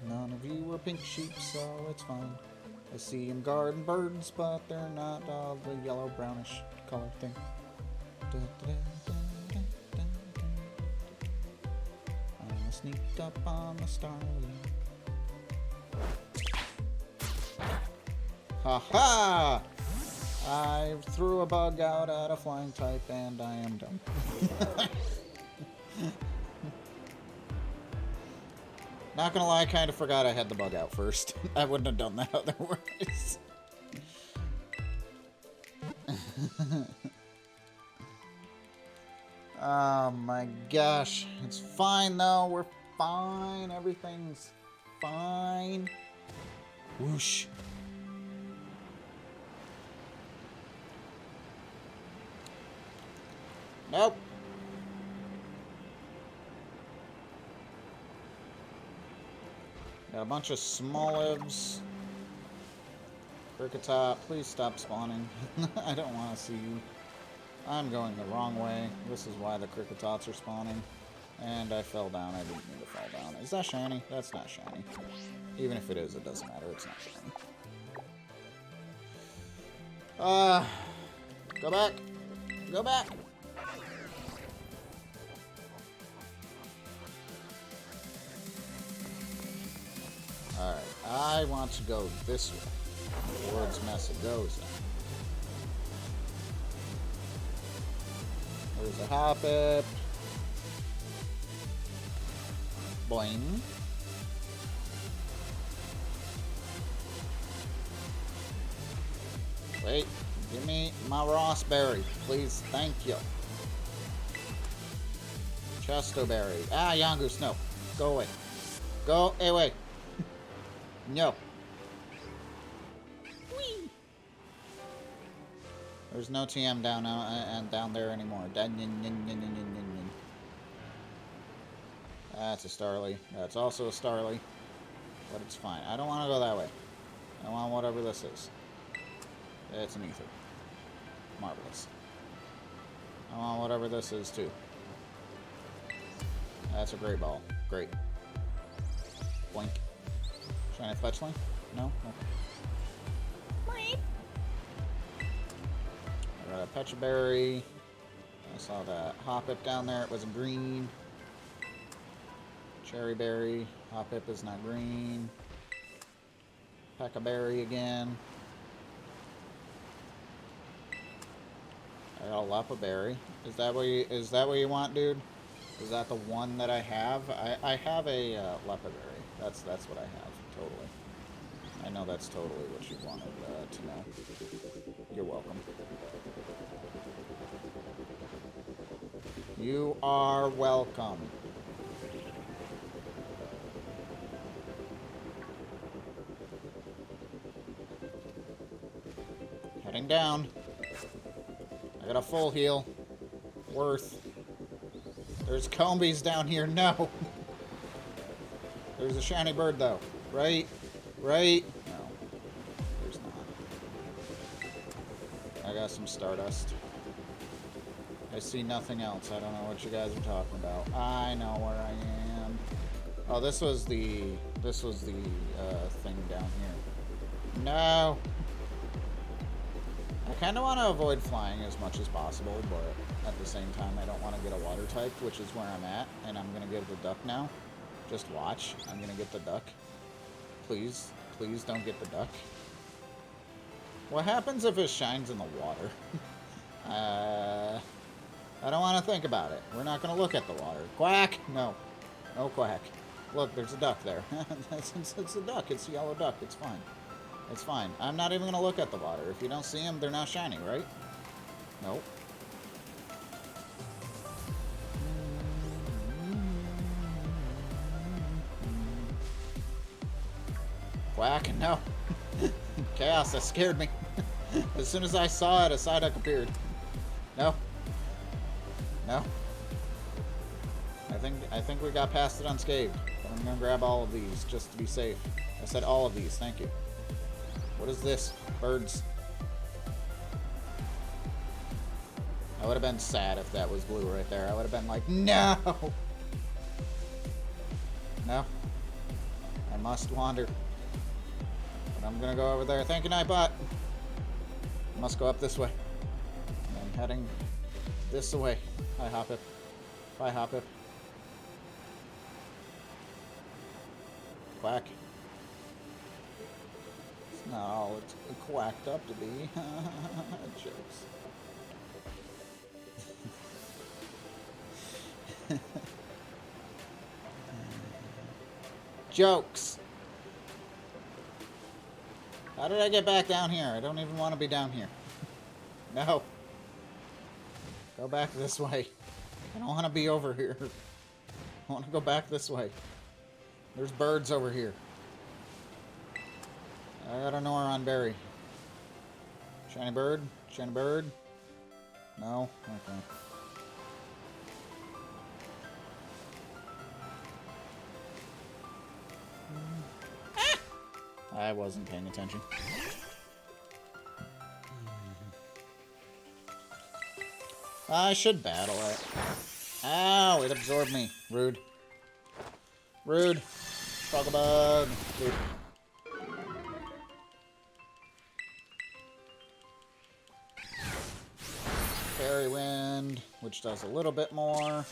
None of you are pink sheep, so it's fine. I see them guarding birds, but they're not all the yellow brownish color thing. Da, da, da, da. Sneaked up on the starling. Ha-ha! I threw a bug out at a flying type and I am done. Not gonna lie, I kind of forgot I had the bug out first. I wouldn't have done that otherwise. Oh my gosh. It's fine though. We're fine. Everything's fine. Whoosh. Nope. Got a bunch of smolives. Cricketop, please stop spawning. I don't want to see you. I'm going the wrong way. This is why the Cricketots are spawning. And I fell down. I didn't mean to fall down. Is that shiny? That's not shiny. Even if it is, it doesn't matter. It's not shiny. Go back. Go back. Alright. I want to go this way. Towards Messagoza. There's a Hoppip. Boing. Wait, give me my Rossberry, please. Thank you. Chestoberry. Ah, Yongoose, no. Go away. Go away. No. Whee! There's no TM down there anymore. That's a Starly. That's also a Starly. But it's fine. I don't want to go that way. I want whatever this is. It's an ether. Marvelous. I want whatever this is, too. That's a great ball. Great. Boink. Shiny Fletchling? No? Okay. I got a Pecha Berry. I saw that Hoppip down there. It was green. Cherry Berry. Hoppip is not green. Pecha Berry again. I got a Leppa Berry. Is that what you want, dude? Is that the one that I have? I have a Leppa Berry. That's what I have. Totally. I know that's totally what you wanted to know. You're welcome. You are welcome. Heading down. I got a full heal. Worth. There's Combies down here. No. There's a shiny bird, though. Right? Right? No. There's not. I got some Stardust. I see nothing else. I don't know what you guys are talking about. I know where I am. Oh, this was the thing down here. No. I kind of want to avoid flying as much as possible, but at the same time, I don't want to get a water type, which is where I'm at, and I'm going to get the duck now. Just watch. I'm going to get the duck. Please, please don't get the duck. What happens if it shines in the water? I don't want to think about it. We're not going to look at the water. Quack! No. No quack. Look, there's a duck there. It's a duck. It's a yellow duck. It's fine. It's fine. I'm not even going to look at the water. If you don't see them, they're not shiny, right? Nope. Quack, no. Chaos, that scared me. As soon as I saw it, a Psyduck appeared. No. No. I think we got past it unscathed. But I'm going to grab all of these, just to be safe. I said all of these, thank you. What is this? Birds. I would have been sad if that was blue right there. I would have been like, no! No. I must wander. But I'm gonna go over there. Thank you, Nightbot. I must go up this way. I'm heading this way. Hi, Hoppip. Bye, Hoppip. Quack. It's not all it's quacked up to be. Jokes. Jokes. How did I get back down here? I don't even want to be down here. No. Go back this way. I don't want to be over here. I want to go back this way. There's birds over here. I got a Noron berry. Shiny bird? Shiny bird? No? Okay. I wasn't paying attention. I should battle it. Ow, it absorbed me. Rude. Rude. Frogabug. Rude. Fairy Wind, which does a little bit more.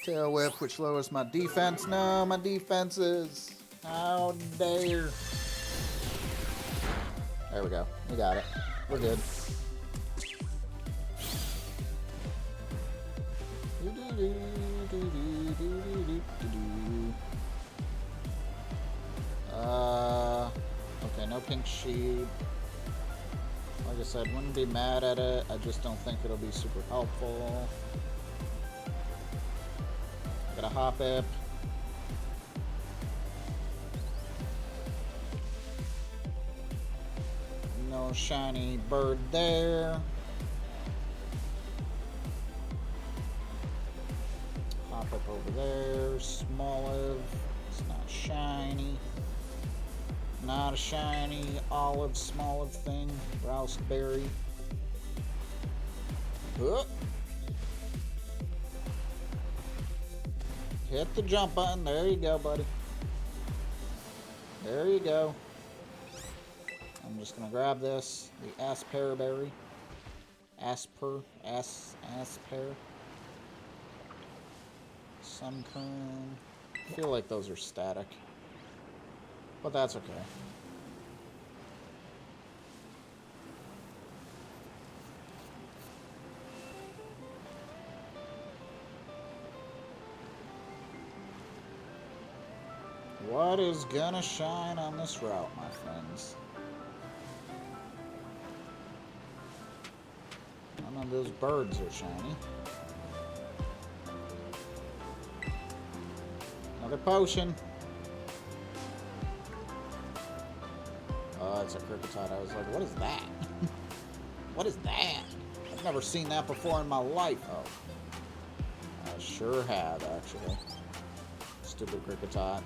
Tail Whip, which lowers my defense. No, my defenses. How dare. There we go. We got it. We're good. Okay, no pink sheep. Like I said, wouldn't be mad at it. I just don't think it'll be super helpful. Got a Hoppip. No shiny bird there. Hoppip over there. Smoliv. It's not shiny. Not a shiny olive Smoliv thing. Rouseberry. Hit the jump button. There you go, buddy. There you go. I'm just gonna grab this. The Asperberry. Asper. Sunkern. I feel like those are static. But that's okay. What is gonna shine on this route, my friends? None of those birds are shiny. Another potion. Oh, it's a Kricketot. I was like, what is that? What is that? I've never seen that before in my life. Oh. I sure have, actually. Stupid Kricketot.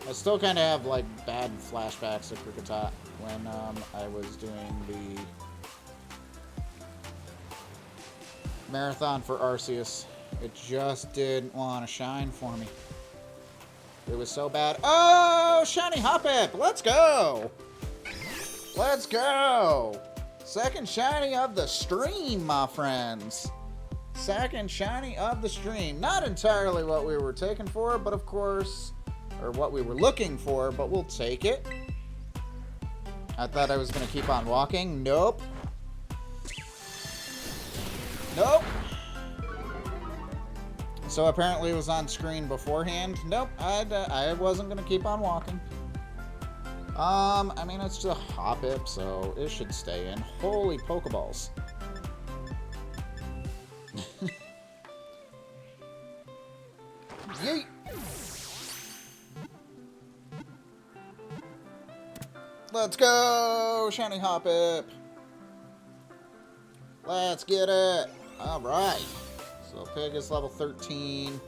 I still kind of have, like, bad flashbacks of Kricketot when I was doing the marathon for Arceus. It just didn't want to shine for me. It was so bad. Oh, shiny Hoppip! Let's go! Let's go! Second shiny of the stream, my friends. Second shiny of the stream. Not entirely what we were taking for, but of course, or what we were looking for, but we'll take it. I thought I was going to keep on walking. Nope. Nope. So apparently it was on screen beforehand. Nope, I wasn't going to keep on walking. I mean, it's just a Hoppip, so it should stay in. Holy Pokeballs. Yeet! Let's go! Shiny Hoppip! Let's get it! Alright. So Pig is level 13.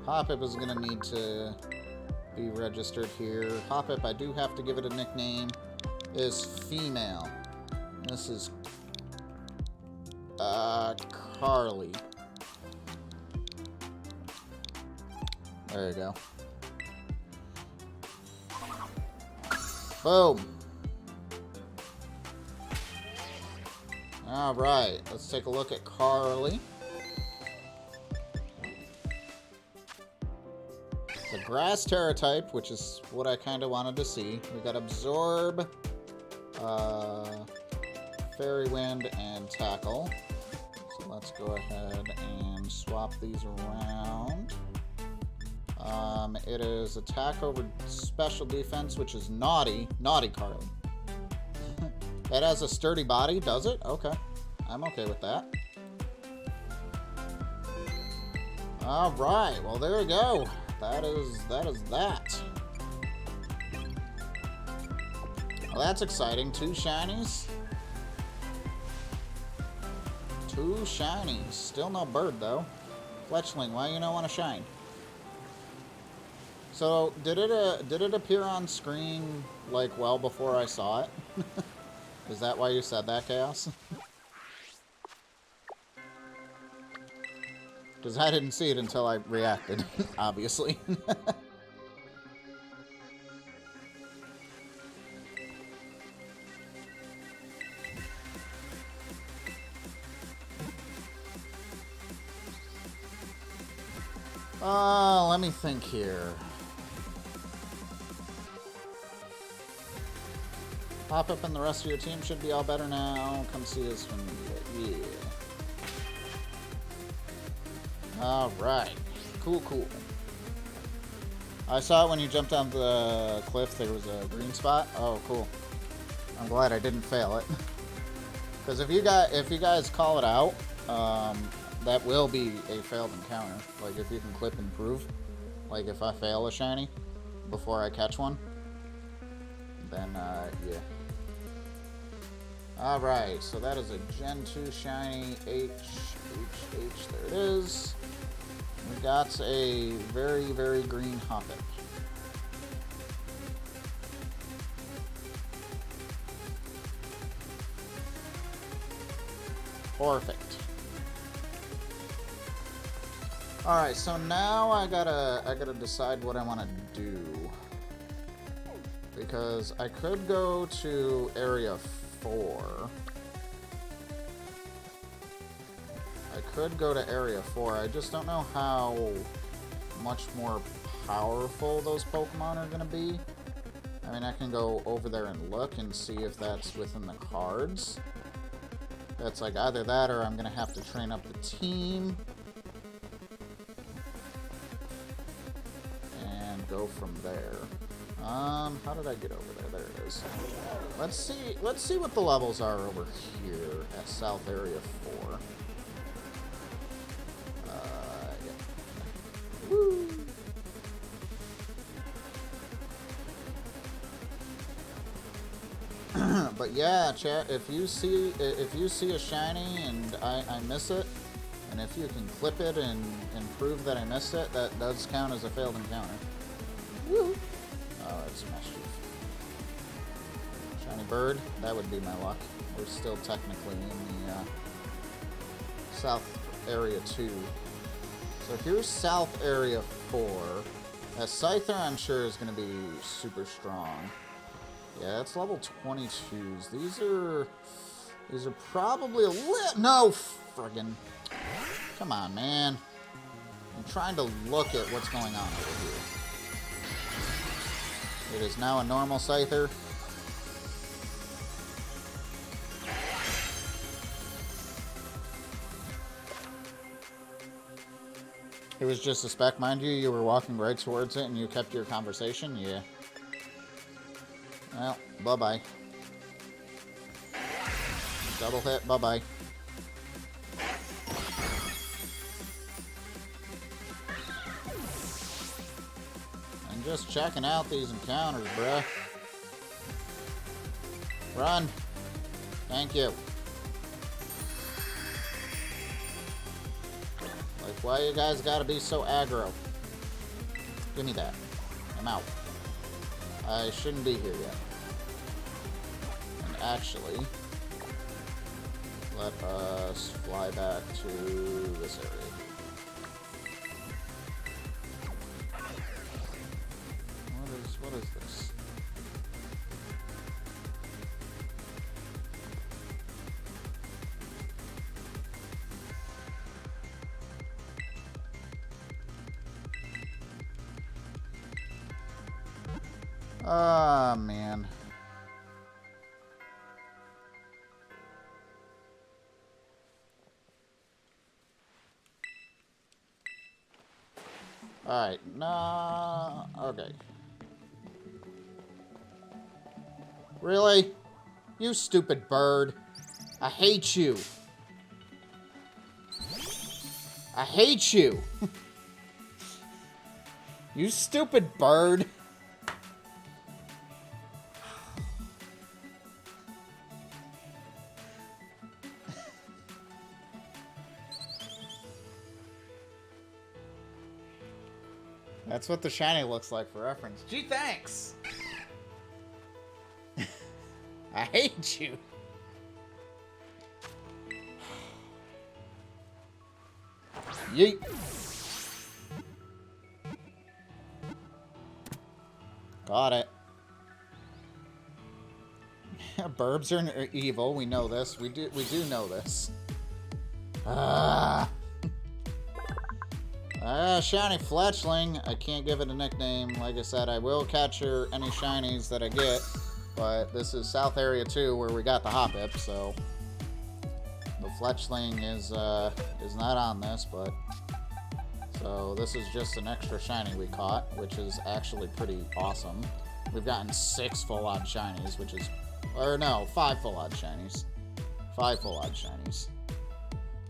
Hoppip is going to need to be registered here. Hoppip, I do have to give it a nickname, is female. This is Carly. There you go. Boom. Alright, let's take a look at Carly. The Grass Terra type, which is what I kind of wanted to see. We got Absorb, Fairy Wind, and Tackle. So let's go ahead and swap these around. It is attack over special defense, which is Naughty Carly. It has a sturdy body, does it? Okay. I'm okay with that. Alright, well there you go. That is that. Well, that's exciting. 2 shinies. 2 shinies. Still no bird, though. Fletchling, why you don't want to shine? So, did it appear on screen, like, well before I saw it? Is that why you said that, Chaos? Because I didn't see it until I reacted, obviously. Let me think here. Hoppip and the rest of your team should be all better now. Come see us when we get... Yeah. Alright. Cool. I saw it when you jumped down the cliff. There was a green spot. Oh, cool. I'm glad I didn't fail it. Because if you guys call it out, that will be a failed encounter. Like, if you can clip and prove. Like, if I fail a shiny before I catch one, then, yeah. Alright, so that is a Gen 2 shiny H, there it is. We got a very, very green Hoppet. Perfect. Alright, so now I gotta decide what I want to do. Because I could go to Area 4. I could go to Area 4. I just don't know how much more powerful those Pokemon are gonna be. I mean, I can go over there and look and see if that's within the cards. That's like either that or I'm gonna have to train up the team. And go from there. How did I get over there? There it is. Let's see what the levels are over here at South Area 4. Yeah. Woo! But yeah, chat, if you see a shiny and I miss it, and if you can clip it and prove that I missed it, that does count as a failed encounter. Woo! Oh, it's Mischief. Shiny bird, that would be my luck. We're still technically in the South Area 2. So here's South Area 4. That Scyther, I'm sure, is going to be super strong. Yeah, that's level 22s. These are probably a little... No, friggin'. Come on, man. I'm trying to look at what's going on over here. It is now a normal Scyther. It was just a spec, mind you. You were walking right towards it and you kept your conversation? Yeah. Well, bye-bye. Double hit, bye-bye. I'm just checking out these encounters, bruh. Run. Thank you. Like, why you guys gotta be so aggro? Give me that. I'm out. I shouldn't be here yet. And actually, let us fly back to this area. What is this? Ah, man. Alright, no. Okay. Really? You stupid bird. I hate you. I hate you. You stupid bird. That's what the shiny looks like for reference. Gee, thanks! I hate you! Yeet! Got it. Burbs are evil, we know this. We do know this. Shiny Fletchling. I can't give it a nickname. Like I said, I will capture any shinies that I get, but this is South Area 2 where we got the Hoppip, so the Fletchling is not on this, but so this is just an extra shiny we caught, which is actually pretty awesome. We've gotten 6 full-odd shinies, which is, or no, 5 full-odd shinies. 5 full odd shinies.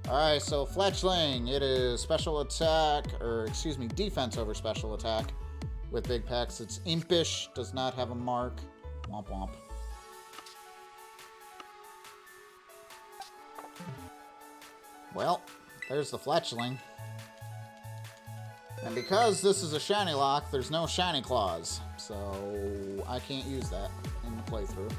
Alright, so Fletchling, it is special attack, or excuse me, defense over special attack. With big packs, it's impish, does not have a mark. Womp womp. Well, there's the Fletchling. And because this is a shiny lock, there's no shiny claws. So I can't use that in the playthrough.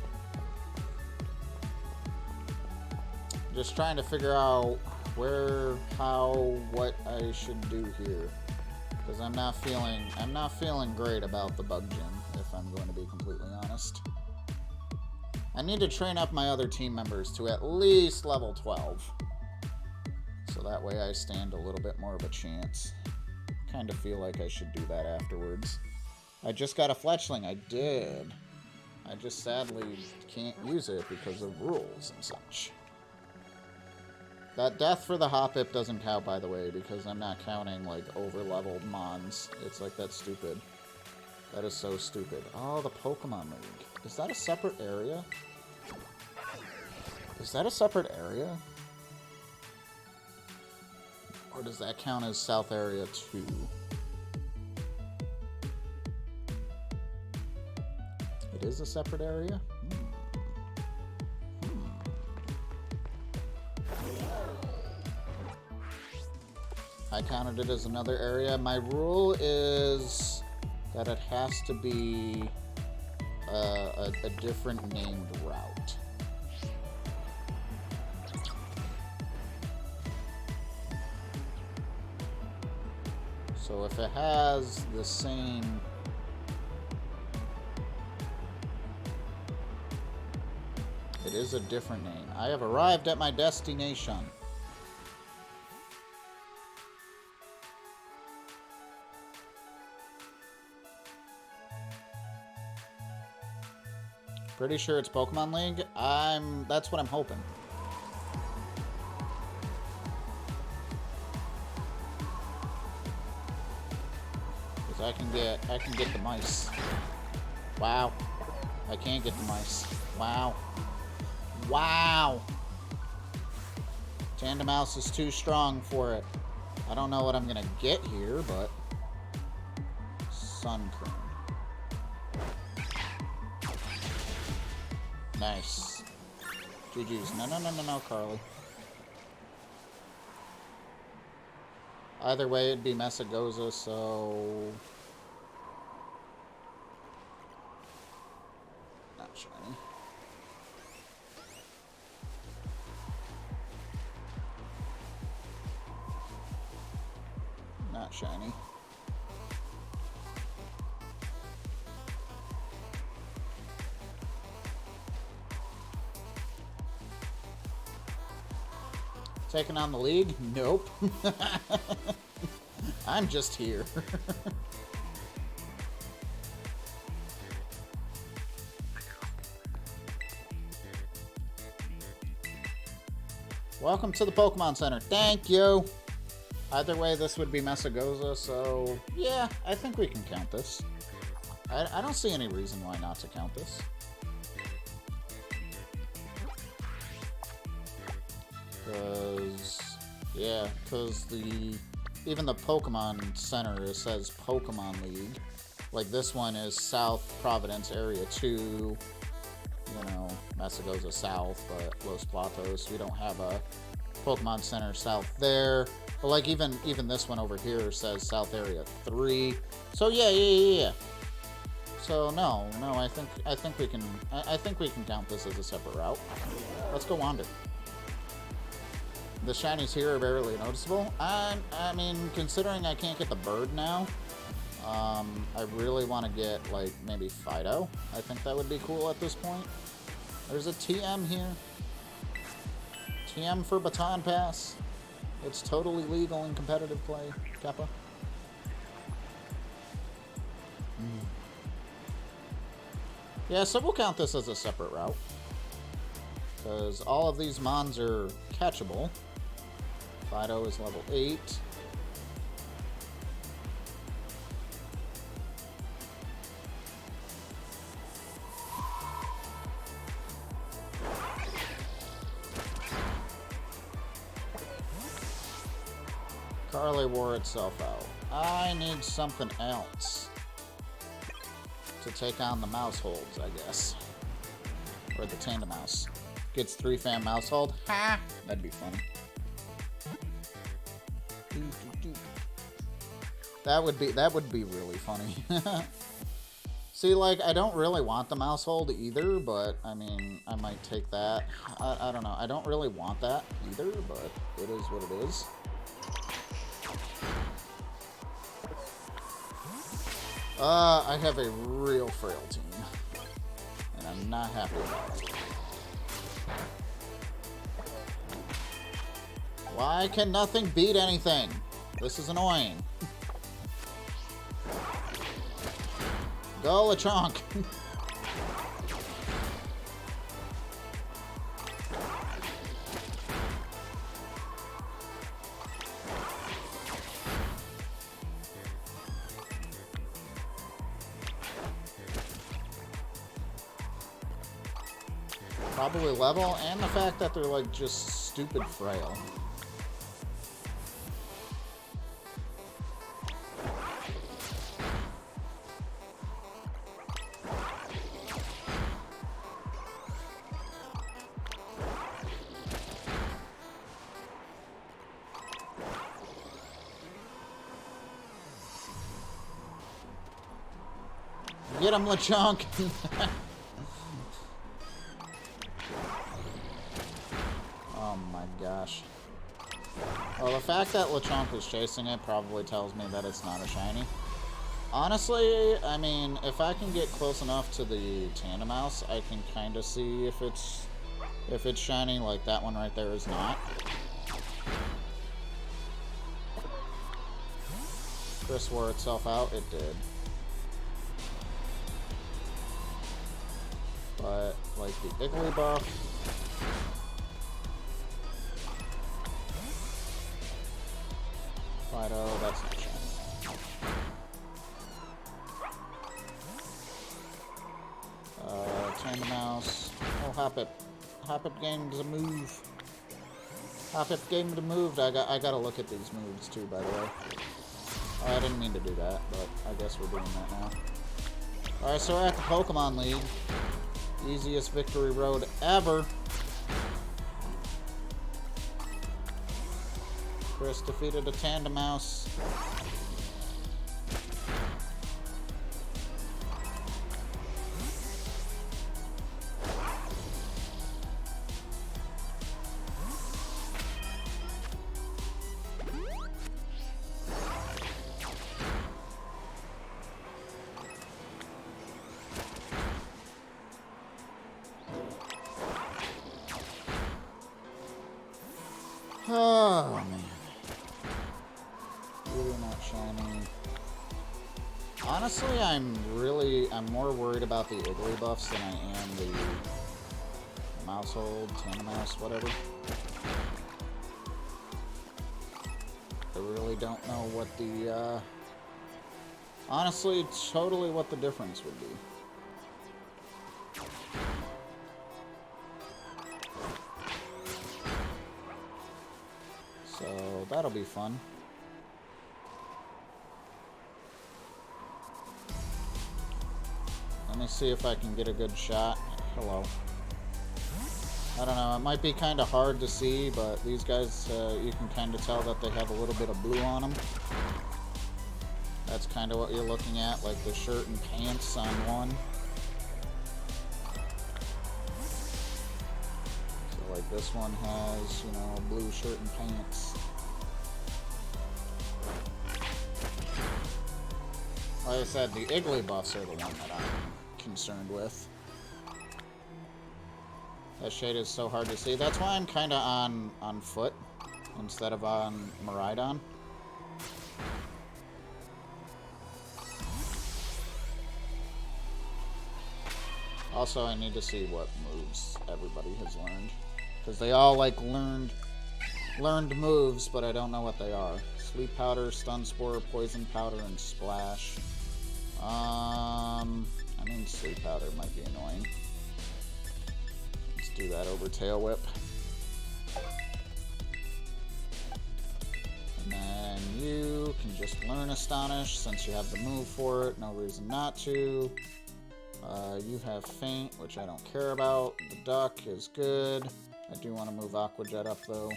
Just trying to figure out where, how, what I should do here. Because I'm not feeling great about the bug gym, if I'm going to be completely honest. I need to train up my other team members to at least level 12. So that way I stand a little bit more of a chance. Kind of feel like I should do that afterwards. I just got a Fletchling, I did. I just sadly can't use it because of rules and such. That death for the Hoppip doesn't count, by the way, because I'm not counting, like, over-leveled Mons. It's like, that's stupid. That is so stupid. Oh, the Pokemon League. Is that a separate area? Is that a separate area? Or does that count as South Area 2? It is a separate area? I counted it as another area. My rule is that it has to be a different named route. So if it has the same... It is a different name. I have arrived at my destination. Pretty sure it's Pokemon League. That's what I'm hoping. Because I can get the mice. Wow. I can't get the mice. Wow. Wow. Tandemaus is too strong for it. I don't know what I'm gonna get here, but Sun Cream. Nice. GG's. No, Carly. Either way, it'd be Messagoza, so... Not shiny. Not shiny. Taking on the league? Nope. I'm just here. Welcome to the Pokemon Center. Thank you. Either way, this would be Messagoza, so yeah, I think we can count this. I don't see any reason why not to count this. Because even the Pokemon Center, it says Pokemon League. Like this one is South Providence Area 2, you know, Messagoza South, but Los Platos, we don't have a Pokemon Center South there. But like even this one over here says South Area 3. So yeah. So no, I think we can count this as a separate route. Let's go wander. The shinies here are barely noticeable. I mean, considering I can't get the bird now, I really want to get, like, maybe Fido. I think that would be cool at this point. There's a TM here. TM for Baton Pass. It's totally legal in competitive play, Kappa. Yeah, so we'll count this as a separate route. Because all of these Mons are catchable. Fido is level 8. Charlie wore itself out. I need something else to take on the mouse holds, I guess. Or the tandem mouse. Gets 3 fan mouse hold. Ha! That'd be funny. That would be really funny. See, like, I don't really want the mouse hold either, but, I mean, I might take that. I don't know. I don't really want that either, but it is what it is. I have a real frail team, and I'm not happy about it. Why can nothing beat anything? This is annoying. Go, Lechonk! Probably level, and the fact that they're like just stupid frail. Get him, Lechonk! Oh my gosh. Well, the fact that Lechonk is chasing it probably tells me that it's not a shiny. Honestly, I mean, if I can get close enough to the tandem mouse, I can kind of see if it's shiny. Like that one right there is not. Chris wore itself out. It did. But, like, the Iggly buff... Fido, that's not shiny. Tandem mouse. Oh, Hoppip. Hoppip gained a move. Hoppip gained a move. I gotta look at these moves, too, by the way. Oh, I didn't mean to do that, but I guess we're doing that now. Alright, so we're at the Pokemon League. Easiest victory road ever. Chris defeated a tandem mouse. Oh, man. Really not shiny. Honestly, I'm more worried about the Iggly buffs than I am the mouse hold, tandem mouse, whatever. I really don't know what the, honestly, totally what the difference would be. So that'll be fun. Let me see if I can get a good shot. Hello. I don't know, it might be kind of hard to see, but these guys, you can kind of tell that they have a little bit of blue on them. That's kind of what you're looking at, like the shirt and pants on one. Like this one has, you know, a blue shirt and pants. Like I said, the Iggly buffs are the one that I'm concerned with. That shade is so hard to see. That's why I'm kind of on foot instead of on Miraidon. Also, I need to see what moves everybody has learned. Because they all, like, learned moves, but I don't know what they are. Sleep Powder, Stun Spore, Poison Powder, and Splash. I mean, Sleep Powder might be annoying. Let's do that over Tail Whip. And you can just learn Astonish since you have the move for it. No reason not to. You have Faint, which I don't care about. The Duck is good. I do want to move Aqua Jet up, though.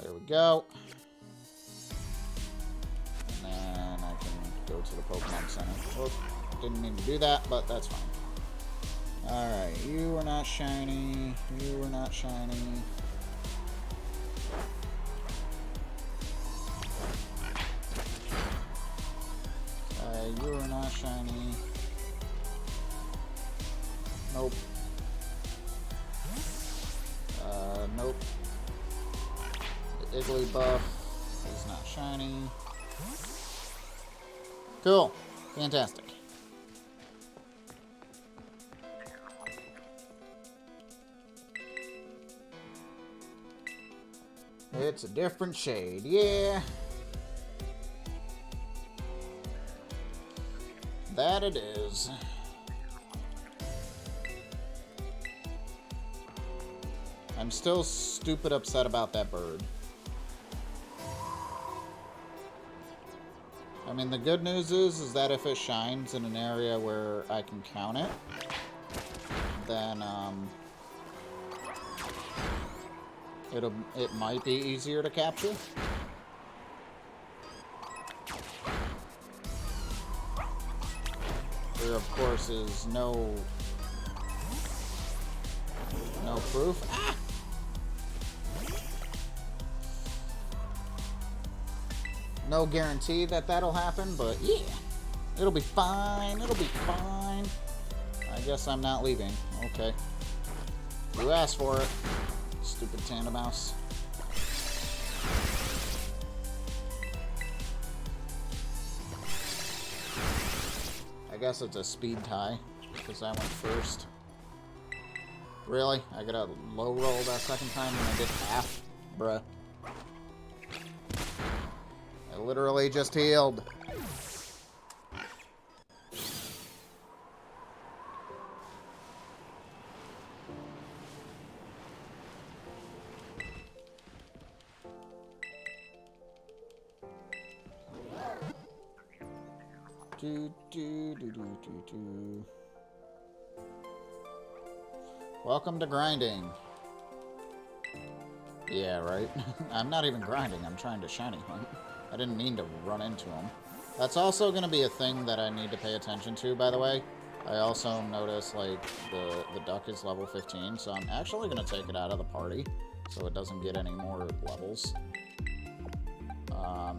There we go. And then I can go to the Pokemon Center. Whoop, didn't mean to do that, but that's fine. Alright, you are not shiny. You are not shiny. You are not shiny. Nope. Nope. The Igglybuff is not shiny. Cool. Fantastic. It's a different shade, yeah. That it is. I'm still stupid upset about that bird. I mean, the good news is that if it shines in an area where I can count it, then it might be easier to capture. There, of course, is no proof. Ah! No guarantee that that'll happen, but yeah, it'll be fine. It'll be fine. I guess I'm not leaving. Okay. You asked for it, stupid Tandemouse. I guess it's a speed tie, because I went first. Really? I got a low roll that second time when I did half? Bruh. I literally just healed. Welcome to grinding. Yeah, right? I'm not even grinding, I'm trying to shiny hunt. I didn't mean to run into him. That's also going to be a thing that I need to pay attention to, by the way. I also noticed, like, the duck is level 15, so I'm actually going to take it out of the party so it doesn't get any more levels.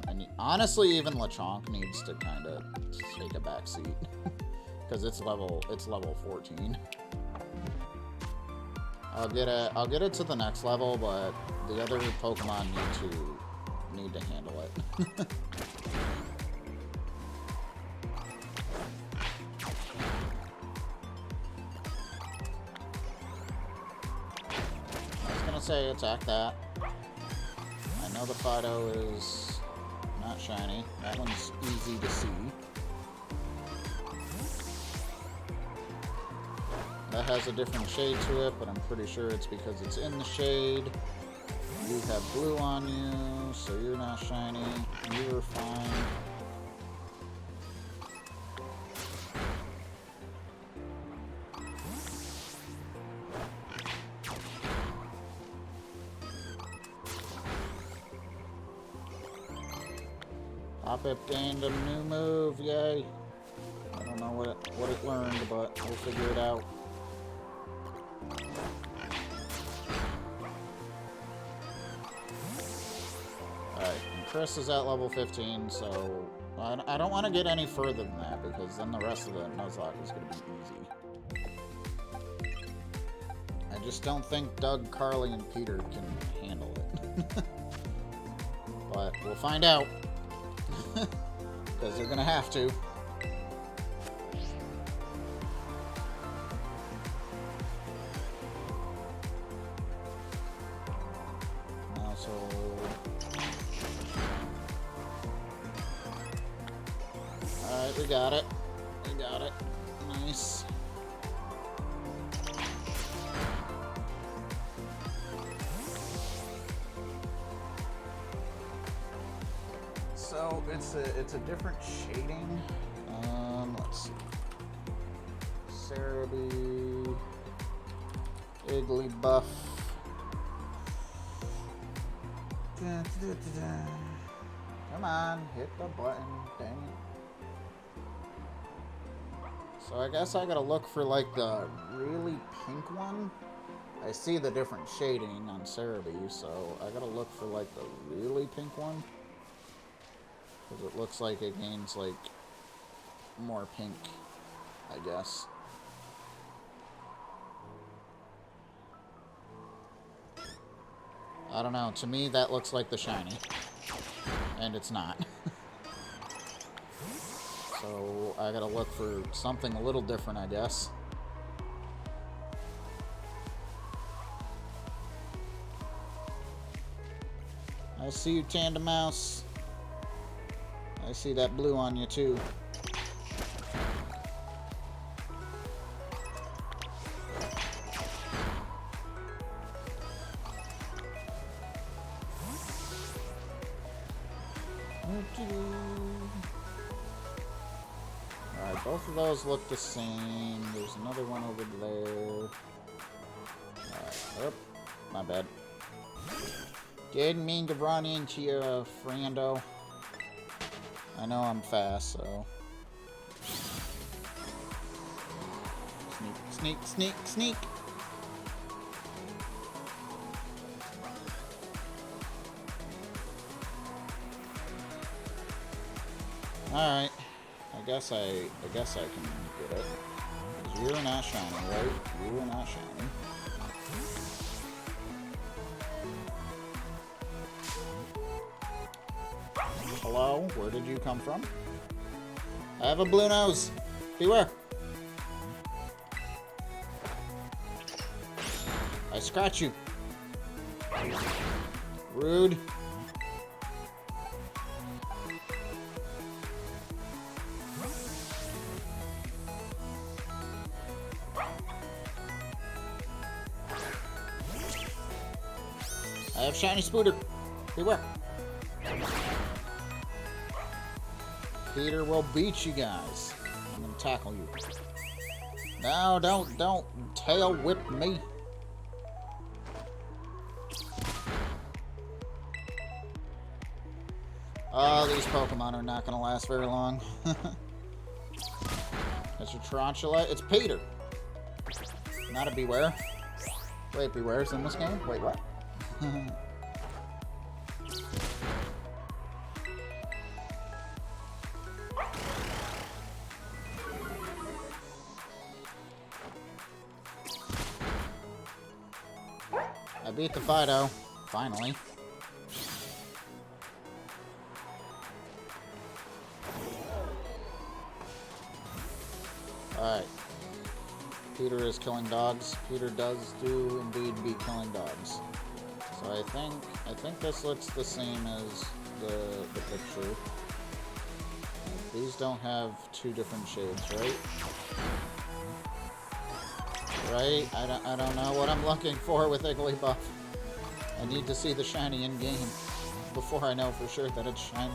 And honestly, even Lechonk needs to kind of take a back seat because it's level 14. I'll get it to the next level, but the other Pokemon need to handle it. I was gonna say attack that. I know the Fido is not shiny. That one's easy to see. That has a different shade to it, but I'm pretty sure it's because it's in the shade. You have blue on you, so you're not shiny. You're fine. Hoppip gained a new move, yay! I don't know what it learned, but we'll figure it out. Alright, and Chris is at level 15, so I don't want to get any further than that, because then the rest of the Nuzlocke is going to be easy. I just don't think Doug, Carly, and Peter can handle it. But we'll find out. Because they're going to have to. Alright, we got it. We got it. Nice. So it's a different shading. Let's see. Cerebi, Igglybuff. Come on, hit the button, dang it. So I guess I gotta look for like the really pink one. I see the different shading on Cerebi, so I gotta look for like the really pink one. Because it looks like it gains like more pink, I guess. I don't know, to me that looks like the shiny. And it's not. So I gotta look for something a little different, I guess. I see you, Tandem Mouse. I see that blue on you too. Alright, both of those look the same. There's another one over there. Alright, oh, my bad. Didn't mean to run into you, friendo. I know I'm fast, so. Sneak, sneak, sneak, sneak. Alright. I guess I can get it. 'Cause you're not shiny, right? You are not shiny. Hello? Where did you come from? I have a blue nose. Beware. I scratch you. Rude. I have shiny Spooter. Beware. Peter will beat you guys. I'm gonna tackle you. No, don't tail whip me. Oh, these Pokemon are not gonna last very long. That's your Tarantula. It's Peter. Not a Beware. Wait, Beware's in this game? Wait, what? I beat the Fido, finally. Alright. Peter is killing dogs. Peter does do indeed be killing dogs. So I think this looks the same as the picture. These don't have two different shades, right? Right? I don't know what I'm looking for with Igglybuff. I need to see the shiny in game before I know for sure that it's shiny.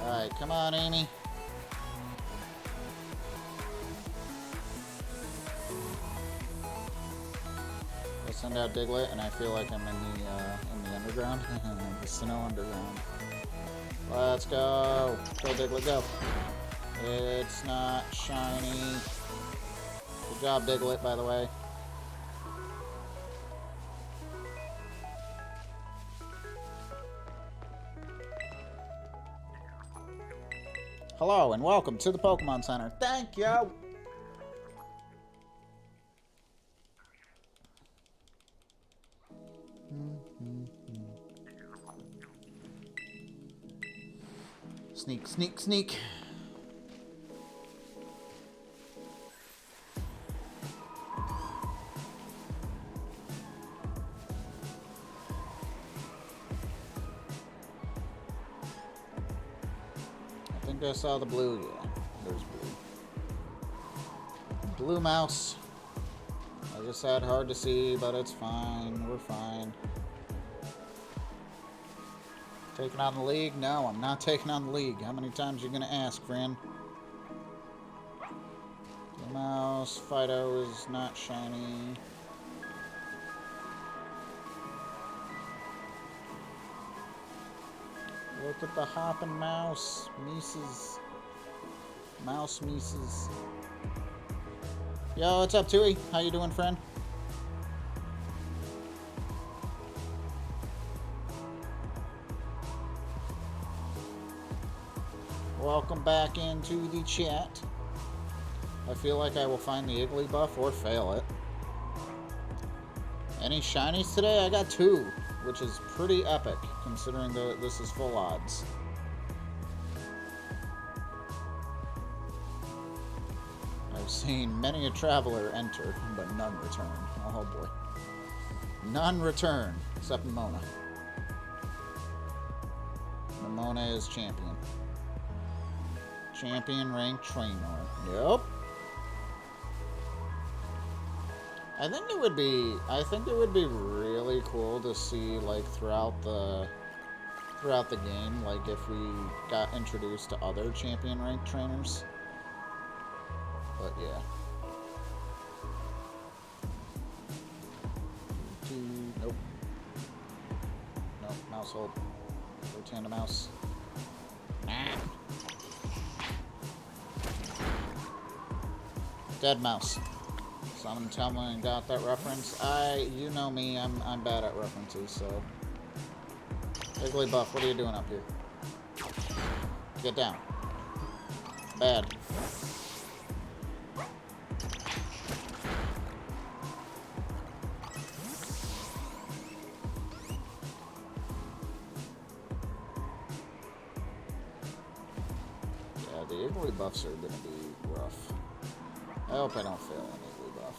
Alright, come on, Amy. I send out Diglett, and I feel like I'm in the underground. The snow underground. Let's go. Go, Diglett, go. It's not shiny. Good job, Diglett, by the way. Hello, and welcome to the Pokemon Center. Thank you! Sneak, sneak, sneak. I think I saw the blue, yeah. There's blue. Blue mouse. I just said hard to see, but it's fine. We're fine. Taking on the league? No, I'm not taking on the league. How many times are you gonna ask, friend? Blue mouse. Fido is not shiny. Look at the hopping mouse. Mises. Mouse Mises. Yo, what's up, Tui? How you doing, friend? Welcome back into the chat. I feel like I will find the Iggly buff or fail it. Any shinies today? I got 2, which is pretty epic, considering that this is full odds. I've seen many a traveler enter, but none return. Oh boy. None return, except Mona. Mona is champion. Champion rank trainer. Yep. I think it would be really cool to see, like, throughout the game, like, if we got introduced to other champion rank trainers. But yeah. Nope. Nope, mouse hold. Rotate the mouse. Nah. Dead mouse. Someone tell me and got that reference. You know me, I'm bad at references, so. Iggly buff, what are you doing up here? Get down. Bad. Yeah, the Iggly buffs are gonna be rough. I hope I don't fail an Iggly buff.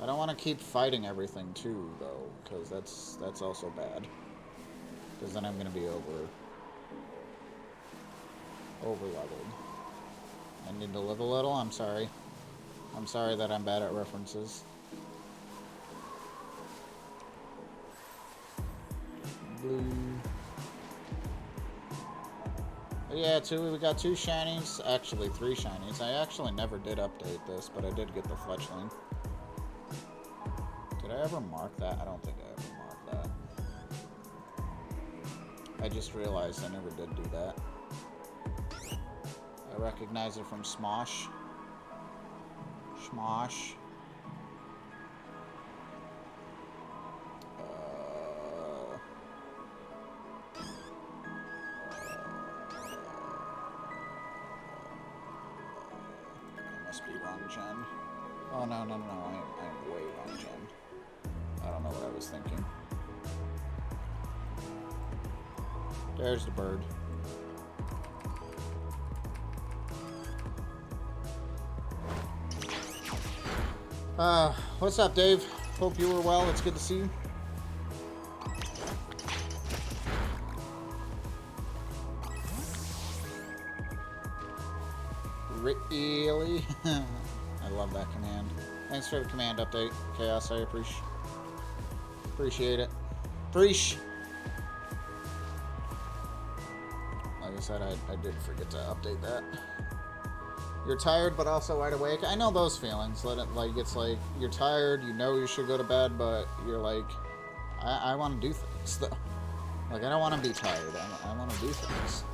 I don't want to keep fighting everything too, though, because that's also bad. Because then I'm gonna be over leveled. I need to live a little. I'm sorry. I'm sorry that I'm bad at references. Blue. But yeah, we got 2 shinies. Actually, 3 shinies. I actually never did update this, but I did get the fletchling. Did I ever mark that? I don't think I ever marked that. I just realized I never did do that. I recognize it from Smosh. Smosh. Must be wrong gen. Oh, no, I'm way wrong gen. I don't know what I was thinking. There's the bird. What's up, Dave? Hope you were well. It's good to see you. Really? I love that command. Thanks for the command update, Chaos. I appreciate it. Preach. Like I said, I did forget to update that. You're tired, but also wide awake. I know those feelings. It's like you're tired. You know you should go to bed, but you're like, I want to do things though. Like I don't want to be tired. I want to do things.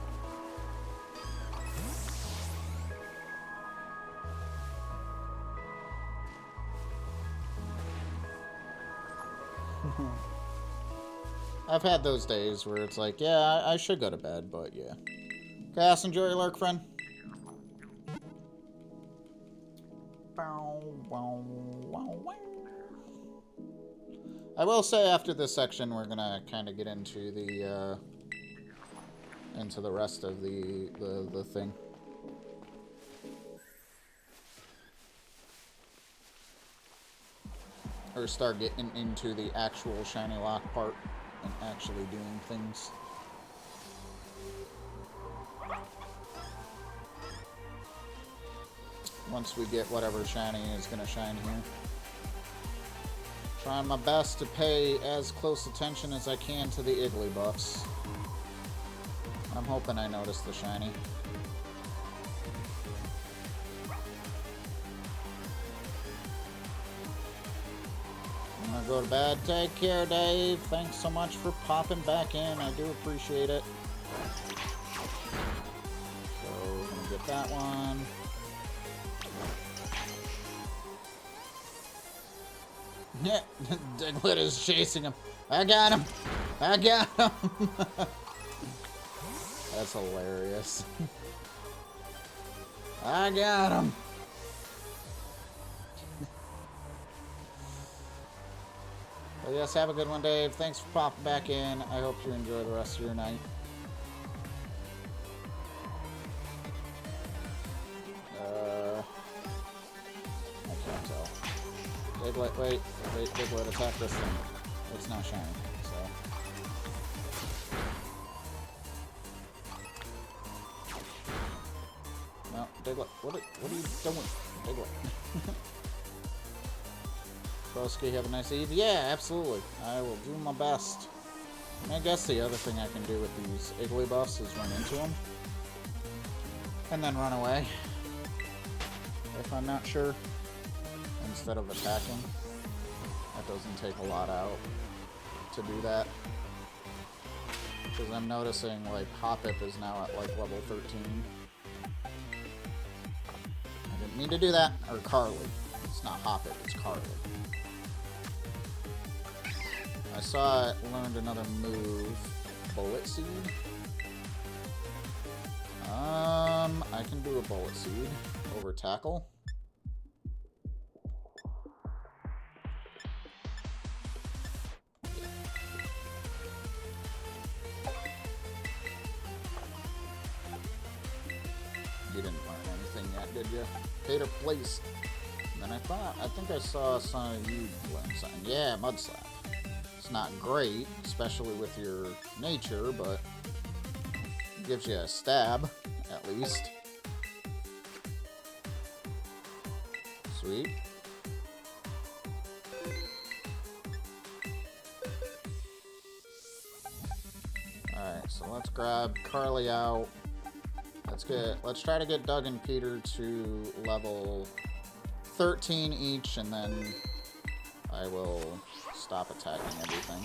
I've had those days where it's like, yeah, I should go to bed, but yeah. Chaos, enjoy your lurk, friend. I will say after this section, we're gonna kind of get into the rest of the thing. Or start getting into the actual shiny lock part and actually doing things. once we get whatever shiny is going to shine here. Trying my best to pay as close attention as I can to the Iggly buffs. I'm hoping I notice the shiny. I'm gonna go to bed. Take care, Dave. Thanks so much for popping back in. I do appreciate it. So we're gonna get that one. Yeah, Diglett is chasing him. I got him. I got him. That's hilarious. I got him. Well, yes, have a good one, Dave. Thanks for popping back in. I hope you enjoy the rest of your night. I can't tell. Diglett, wait, Diglett, attack this thing. It's not shining, so. No, Diglett, what are you doing? Diglett. Broski, have a nice eve. Yeah, absolutely. I will do my best. I guess the other thing I can do with these Iggly buffs is run into them. And then run away. If I'm not sure. Instead of attacking. That doesn't take a lot out to do that. Because I'm noticing, like, Hoppip is now at, like, level 13. I didn't mean to do that. Or Carly. It's not Hoppip, it's Carly. I saw it learned another move. Bullet Seed. I can do a Bullet Seed over Tackle. You didn't learn anything yet, did you? Paid or place. And then I think I saw some of you learn something. Yeah, Mud Slap. It's not great, especially with your nature, but it gives you a stab, at least. Sweet. Alright, so let's grab Carly out. Let's try to get Doug and Peter to level 13 each, and then I will stop attacking everything.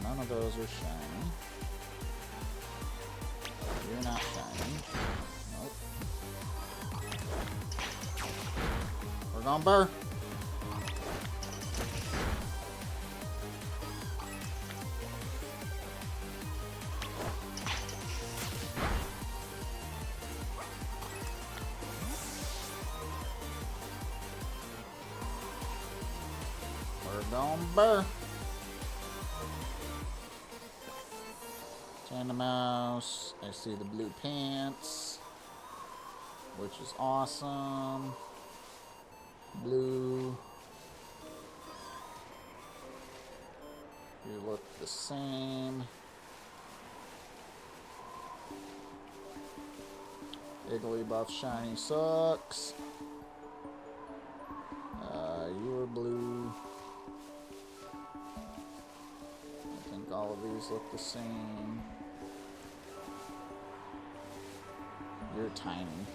None of those are shiny. You're not shiny. Nope. We're going burr. Burr. Tandem Mouse. I see the blue pants, which is awesome. Blue. You look the same. Iggly buff shiny sucks. You are blue. All of these look the same. You're tiny.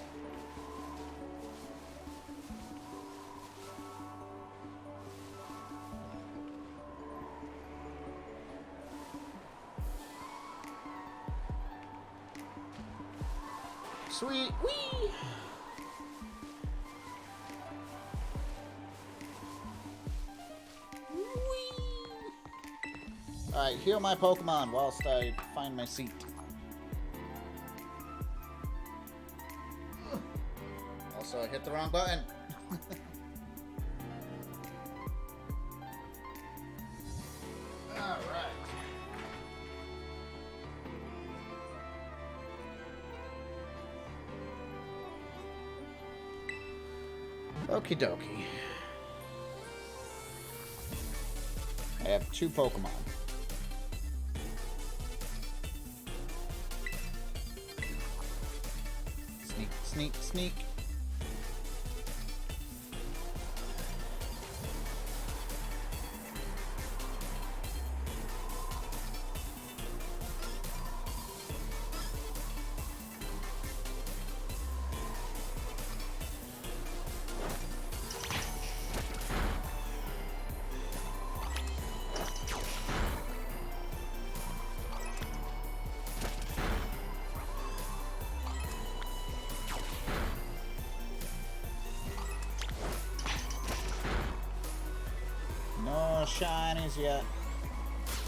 Sweet. Whee! Alright, heal my Pokemon whilst I find my seat. Also, I hit the wrong button. Alright. Okie dokie. I have 2 Pokemon. Sneak, sneak. No shinies yet.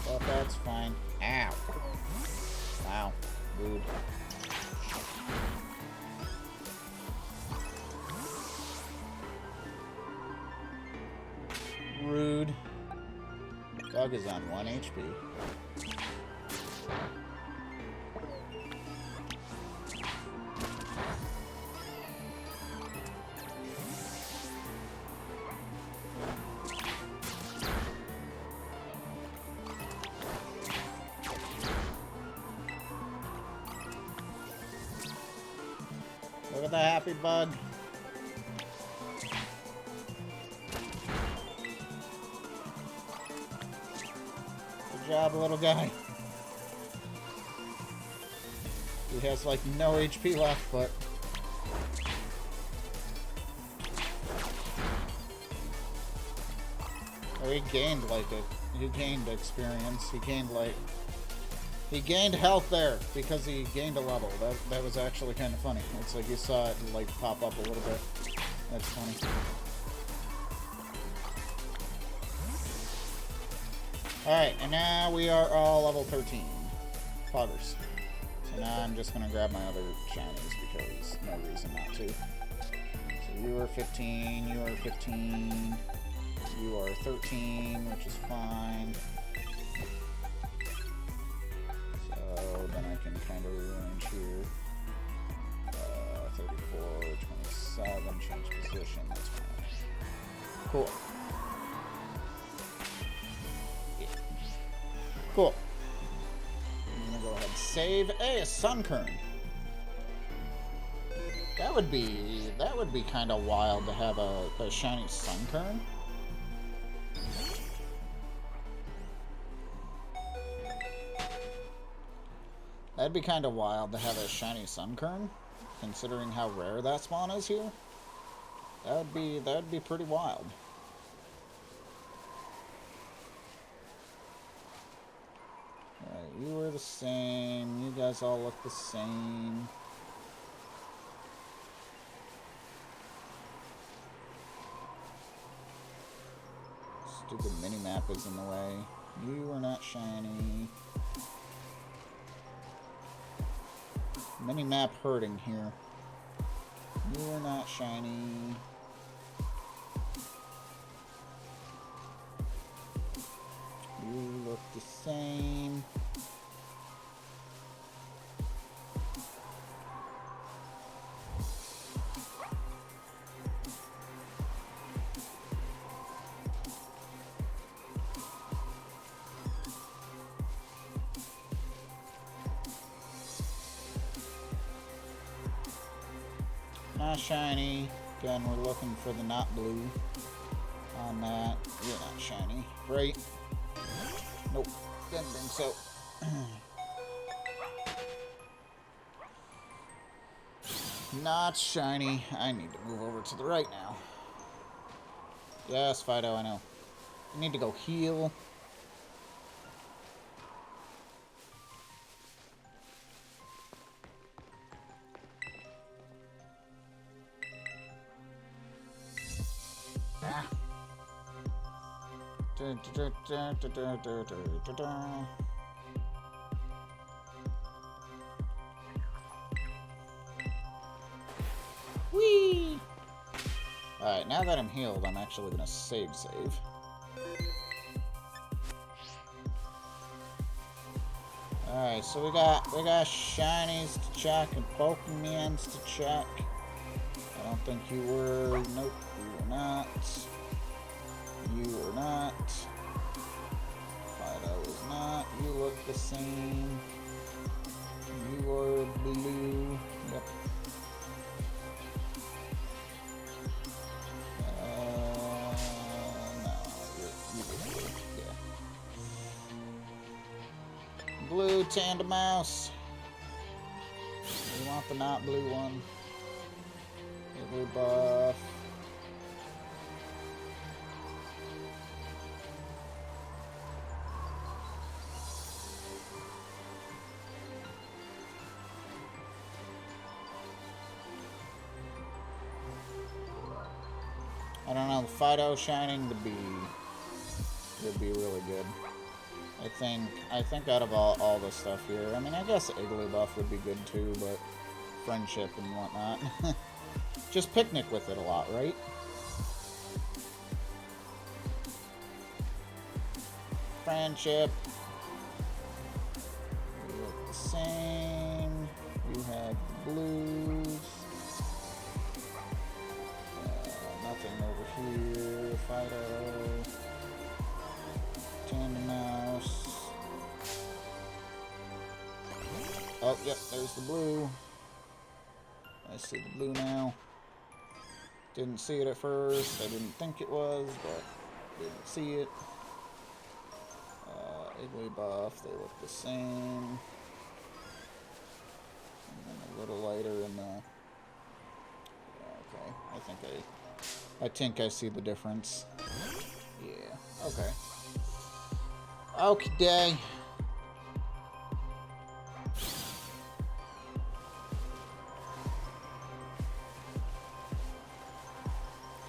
But that's fine. Ow. Wow. Rude. Rude. Dog is on 1 HP. Look at the happy bug. Good job, little guy. He has like no HP left, but oh, he gained like he gained experience. He gained health there because he gained a level. That was actually kind of funny. It's like you saw it like pop up a little bit. That's funny. Alright, and now we are all level 13. Poggers. So now I'm just gonna grab my other shinies because no reason not to. So you are 15, you are 15, you are 13, which is fine. So then I can kind of rearrange here. 34, 27, change position, that's fine. Cool. Yeah. Cool. I'm gonna go ahead and save. Hey, a Sunkern. That would be kind of wild to have a shiny Sunkern. That'd be kind of wild to have a shiny Sunkern, considering how rare that spawn is here. That'd be pretty wild. Alright, you are the same. You guys all look the same. Stupid mini-map is in the way. You are not shiny. Mini-map hurting here. You are not shiny. You look the same. Not shiny. Again, we're looking for the not blue on that. You're not shiny. Right? Nope. Didn't think so. Not shiny. I need to move over to the right now. Yes, Fido, I know. I need to go heal. Whee! Alright, now that I'm healed, I'm actually gonna save. Alright, so we got shinies to check and Pokemons to check. I don't think you were. Nope, you were not. You are not. Fido is not. You look the same. You are blue. Yep. blue tandem mouse. We want the not blue one. Blue buff. I don't know, the Fido shining would be really good. I think out of all the stuff here, I mean, I guess Igloo buff would be good too, but friendship and whatnot. Just picnic with it a lot, right? Friendship. We look the same. You have the blues. Nothing over here. Fido. Tandem mouse. Oh, yep, there's the blue. I see the blue now. Didn't see it at first. I didn't think it was, but didn't see it. Igloo buff, they look the same. And then a little lighter in the... Okay, I think I see the difference. Yeah, okay. Okay.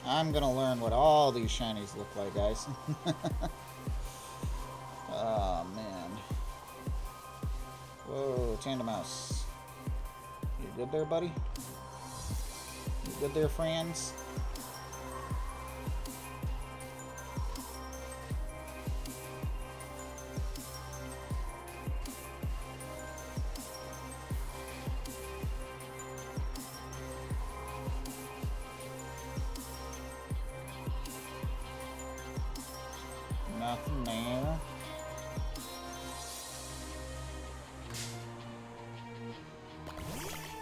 I'm gonna learn what all these shinies look like, guys. Oh, man. Whoa, Tandem Mouse. You good there, buddy? You good there, friends? Nothing there.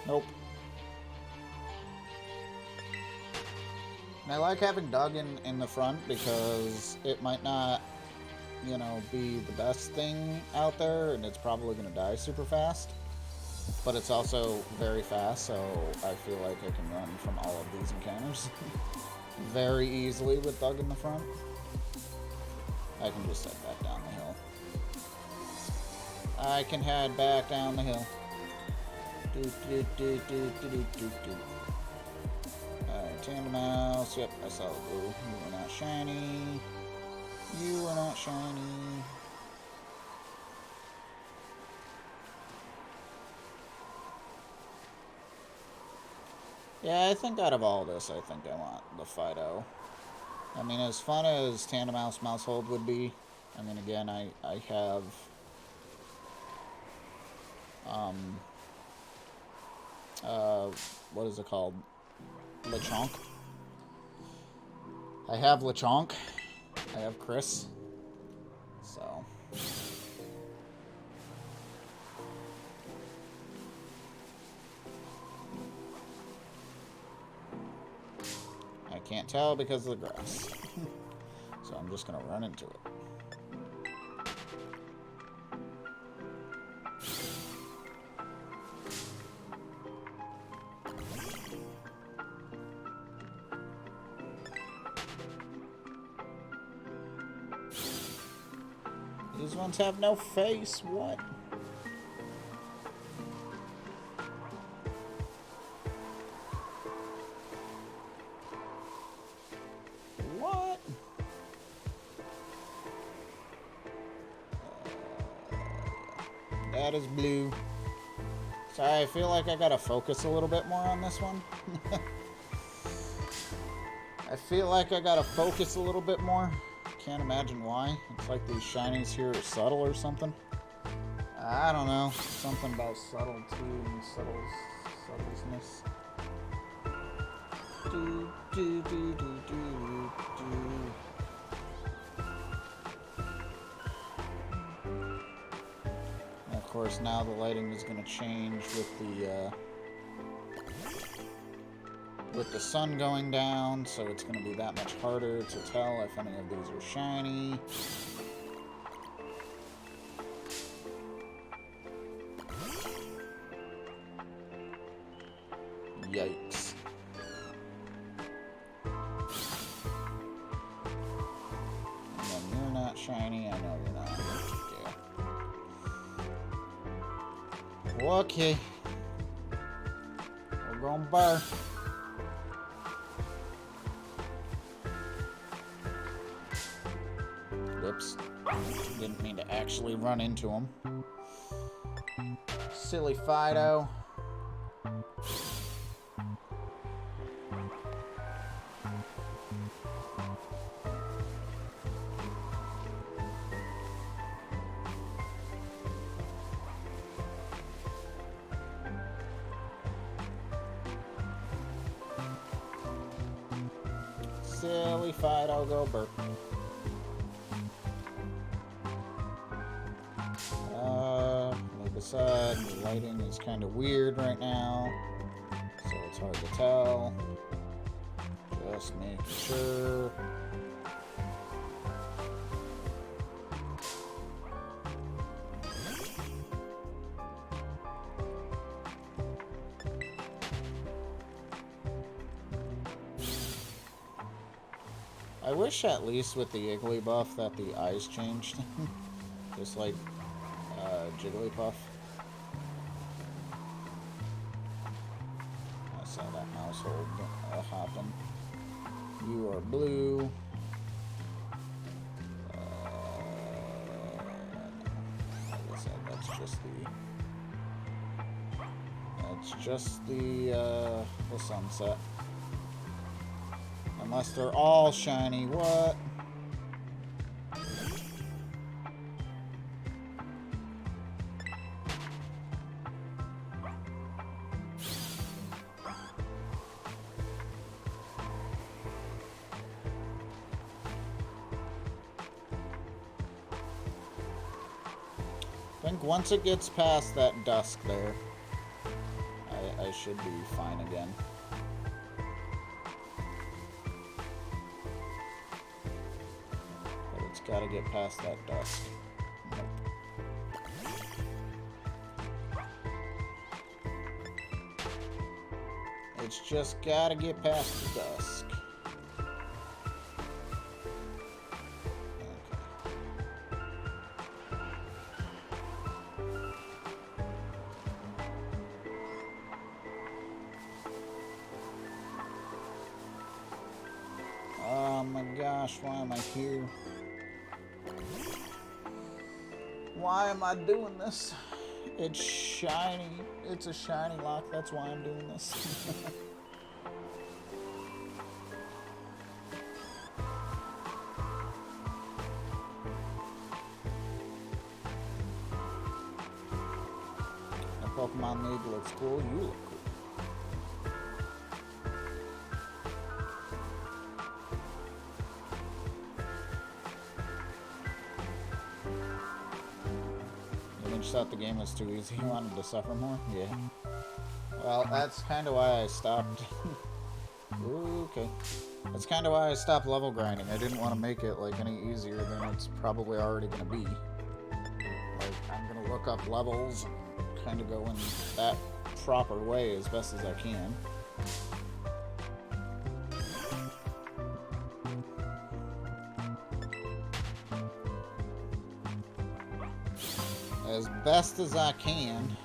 Nope. And I like having Doug in the front because it might not, you know, be the best thing out there, and it's probably going to die super fast. But it's also very fast, so I feel like I can run from all of these encounters very easily with Doug in the front. I can just head back down the hill. I can head back down the hill. Alright, Tandem Mouse. Yep, I saw the blue. You are not shiny. You are not shiny. Yeah, I think out of all this, I think I want the Fido. I mean, as fun as Tandem Mouse Mousehold would be, I mean, again, I have... what is it called? Lechonk. I have Lechonk. I have Chris. So... I can't tell because of the grass. So I'm just gonna run into it. These ones have no face. What? What? That is blue. Sorry, I feel like I gotta focus a little bit more on this one. I feel like I gotta focus a little bit more. Can't imagine why. It's like these shinies here are subtle or something. I don't know. Something about subtlety and subtleness. Do, do, do, do, do, do. And of course, now the lighting is going to change with the sun going down, so it's going to be that much harder to tell if any of these are shiny. Yikes. And then you're not shiny. I know you're not. Yeah. Okay. We're going bar. Whoops. Didn't mean to actually run into him. Silly Fido. Silly Fido, go burp. Move aside. The lighting is kind of weird right now, so it's hard to tell. Just making sure. I wish at least with the Iggly buff that the eyes changed. Just like Jigglypuff. I saw that household hopping. You are blue. Like I said, that's just the sunset. Unless they're all shiny. What? I think once it gets past that dusk there, I should be fine again. But it's gotta get past that dusk. Nope. It's just gotta get past the dusk. Oh my gosh, why am I here? Why am I doing this? It's shiny. It's a shiny lock, that's why I'm doing this. A Pokemon League looks cool, you look cool. Thought the game was too easy. You wanted to suffer more? Yeah. Well, that's kind of why I stopped. Okay. That's kind of why I stopped level grinding. I didn't want to make it like any easier than it's probably already going to be. Like, I'm going to look up levels and kind of go in that proper way as best as I can. As best as I can.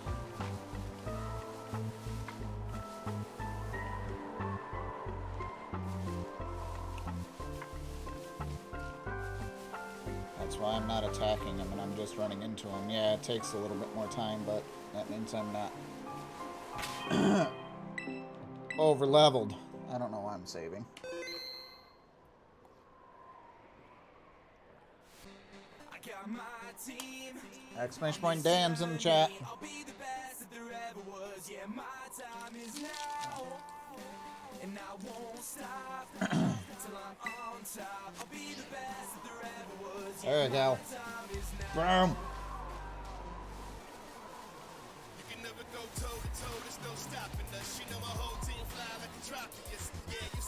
That's why I'm not attacking him and I'm just running into him. Yeah, it takes a little bit more time, but that means I'm not over leveled. I don't know why I'm saving. Exclamation point Dan's in the chat. There we go. Boom.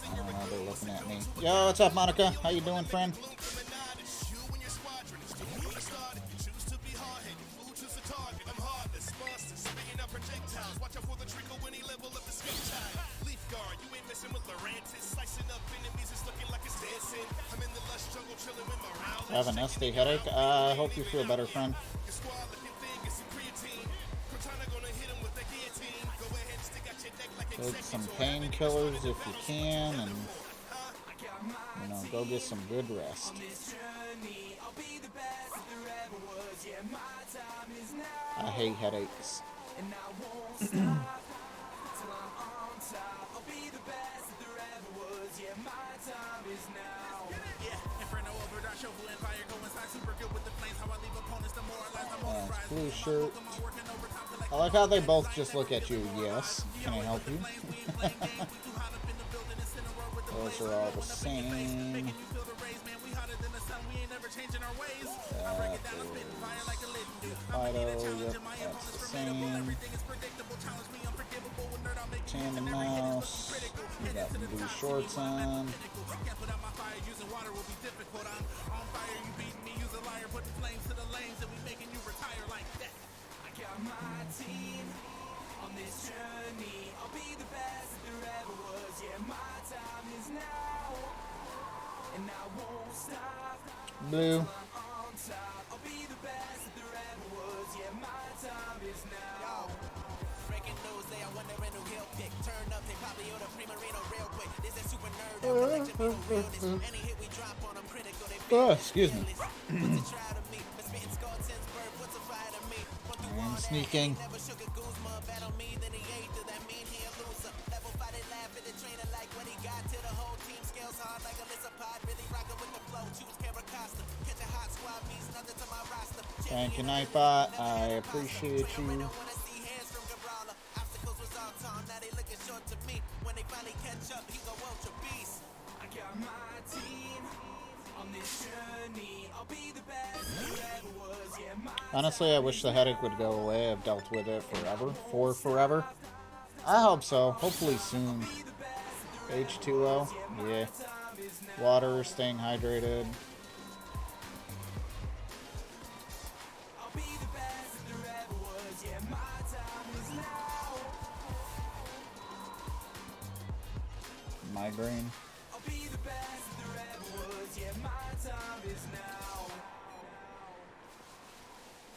Oh, they're looking at me. Yo, what's up, Monica? How you doing, friend? Watch out for the trickle when he level up the skate tag. Have a nasty headache. I hope you feel better, friend. Take some painkillers if you can, and go get some good rest. I hate headaches. Blue shirt. I like how they both just look at you. Yes. Can I help you? Those are all the same. Fido, yep, that's the same. Tandem mouse. You got blue shorts on. Blue. Oh, excuse me. I'm sneaking. Thank you, Nightbot. I appreciate you. Honestly, I wish the headache would go away. I've dealt with it forever. I hope so. Hopefully soon. H2O. Yeah. Water, staying hydrated. Migraine.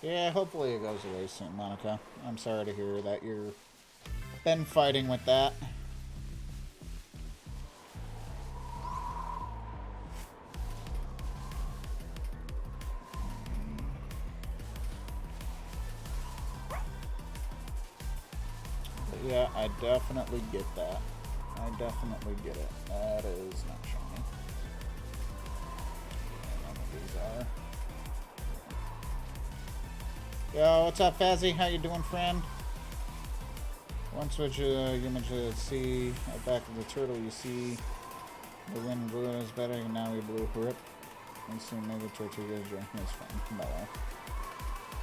Yeah, hopefully it goes away soon, Monica. I'm sorry to hear that you've been fighting with that. But yeah, I definitely get that. I definitely get it. That is not shiny. None of these are. Yo, what's up, Fazzy? How you doing, friend? Once which you mentioned to see at back of the turtle, you see the wind blew is better, and now we blew rip. And soon maybe tortilla drink is fun. Bye.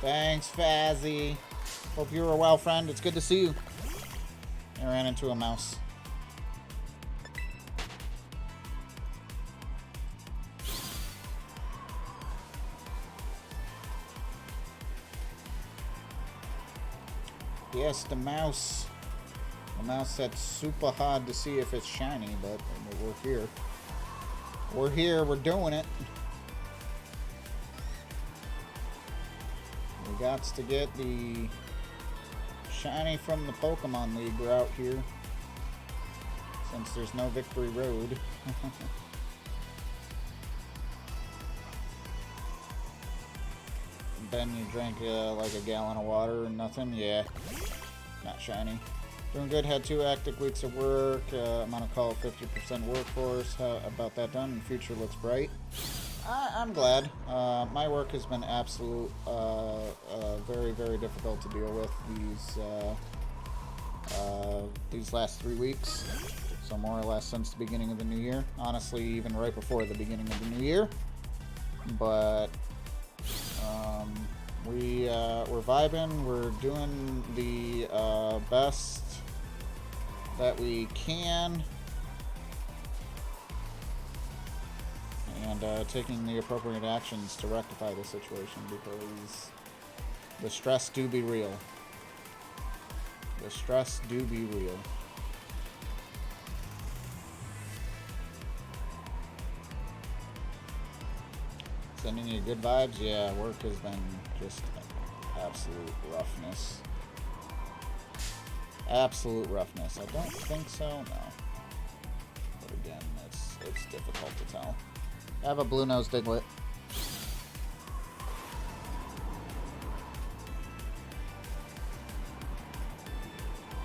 Thanks, Fazzy. Hope you were well, friend. It's good to see you. I ran into a mouse. Yes, the mouse. The mouse that's super hard to see if it's shiny, but we're here. We're here, we're doing it. We got to get the shiny from the Pokemon League route here. Since there's no Victory Road. Ben, you drank like a gallon of water and nothing? Yeah. Not shiny. Doing good. Had 2 active weeks of work. I'm on a call 50% workforce. How about that done? And future looks bright. I'm glad. My work has been absolute, very, very difficult to deal with these last 3 weeks. So more or less since the beginning of the new year. Honestly, even right before the beginning of the new year. But we're vibing. We're doing the best that we can, and taking the appropriate actions to rectify the situation, because the stress do be real. The stress do be real. Sending you good vibes? Yeah, work has been just absolute roughness. Absolute roughness. I don't think so, no. But again, it's difficult to tell. I have a blue-nosed diglet.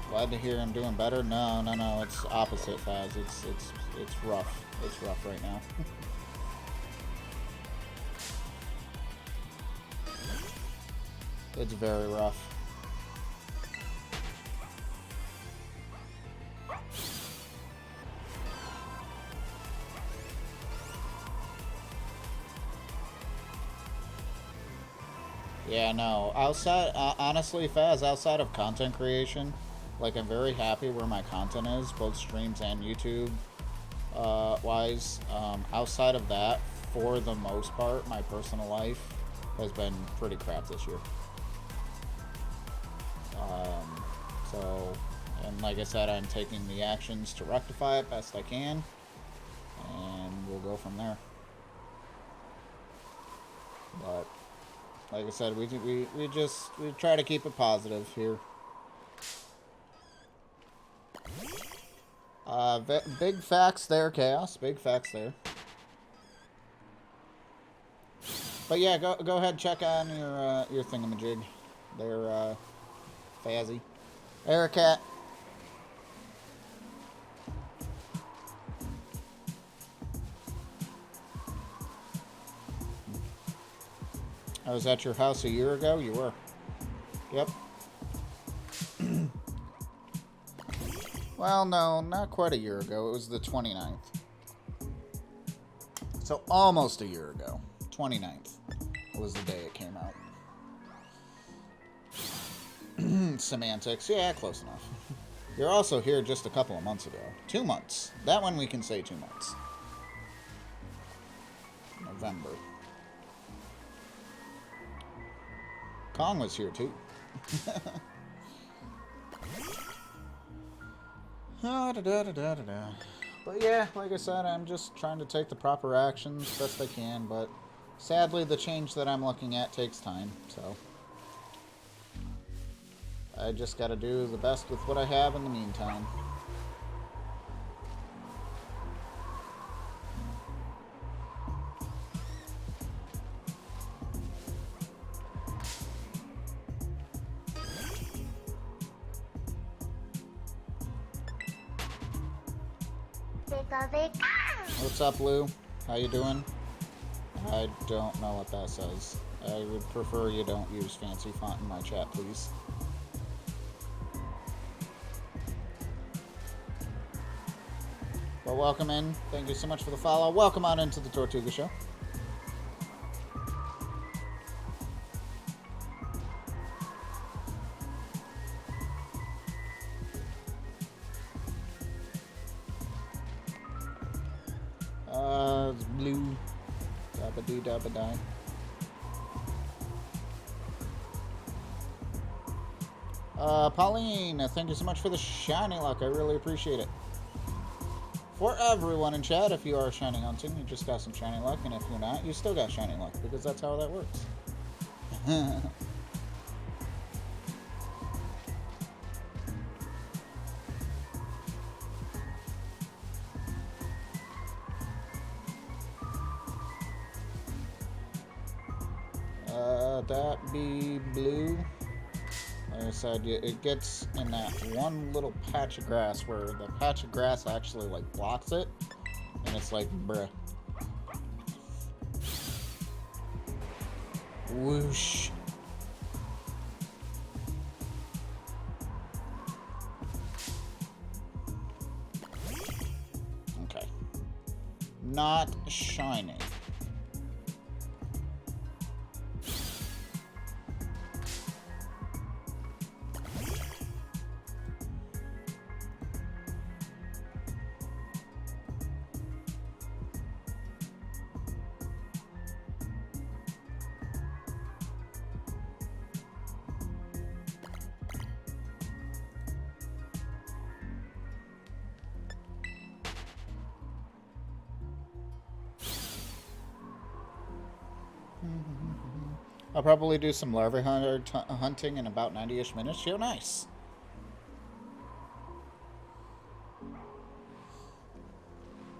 Glad to hear I'm doing better. No, it's opposite, Faz. It's rough. It's rough right now. It's very rough. Yeah, no. Outside, honestly, Faz, outside of content creation, like, I'm very happy where my content is, both streams and YouTube wise. Outside of that, for the most part, my personal life has been pretty crap this year. So, and like I said, I'm taking the actions to rectify it best I can, and we'll go from there. But like I said, we try to keep it positive here. Big facts there, Chaos. Big facts there. But yeah, go ahead, check on your thingamajig. They're Fazzy. Aircat. I was at your house a year ago. You were. Yep. Well, no, not quite a year ago. It was the 29th. So almost a year ago. 29th was the day it came out. Semantics. Yeah, close enough. You're also here just a couple of months ago. 2 months. That one we can say 2 months. November. Kong was here too. But yeah, like I said, I'm just trying to take the proper actions best I can, but sadly the change that I'm looking at takes time, so I just gotta do the best with what I have in the meantime. What's up, Lou? How you doing? I don't know what that says. I would prefer you don't use fancy font in my chat, please. Well, welcome in. Thank you so much for the follow. Welcome on into the Tortuga Show. It's blue. Dabba-dee, dabba-die. Pauline, thank you so much for the shiny luck. I really appreciate it. For everyone in chat, if you are shiny hunting, you just got some shiny luck, and if you're not, you still got shiny luck, because that's how that works. That be blue. Like I said, it gets in that one little patch of grass where the patch of grass actually like blocks it, and it's like, bruh. Whoosh. Okay. Not shining. I'll probably do some larvae hunting in about 90-ish minutes. Yo, nice.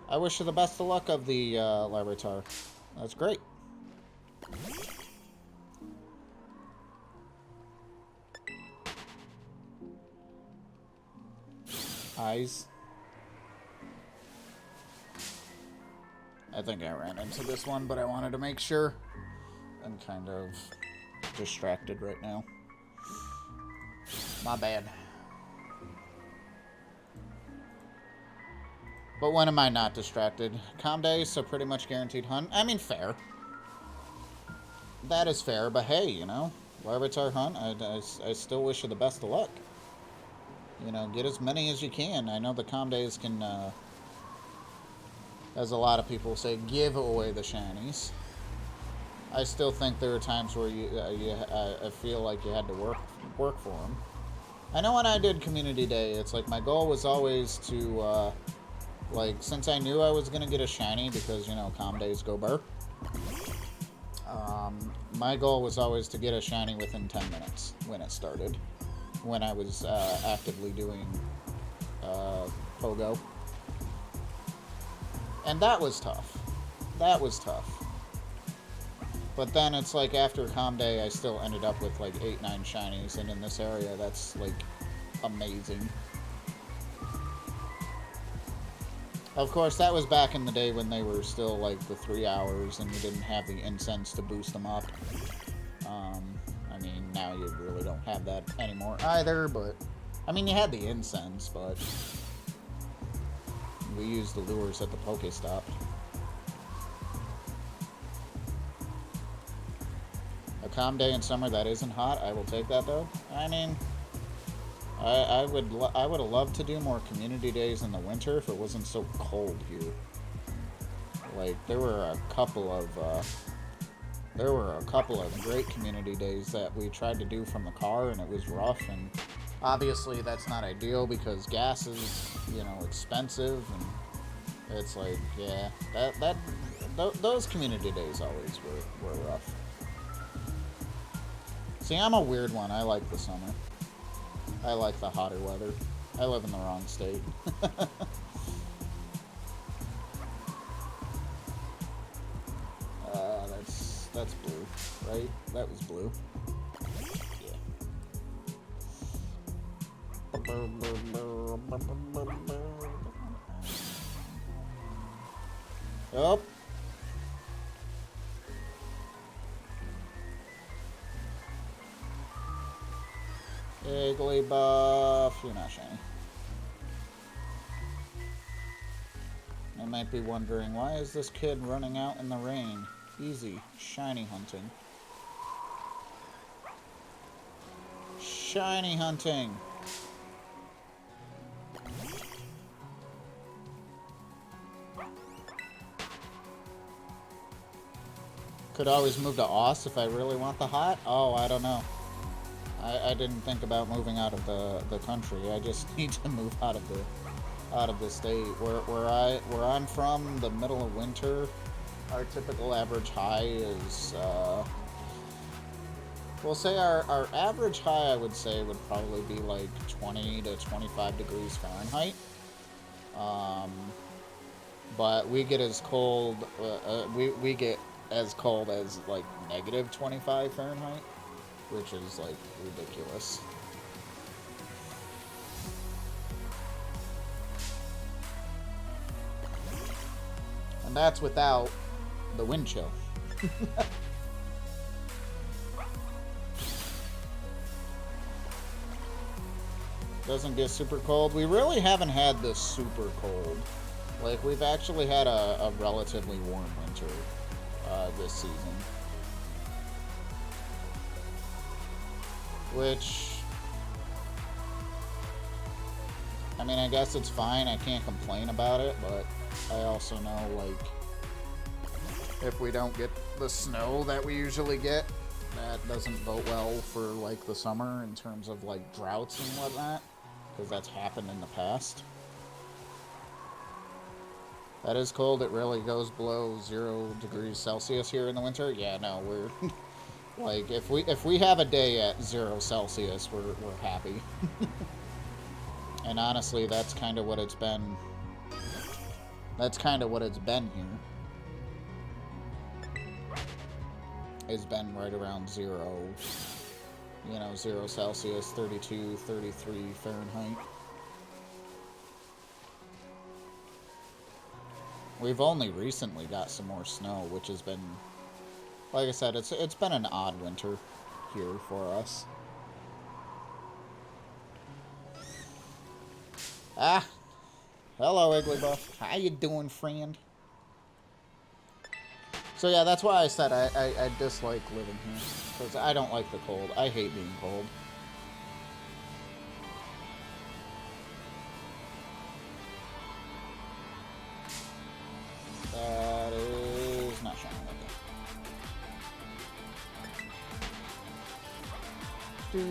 I wish you the best of luck of the larvitar. That's great. Eyes. I think I ran into this one, but I wanted to make sure. I'm kind of distracted right now. My bad. But when am I not distracted? Calm day, so pretty much guaranteed hunt. I mean, fair. That is fair, but hey, you know, larvitar hunt, I still wish you the best of luck. You know, get as many as you can. I know the calm days can, as a lot of people say, give away the shinies. I still think there are times where I feel like you had to work for them. I know when I did Community Day, it's like my goal was always to, like, since I knew I was going to get a shiny because, you know, calm days go burr, my goal was always to get a shiny within 10 minutes when it started, when I was actively doing Pogo. And that was tough. That was tough. But then it's like after calm day, I still ended up with like 8-9 shinies, and in this area, that's like amazing. Of course, that was back in the day when they were still like the 3 hours and you didn't have the incense to boost them up. I mean, now you really don't have that anymore either, but... I mean, you had the incense, but... we used the lures at the Pokestop. A calm day in summer that isn't hot, I will take that though. I mean... I would have loved to do more community days in the winter if it wasn't so cold here. Like, there were a couple of great community days that we tried to do from the car, and it was rough, and obviously that's not ideal because gas is, you know, expensive, and it's like, yeah, those community days always were rough. See, I'm a weird one. I like the summer. I like the hotter weather. I live in the wrong state. That's blue, right? That was blue. Yeah. Oh. Jigglypuff, you're not shiny. I might be wondering, why is this kid running out in the rain? Easy, shiny hunting. Shiny hunting! Could always move to Oz if I really want the hot? Oh, I don't know. I didn't think about moving out of the country. I just need to move out of the state. Where I'm from, the middle of winter, our typical average high is we'll say our average high, I would say, would probably be like 20 to 25 degrees Fahrenheit. But we get as cold we get as cold as like negative 25 Fahrenheit. Which is, like, ridiculous. And that's without the wind chill. Doesn't get super cold. We really haven't had this super cold. Like, we've actually had a relatively warm winter this season. Which, I mean, I guess it's fine. I can't complain about it, but I also know, like, if we don't get the snow that we usually get, that doesn't bode well for, like, the summer in terms of, like, droughts and whatnot, because that's happened in the past. That is cold. It really goes below 0 degrees Celsius here in the winter. Yeah, no, Like, if we have a day at 0 Celsius, we're happy. And honestly, that's kind of what it's been. That's kind of what it's been here. It's been right around 0, you know, 0 Celsius, 32, 33 Fahrenheit. We've only recently got some more snow, which has been, like I said, it's been an odd winter here for us. Ah, hello, Igglybuff. How you doing, friend? So yeah, that's why I said I dislike living here, because I don't like the cold. I hate being cold. That is not showing like that.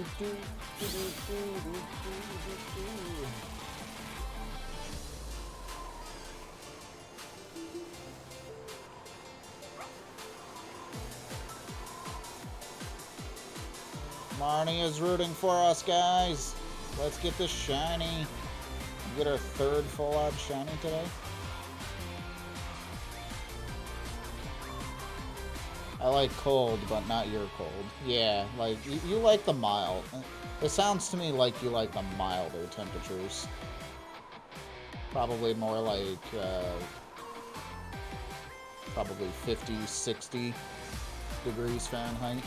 Marnie is rooting for us, guys. Let's get this shiny. Get our third full out shiny today. I like cold, but not your cold. Yeah, like, you like the mild. It sounds to me like you like the milder temperatures. Probably more like, probably 50, 60 degrees Fahrenheit.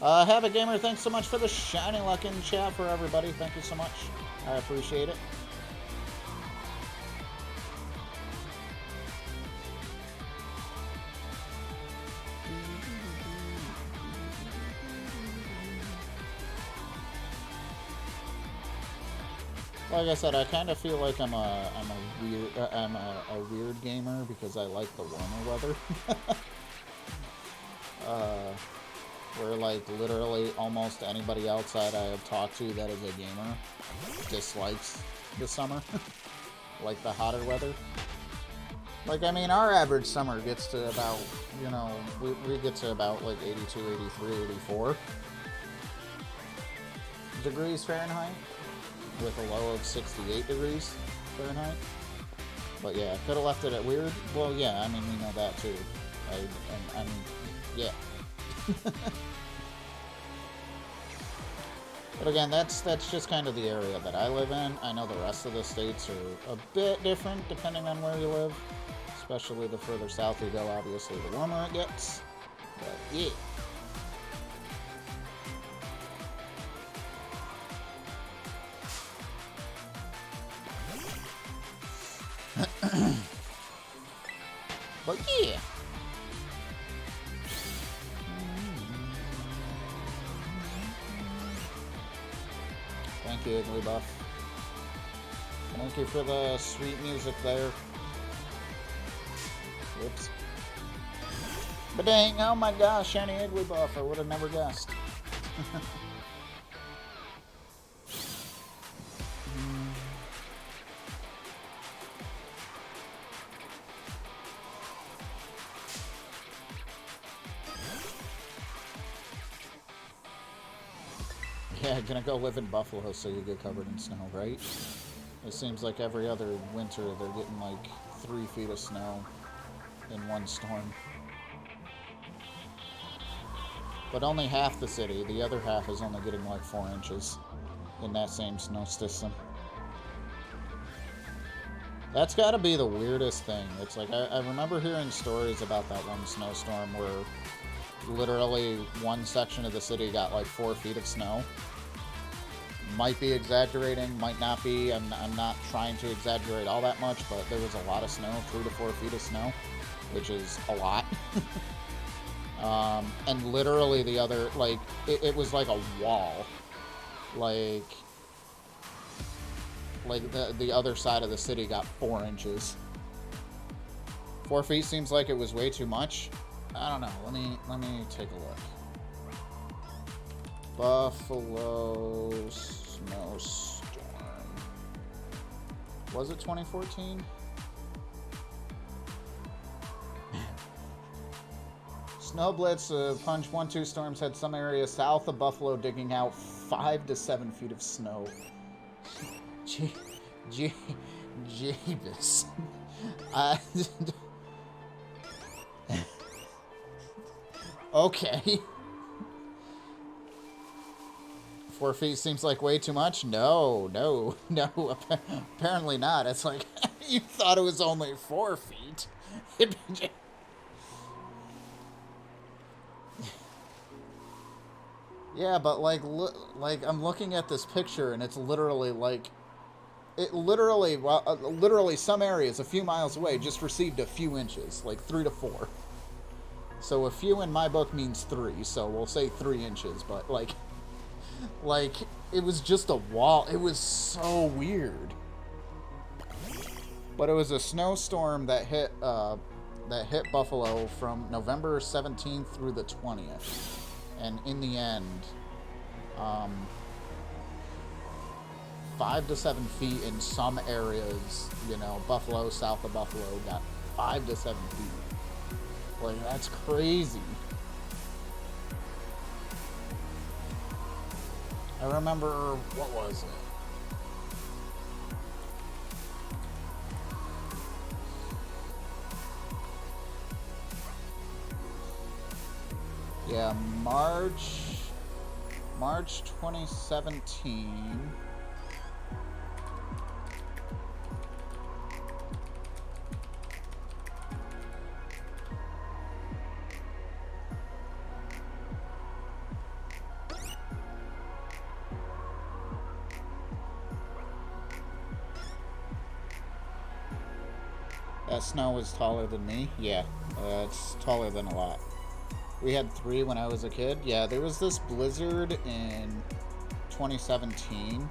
Habit Gamer, thanks so much for the shiny luck in chat for everybody. Thank you so much. I appreciate it. Like I said, I kind of feel like I'm a weird gamer because I like the warmer weather. Where, like, literally almost anybody outside I have talked to that is a gamer dislikes the summer. Like the hotter weather. Like, I mean, our average summer gets to about, you know, we get to about, like, 82, 83, 84 degrees Fahrenheit. With a low of 68 degrees Fahrenheit. But yeah, could have left it at weird. Well, yeah, I mean, we know that too. I'm yeah. But again, that's just kind of the area that I live in. I know the rest of the states are a bit different depending on where you live. Especially the further south you go, obviously, the warmer it gets. But yeah. But yeah. Thank you, Igglybuff. Thank you for the sweet music there. Whoops. But dang, oh my gosh, shiny Igglybuff, I would have never guessed. Yeah, gonna go live in Buffalo so you get covered in snow, right? It seems like every other winter they're getting like 3 feet of snow in one storm. But only half the city, the other half is only getting like 4 inches in that same snow system. That's gotta be the weirdest thing. It's like, I remember hearing stories about that one snowstorm where literally one section of the city got like 4 feet of snow. Might be exaggerating, might not be. I'm not trying to exaggerate all that much, but there was a lot of snow, 3 to 4 feet of snow, which is a lot. And literally the other, like, it was like a wall. Like the other side of the city got 4 inches. 4 feet seems like it was way too much. I don't know. Let me take a look. Buffalo snowstorm. Was it 2014? Snow Blitz, Punch 1-2 storms had some areas south of Buffalo digging out 5 to 7 feet of snow. Jeebus. Okay. 4 feet seems like way too much? No. Apparently not. It's like, you thought it was only 4 feet. Yeah, but like I'm looking at this picture and it's literally like, literally some areas a few miles away just received a few inches, like 3 to 4. So a few in my book means 3, so we'll say 3 inches, but like it was just a wall. It was so weird. But it was a snowstorm that hit Buffalo from November 17th through the 20th. And in the end, 5 to 7 feet in some areas, you know, Buffalo, south of Buffalo, got 5 to 7 feet. Like, that's crazy. I remember, what was it? Yeah, March 2017. That snow was taller than me. Yeah, it's taller than a lot. We had 3 when I was a kid. Yeah, there was this blizzard in 2017.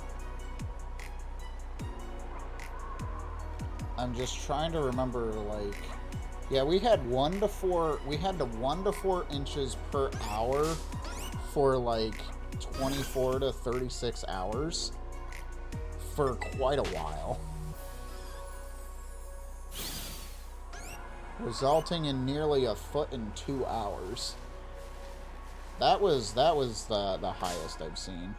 I'm just trying to remember, like, yeah, we had 1 to 4 inches per hour for like 24 to 36 hours for quite a while, resulting in nearly a foot in 2 hours. That was the highest I've seen.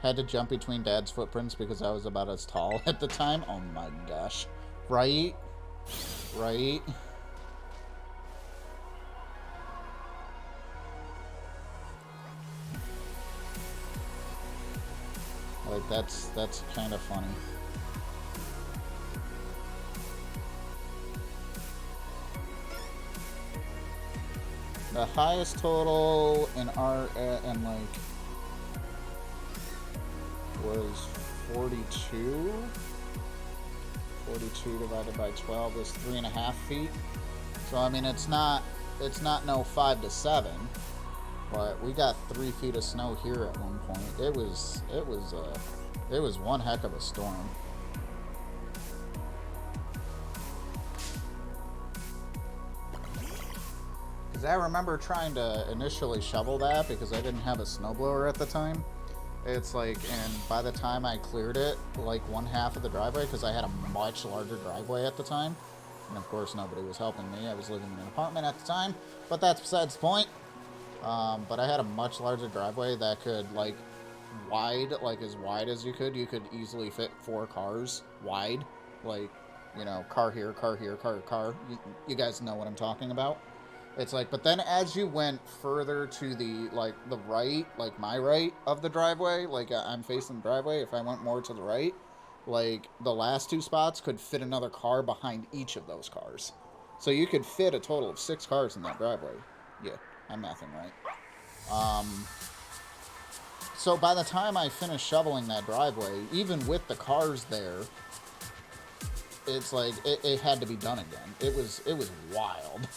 Had to jump between Dad's footprints because I was about as tall at the time. Oh my gosh. Right? Right? Like, that's kind of funny. The highest total in our and like was 42. 42 divided by 12 is 3.5 feet. So I mean, it's not no 5 to 7, but we got 3 feet of snow here at one point. It was one heck of a storm. I remember trying to initially shovel that because I didn't have a snowblower at the time. It's like, and by the time I cleared it, like 1/2 of the driveway, because I had a much larger driveway at the time, and of course nobody was helping me. I was living in an apartment at the time, but that's besides the point. But I had a much larger driveway that could, like, as wide as you could easily fit 4 cars wide. Like, you know, car here, car here, car. You guys know what I'm talking about. It's like, but then as you went further to the right, like my right of the driveway, like I'm facing the driveway, if I went more to the right, like the last 2 spots could fit another car behind each of those cars. So you could fit a total of 6 cars in that driveway. Yeah, I'm mathing right. So by the time I finished shoveling that driveway, even with the cars there, it's like, it had to be done again. It was wild.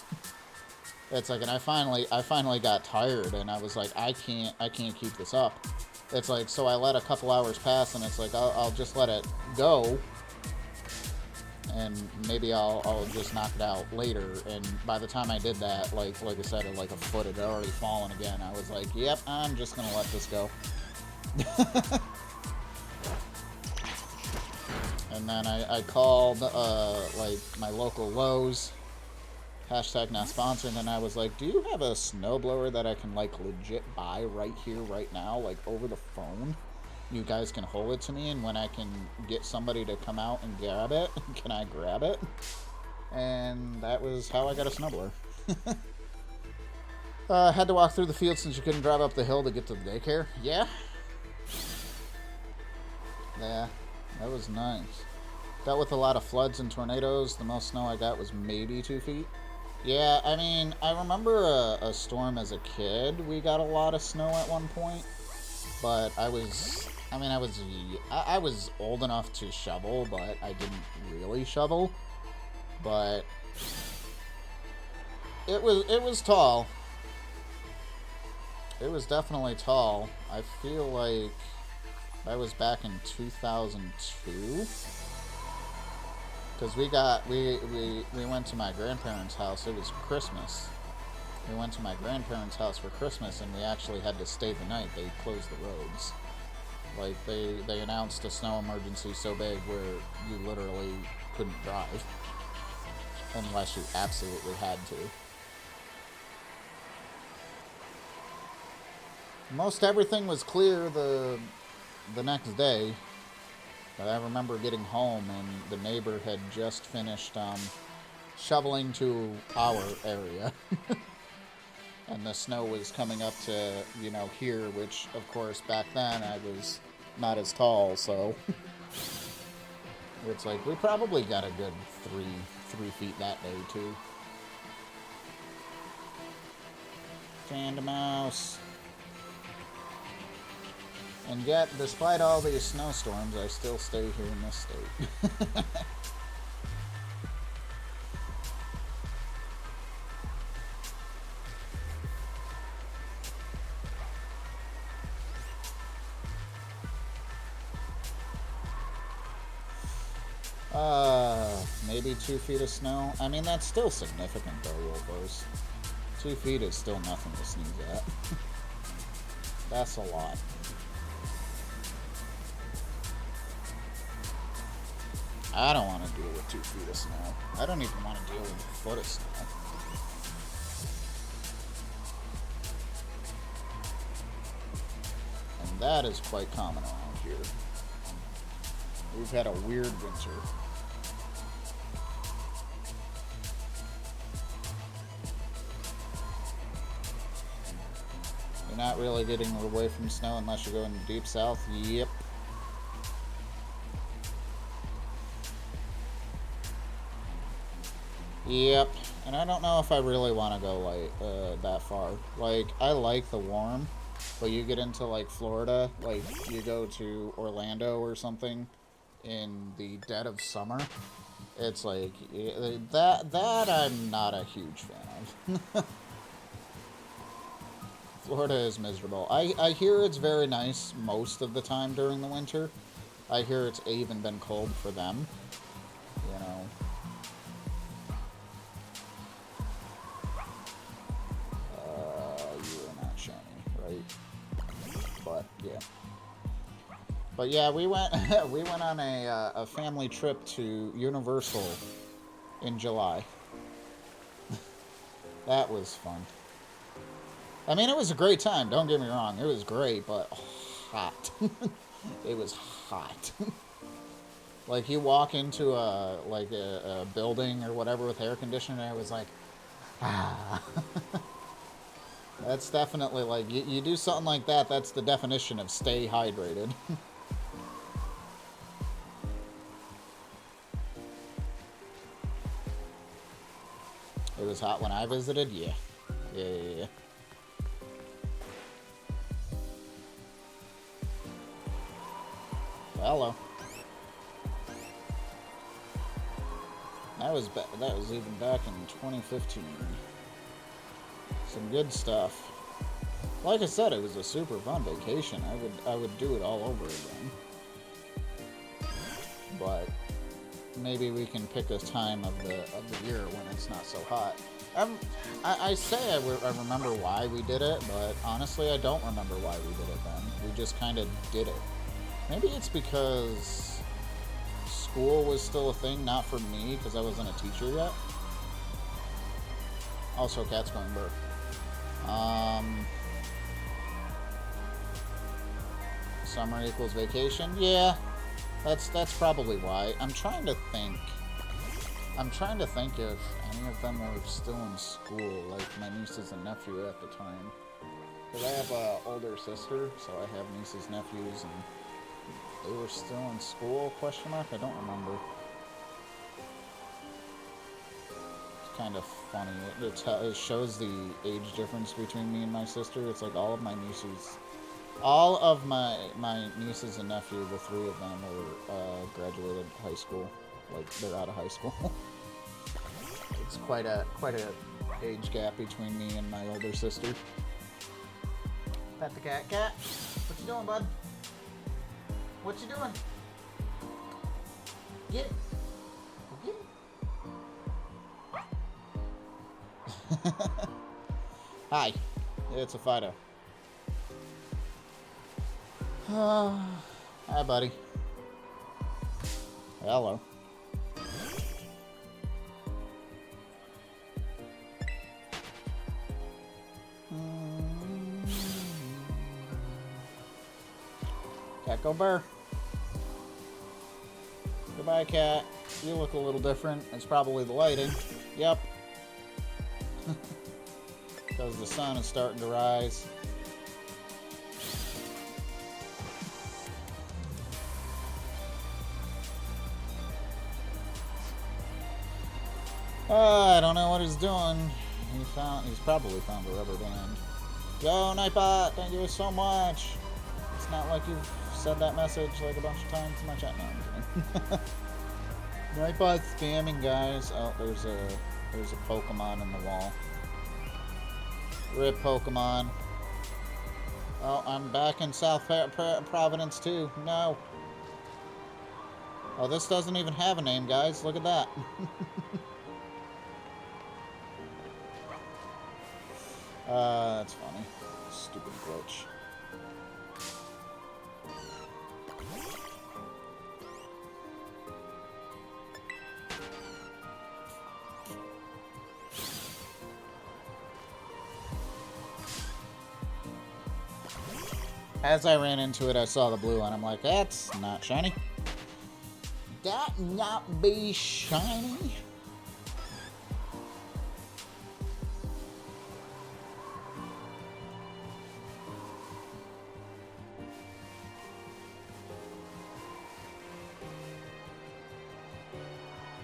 It's like, and I finally got tired, and I was like, I can't keep this up. It's like, so I let a couple hours pass, and it's like, I'll just let it go, and maybe I'll just knock it out later. And by the time I did that, like I said, like a foot had already fallen again. I was like, yep, I'm just gonna let this go. And then I called, like, my local Lowe's, hashtag not sponsored, and I was like, do you have a snowblower that I can, like, legit buy right here, right now, like, over the phone? You guys can hold it to me, and when I can get somebody to come out and grab it, can I grab it? And that was how I got a snowblower. Had to walk through the field since you couldn't drive up the hill to get to the daycare. Yeah. Yeah, that was nice. Dealt with a lot of floods and tornadoes. The most snow I got was maybe 2 feet. Yeah, I mean, I remember a storm as a kid. We got a lot of snow at one point. But I was old enough to shovel, but I didn't really shovel. But it was tall. It was definitely tall. I feel like that was back in 2002. Because we went to my grandparents' house. It was Christmas. We went to my grandparents' house for Christmas, and we actually had to stay the night. They closed the roads. Like, they announced a snow emergency so big where you literally couldn't drive. Unless you absolutely had to. Most everything was clear the next day. But I remember getting home and the neighbor had just finished shoveling to our area. And the snow was coming up to, you know, here, which, of course, back then I was not as tall, so... It's like, we probably got a good 3 feet that day, too. Panda mouse. And yet, despite all these snowstorms, I still stay here in this state. Maybe 2 feet of snow. I mean, that's still significant, though, Wolvos. 2 feet is still nothing to sneeze at. That's a lot. I don't want to deal with 2 feet of snow. I don't even want to deal with a foot of snow. And that is quite common around here. We've had a weird winter. You're not really getting away from snow unless you're going deep south. Yep. Yep, and I don't know if I really want to go like that far. Like, I like the warm, but you get into like Florida, like you go to Orlando or something in the dead of summer. It's like that I'm not a huge fan of. Florida is miserable. I hear it's very nice most of the time during the winter. I hear it's even been cold for them, you know. But yeah, we went on a family trip to Universal in July. That was fun. I mean, it was a great time. Don't get me wrong, it was great, but hot. It was hot. Like, you walk into a building or whatever with air conditioning, and I was like, ah. That's definitely like you do something like that. That's the definition of stay hydrated. It was hot when I visited? Yeah. Yeah. Hello. That was even back in 2015. Some good stuff. Like I said, it was a super fun vacation. I would do it all over again. But maybe we can pick a time of the year when it's not so hot. I say I remember why we did it, but honestly, I don't remember why we did it then. We just kind of did it. Maybe it's because school was still a thing, not for me, because I wasn't a teacher yet. Also, cat's going burp. Summer equals vacation? Yeah, that's probably why. I'm trying to think if any of them were still in school, like my nieces and nephew at the time. Because I have an older sister, so I have nieces, nephews, and they were still in school, question mark? I don't remember. It's kind of funny. It shows the age difference between me and my sister. It's like all of my nieces and nephew, the three of them are graduated high school. Like, they're out of high school. It's quite a age gap between me and my older sister. Pet the cat. Cat, what you doing, bud? What you doing? Get it. Get it. Hi, it's a Fido. Hi, buddy. Hello. Cat, go burr. Goodbye, cat. You look a little different. It's probably the lighting. Yep. Because the sun is starting to rise. I don't know what he's doing. He's probably found a rubber band. Yo, Nightbot, thank you so much. It's not like you've said that message like a bunch of times in my chat. No, I'm kidding. Nightbot's spamming, guys. Oh, there's a Pokemon in the wall. Rip Pokemon. Oh, I'm back in South Providence too. No. Oh, this doesn't even have a name, guys. Look at that. That's funny. Stupid glitch. As I ran into it, I saw the blue one. I'm like, that's not shiny. That not be shiny.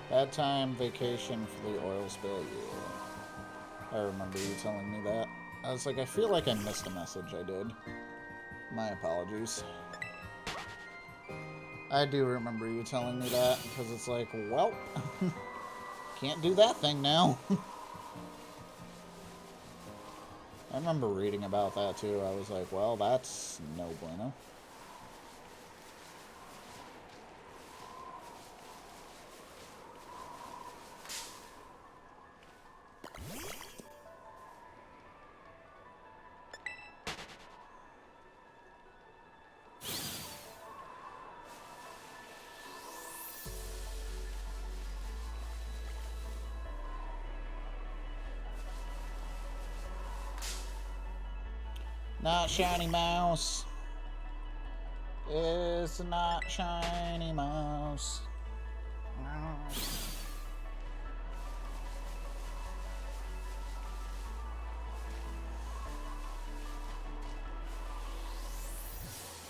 Bad time vacation for the oil spill. Yeah. I remember you telling me that. I was like, I feel like I missed a message I did. My apologies. I do remember you telling me that, because it's like, well, can't do that thing now. I remember reading about that too. I was like, well, that's no bueno. Not shiny mouse. It's not shiny mouse.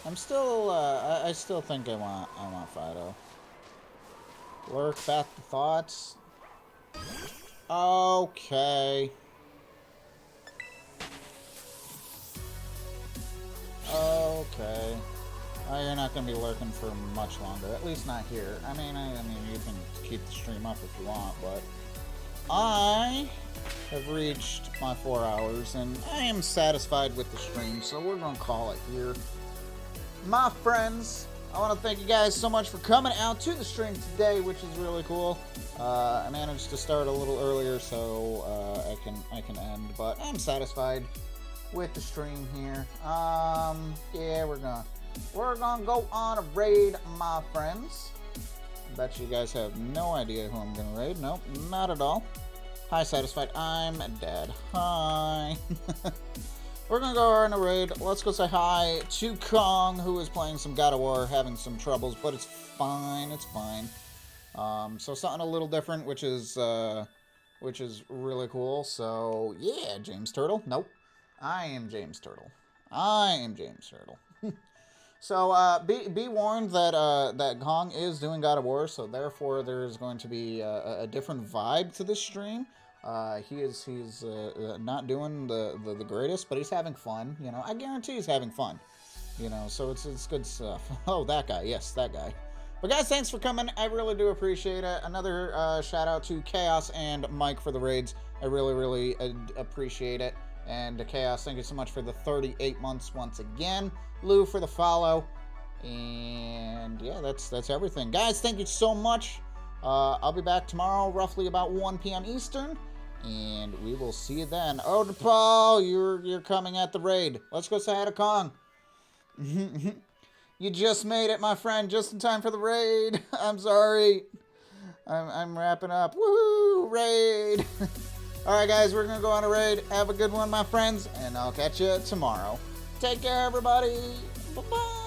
I'm still. I still think I want Fido. Lurk back the thoughts. Okay. Okay. You're not going to be lurking for much longer. At least not here. I mean, you can keep the stream up if you want, but I have reached my 4 hours, and I am satisfied with the stream, so we're going to call it here. My friends, I want to thank you guys so much for coming out to the stream today, which is really cool. I managed to start a little earlier, so I can end, but I'm satisfied with the stream here. Yeah, we're gonna go on a raid, my friends. Bet you guys have no idea who I'm gonna raid. Nope, not at all. Hi, Satisfied. I'm dead. Hi. We're gonna go on a raid. Let's go say hi to Kong, who is playing some God of War, having some troubles, but it's fine. It's fine. So something a little different, which is really cool. So yeah, James Turtle. Nope, I am James Turtle. I am James Turtle. So be warned that that Kong is doing God of War, so therefore there's going to be a different vibe to this stream. He's not doing the greatest, but he's having fun. You know, I guarantee he's having fun. You know, so it's good stuff. Oh, that guy, yes, that guy. But guys, thanks for coming. I really do appreciate it. Another shout out to Chaos and Mike for the raids. I really appreciate it. And Chaos, thank you so much for the 38 months once again. Lou for the follow. And yeah, that's everything. Guys, thank you so much. I'll be back tomorrow, roughly about 1 p.m. Eastern. And we will see you then. Oh, DePaul, you're coming at the raid. Let's go say hi to Kong. You just made it, my friend, just in time for the raid. I'm sorry. I'm wrapping up. Woohoo, raid. All right, guys, we're going to go on a raid. Have a good one, my friends, and I'll catch you tomorrow. Take care, everybody. Bye-bye.